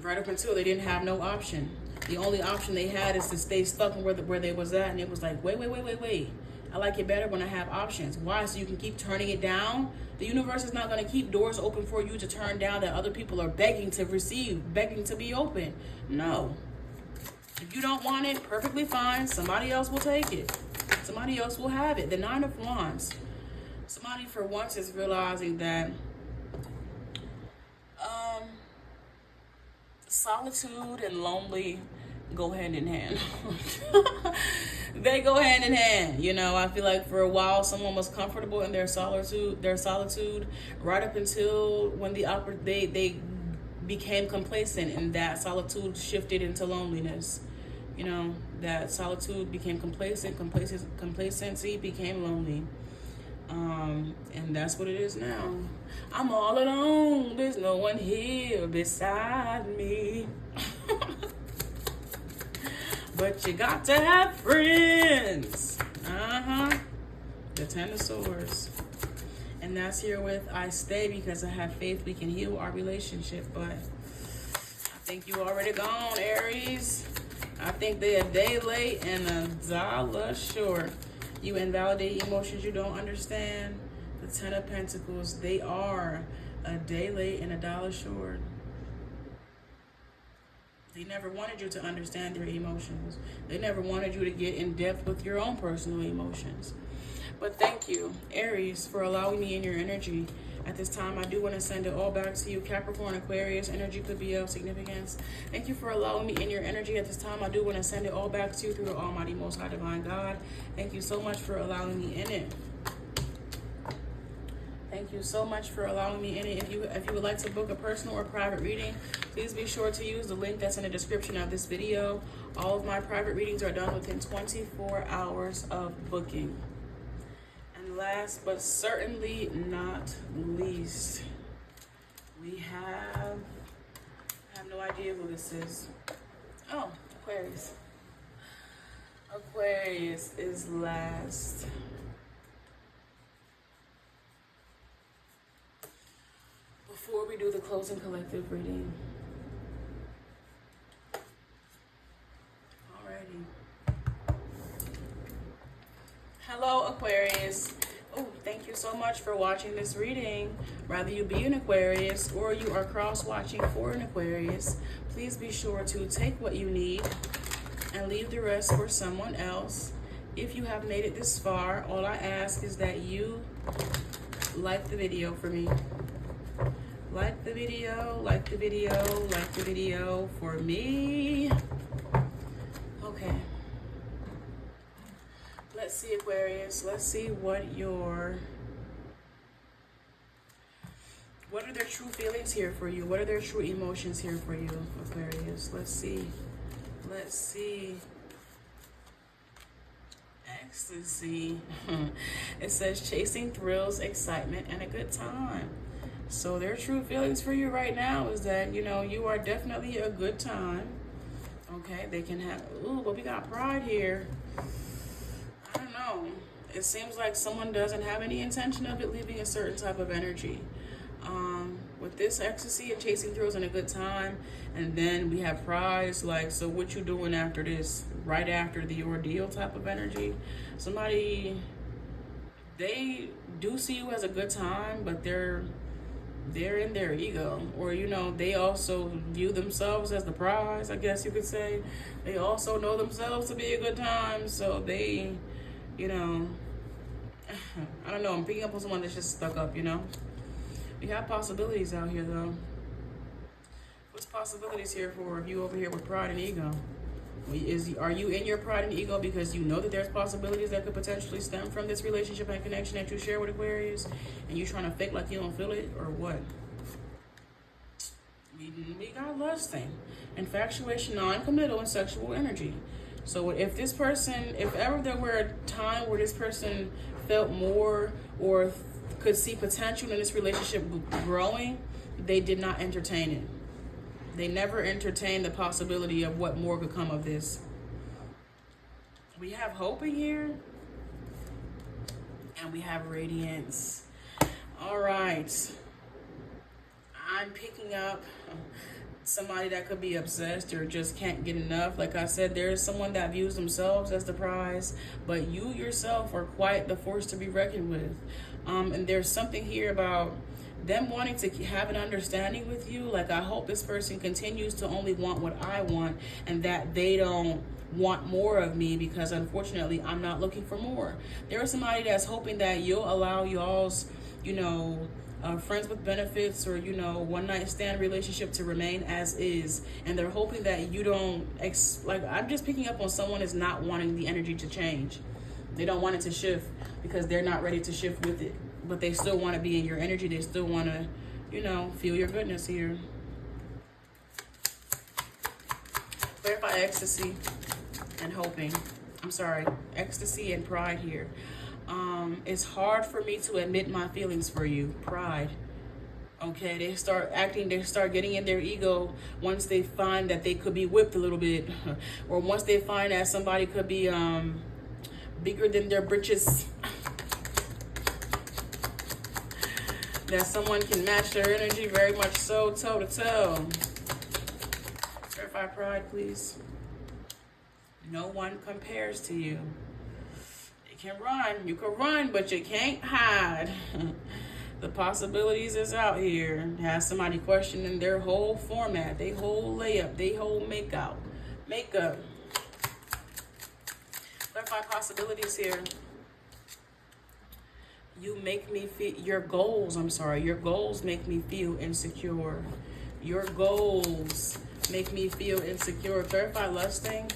Right up until they didn't have no option. The only option they had is to stay stuck where they was at, and it was like, wait. I like it better when I have options. Why? So you can keep turning it down. The universe is not going to keep doors open for you to turn down that other people are begging to receive, begging to be open. No. If you don't want it, perfectly fine. Somebody else will take it. Somebody else will have it. The Nine of Wands. Somebody for once is realizing that solitude and lonely go hand in hand. They go hand in hand. You know, I feel like for a while someone was comfortable in their solitude right up until when they became complacent, and that solitude shifted into loneliness. You know, that solitude became complacency became lonely. And that's what it is now. I'm all alone. There's no one here beside me. But you got to have friends. The Ten of Swords. And that's here with I stay because I have faith we can heal our relationship. But I think you already gone, Aries. I think they're a day late and a dollar short. You invalidate emotions you don't understand. The Ten of Pentacles, they are a day late and a dollar short. They never wanted you to understand their emotions. They never wanted you to get in depth with your own personal emotions. But thank you, Aries, for allowing me in your energy. At this time, I do want to send it all back to you. Capricorn, Aquarius, energy could be of significance. Thank you for allowing me in your energy. At this time, I do want to send it all back to you through the Almighty, Most High, Divine God. Thank you so much for allowing me in it. Thank you so much for allowing me in it. If you would like to book a personal or private reading, please be sure to use the link that's in the description of this video. All of my private readings are done within 24 hours of booking. And last but certainly not least, I have no idea who this is. Oh, Aquarius. Aquarius is last. Before we do the closing collective reading, alrighty. Hello, Aquarius. Oh, thank you so much for watching this reading. Whether you be an Aquarius or you are cross-watching for an Aquarius, please be sure to take what you need and leave the rest for someone else. If you have made it this far, all I ask is that you like the video for me. Like the video, like the video, like the video for me. Okay. Let's see, Aquarius. Let's see what are their true feelings here for you? What are their true emotions here for you, Aquarius? Let's see. Let's see. Ecstasy. It says chasing thrills, excitement, and a good time. So their true feelings for you right now is that, you know, you are definitely a good time. Okay, they can have, ooh, but we got pride here. I don't know. It seems like someone doesn't have any intention of it leaving a certain type of energy. With this ecstasy and chasing thrills and a good time, and then we have pride. It's like, so what you doing after this? Right after the ordeal type of energy. Somebody, they do see you as a good time, but they're in their ego, or, you know, they also view themselves as the prize, I guess you could say. They also know themselves to be a good time, so they, you know, I don't know, I'm picking up on someone that's just stuck up, you know. We have possibilities out here, though. What's possibilities here for if you over here with pride and ego? Are you in your pride and ego because you know that there's possibilities that could potentially stem from this relationship and connection that you share with Aquarius, and you trying to fake like you don't feel it, or what? We got lusting, infatuation, non-committal, and sexual energy. So if ever there were a time where this person felt more or could see potential in this relationship growing, they did not entertain it. They never entertained the possibility of what more could come of this. We have hope in here, and we have radiance. All right. I'm picking up somebody that could be obsessed or just can't get enough. Like I said, there's someone that views themselves as the prize, but you yourself are quite the force to be reckoned with. And there's something here about them wanting to have an understanding with you. Like, I hope this person continues to only want what I want, and that they don't want more of me, because unfortunately I'm not looking for more. There is somebody that's hoping that you'll allow y'all's, friends with benefits or, one night stand relationship to remain as is. And they're hoping that you don't, I'm just picking up on someone is not wanting the energy to change. They don't want it to shift because they're not ready to shift with it. But they still want to be in your energy. They still want to, feel your goodness here. Clarify ecstasy and hoping. I'm sorry, ecstasy and pride here. It's hard for me to admit my feelings for you. Pride. Okay, they start getting in their ego once they find that they could be whipped a little bit, or once they find that somebody could be bigger than their britches, that someone can match their energy very much so, toe to toe. Verify pride, please. No one compares to you. You can run, but you can't hide. The possibilities is out here. Have somebody questioning their whole format, their whole layup, their whole makeup. Clarify possibilities here. Your goals make me feel insecure. Your goals make me feel insecure. Clarify lusting.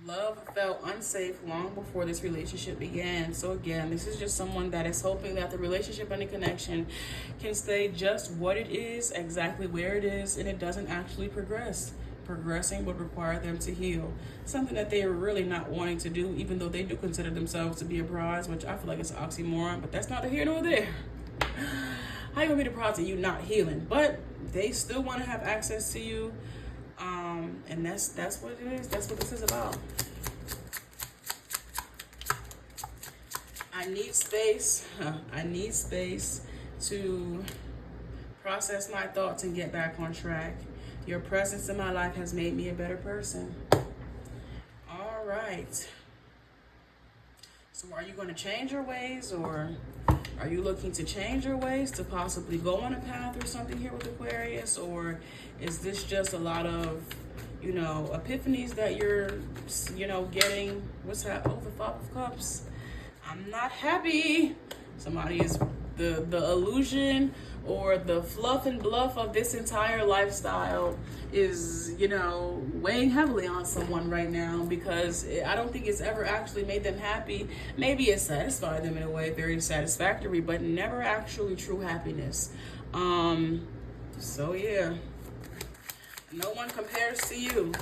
Love felt unsafe long before this relationship began. So again, this is just someone that is hoping that the relationship and the connection can stay just what it is, exactly where it is, and it doesn't actually progress. Progressing would require them to heal. Something that they are really not wanting to do, even though they do consider themselves to be a prize, which I feel like it's an oxymoron, but that's neither here nor there. How you gonna be the prize and you not healing? But they still want to have access to you. And that's what it is. That's what this is about. I need space. I need space to process my thoughts and get back on track. Your presence in my life has made me a better person. All right. So are you going to change your ways, or are you looking to change your ways to possibly go on a path or something here with Aquarius? Or is this just a lot of, epiphanies that you're, getting? What's that? Oh, the Five of Cups. I'm not happy. Somebody is the illusion or the fluff and bluff of this entire lifestyle is, weighing heavily on someone right now, because I don't think it's ever actually made them happy. Maybe it satisfied them in a way, very satisfactory, but never actually true happiness. So yeah, no one compares to you.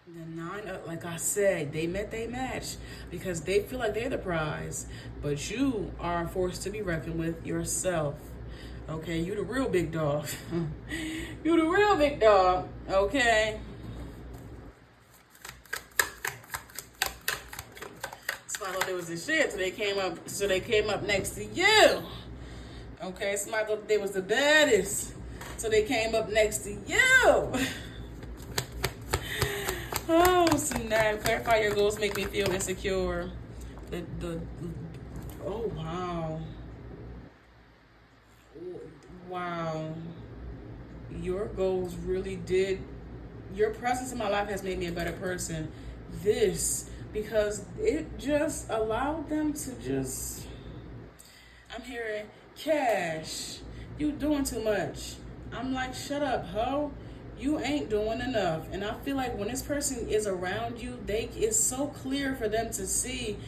The nine, like I said, they met their match because they feel like they're the prize, but you are a force to be reckoned with yourself. Okay, you the real big dog. You the real big dog. Okay. So I thought there was a shit, so they came up next to you. Okay, somebody thought they was the baddest, so they came up next to you. Oh, snap. Clarify your goals make me feel insecure. Oh, wow. Wow. Your goals really did. Your presence in my life has made me a better person. Because it just allowed them to just. I'm hearing, Cash, you doing too much. I'm like, shut up, ho. You ain't doing enough. And I feel like when this person is around you, it's so clear for them to see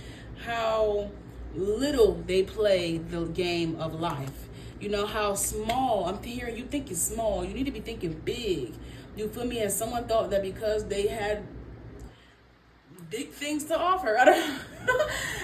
how little they play the game of life. How small. I'm hearing you thinking small. You need to be thinking big. You feel me? And someone thought that because they had big things to offer. I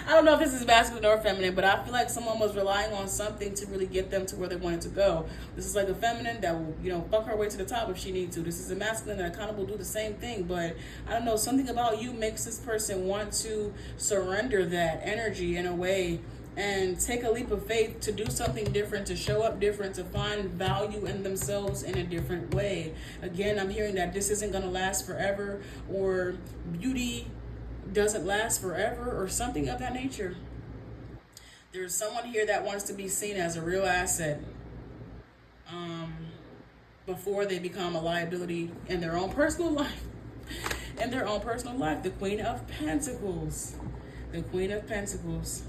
don't know if this is masculine or feminine, but I feel like someone was relying on something to really get them to where they wanted to go. This is like a feminine that will, you know, fuck her way to the top if she needs to. This is a masculine that kind of will do the same thing, but I don't know, something about you makes this person want to surrender that energy in a way and take a leap of faith to do something different, to show up different, to find value in themselves in a different way. Again, I'm hearing that this isn't going to last forever, or beauty doesn't last forever, or something of that nature. There's someone here that wants to be seen as a real asset before they become a liability in their own personal life. In their own personal life. The Queen of Pentacles. The Queen of Pentacles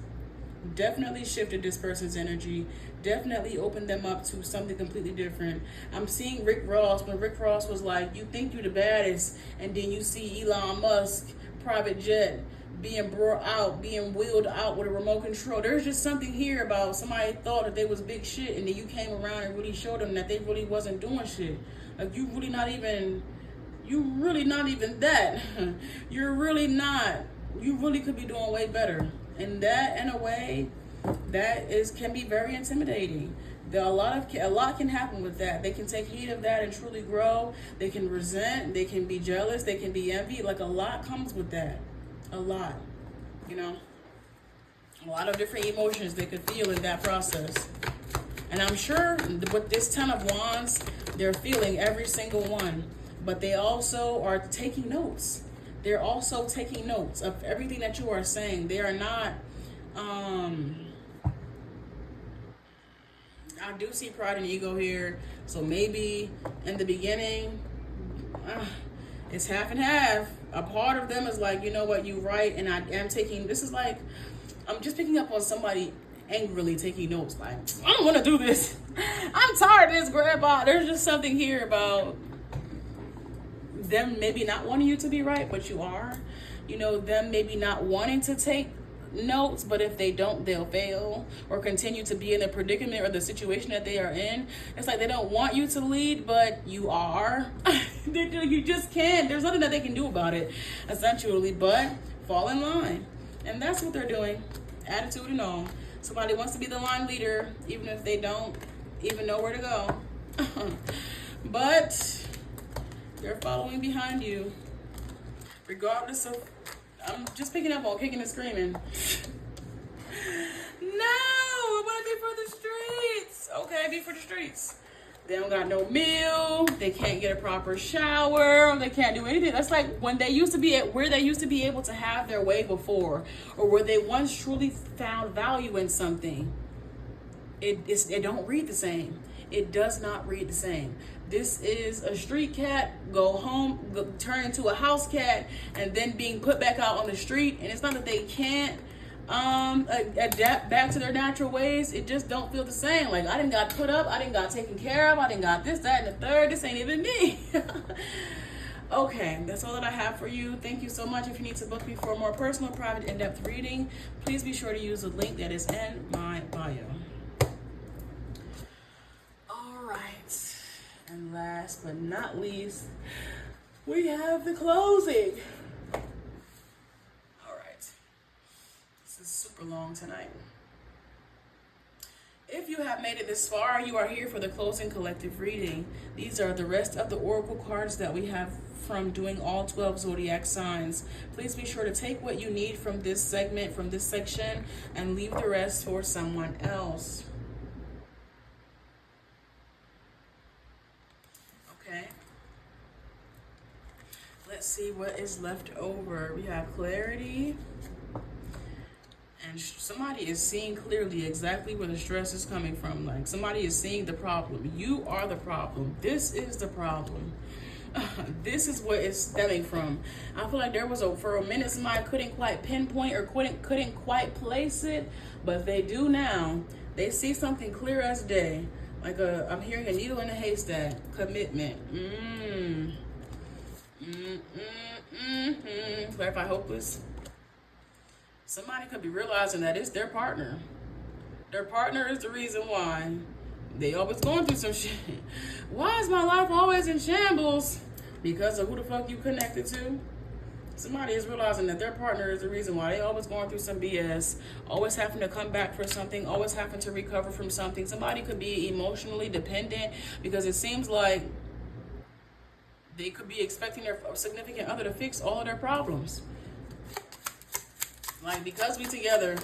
definitely shifted this person's energy, definitely opened them up to something completely different. I'm seeing Rick Ross, when Rick Ross was like, you think you're the baddest, and then you see Elon Musk private jet being brought out, being wheeled out with a remote control. There's just something here about somebody thought that they was big shit, and then you came around and really showed them that they really wasn't doing shit. Like, you really not even that. You're really not. You really could be doing way better. And that, in a way, can be very intimidating. A lot can happen with that. They can take heed of that and truly grow. They can resent. They can be jealous. They can be envy. Like, a lot comes with that. A lot, you know. A lot of different emotions they could feel in that process. And I'm sure with this 10 of Wands, they're feeling every single one. But they also are taking notes. They're also taking notes of everything that you are saying. They are not, I do see pride and ego here. So maybe in the beginning, it's half and half. A part of them is like, you know what, you're right. And I am taking, this is like, I'm just picking up on somebody angrily taking notes. Like, I don't want to do this. I'm tired of this, grandpa. There's just something here about them maybe not wanting you to be right, but you are. You know, them maybe not wanting to take notes, but if they don't, they'll fail or continue to be in the predicament or the situation that they are in. It's like they don't want you to lead, but you are. You just can't. There's nothing that they can do about it, essentially, but fall in line. And that's what they're doing. Attitude and all. Somebody wants to be the line leader, even if they don't even know where to go. But they're following behind you. Regardless of, I'm just picking up on kicking and screaming. No, I want to be for the streets. Okay, be for the streets. They don't got no meal. They can't get a proper shower. They can't do anything. That's like when they used to be where they used to be able to have their way before, or where they once truly found value in something. It don't read the same. It does not read the same. This is a street cat, go home, turn into a house cat, and then being put back out on the street. And it's not that they can't adapt back to their natural ways. It just don't feel the same. Like, I didn't got put up, I didn't got taken care of, I didn't got this, that, and the third. This ain't even me. Okay, that's all that I have for you. Thank you so much. If you need to book me for a more personal, private, in-depth reading, please be sure to use the link that is in my bio. And last but not least, we have the closing. All right. This is super long tonight. If you have made it this far, you are here for the closing collective reading. These are the rest of the oracle cards that we have from doing all 12 zodiac signs. Please be sure to take what you need from this segment, from this section, and leave the rest for someone else. Let's see what is left over. We have clarity, and somebody is seeing clearly exactly where the stress is coming from. Like, somebody is seeing the problem. You are the problem. This is the problem. This is what it's stemming from. I feel like there was for a minute somebody couldn't quite pinpoint or couldn't quite place it, but they do now. They see something clear as day. Like I'm hearing a needle in a haystack. Commitment. Clarify hopeless. Somebody could be realizing that it's their partner. Their partner is the reason why they always going through some shit. Why is my life always in shambles? Because of who the fuck you connected to. Somebody is realizing that their partner is the reason why they always going through some BS, always having to come back for something, always having to recover from something. Somebody could be emotionally dependent because it seems like they could be expecting their significant other to fix all of their problems. Like, because we together,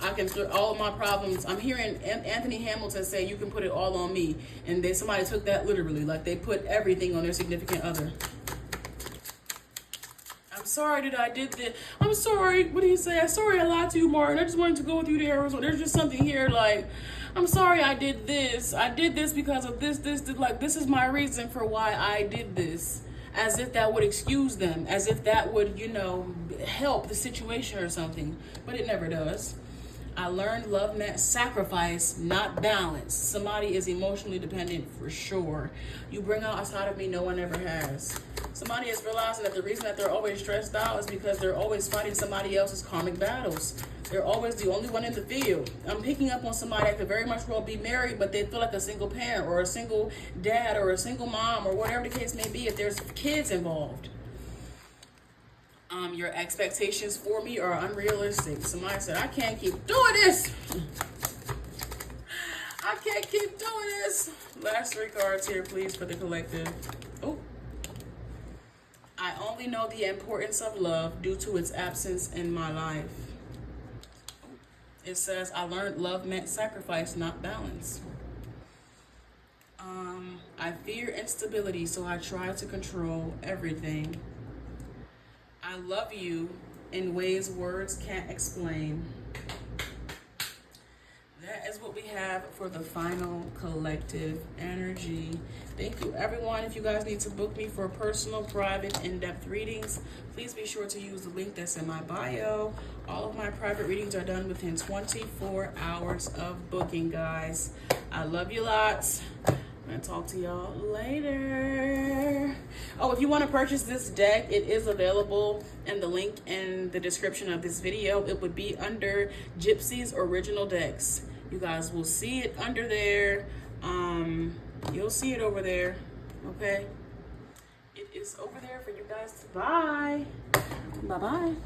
I can all of my problems. I'm hearing Anthony Hamilton say, you can put it all on me. And then somebody took that literally. Like, they put everything on their significant other. I'm sorry that I did this. I'm sorry. What do you say? I'm sorry I lied to you, Martin. I just wanted to go with you to Arizona. There's just something here like, I'm sorry I did this. I did this because of this. Like, this is my reason for why I did this. As if that would excuse them. As if that would, you know, help the situation or something. But it never does. I learned love meant sacrifice, not balance. Somebody is emotionally dependent for sure. You bring out a side of me no one ever has. Somebody is realizing that the reason that they're always stressed out is because they're always fighting somebody else's karmic battles. They're always the only one in the field. I'm picking up on somebody that could very much well be married, but they feel like a single parent or a single dad or a single mom or whatever the case may be if there's kids involved. Your expectations for me are unrealistic. Somebody said, I can't keep doing this. I can't keep doing this. Last 3 cards here, please, for the collective. Oh. I only know the importance of love due to its absence in my life. It says, I learned love meant sacrifice, not balance. I fear instability, so I try to control everything. I love you in ways words can't explain. That is what we have for the final collective energy. Thank you, everyone. If you guys need to book me for personal, private, in-depth readings, please be sure to use the link that's in my bio. All of my private readings are done within 24 hours of booking, guys. I love you lots. I'm going to talk to y'all later. Oh, if you want to purchase this deck, it is available in the link in the description of this video. It would be under Gypsy's original decks. You guys will see it under there. You'll see it over there. Okay? It is over there for you guys to buy. Bye-bye.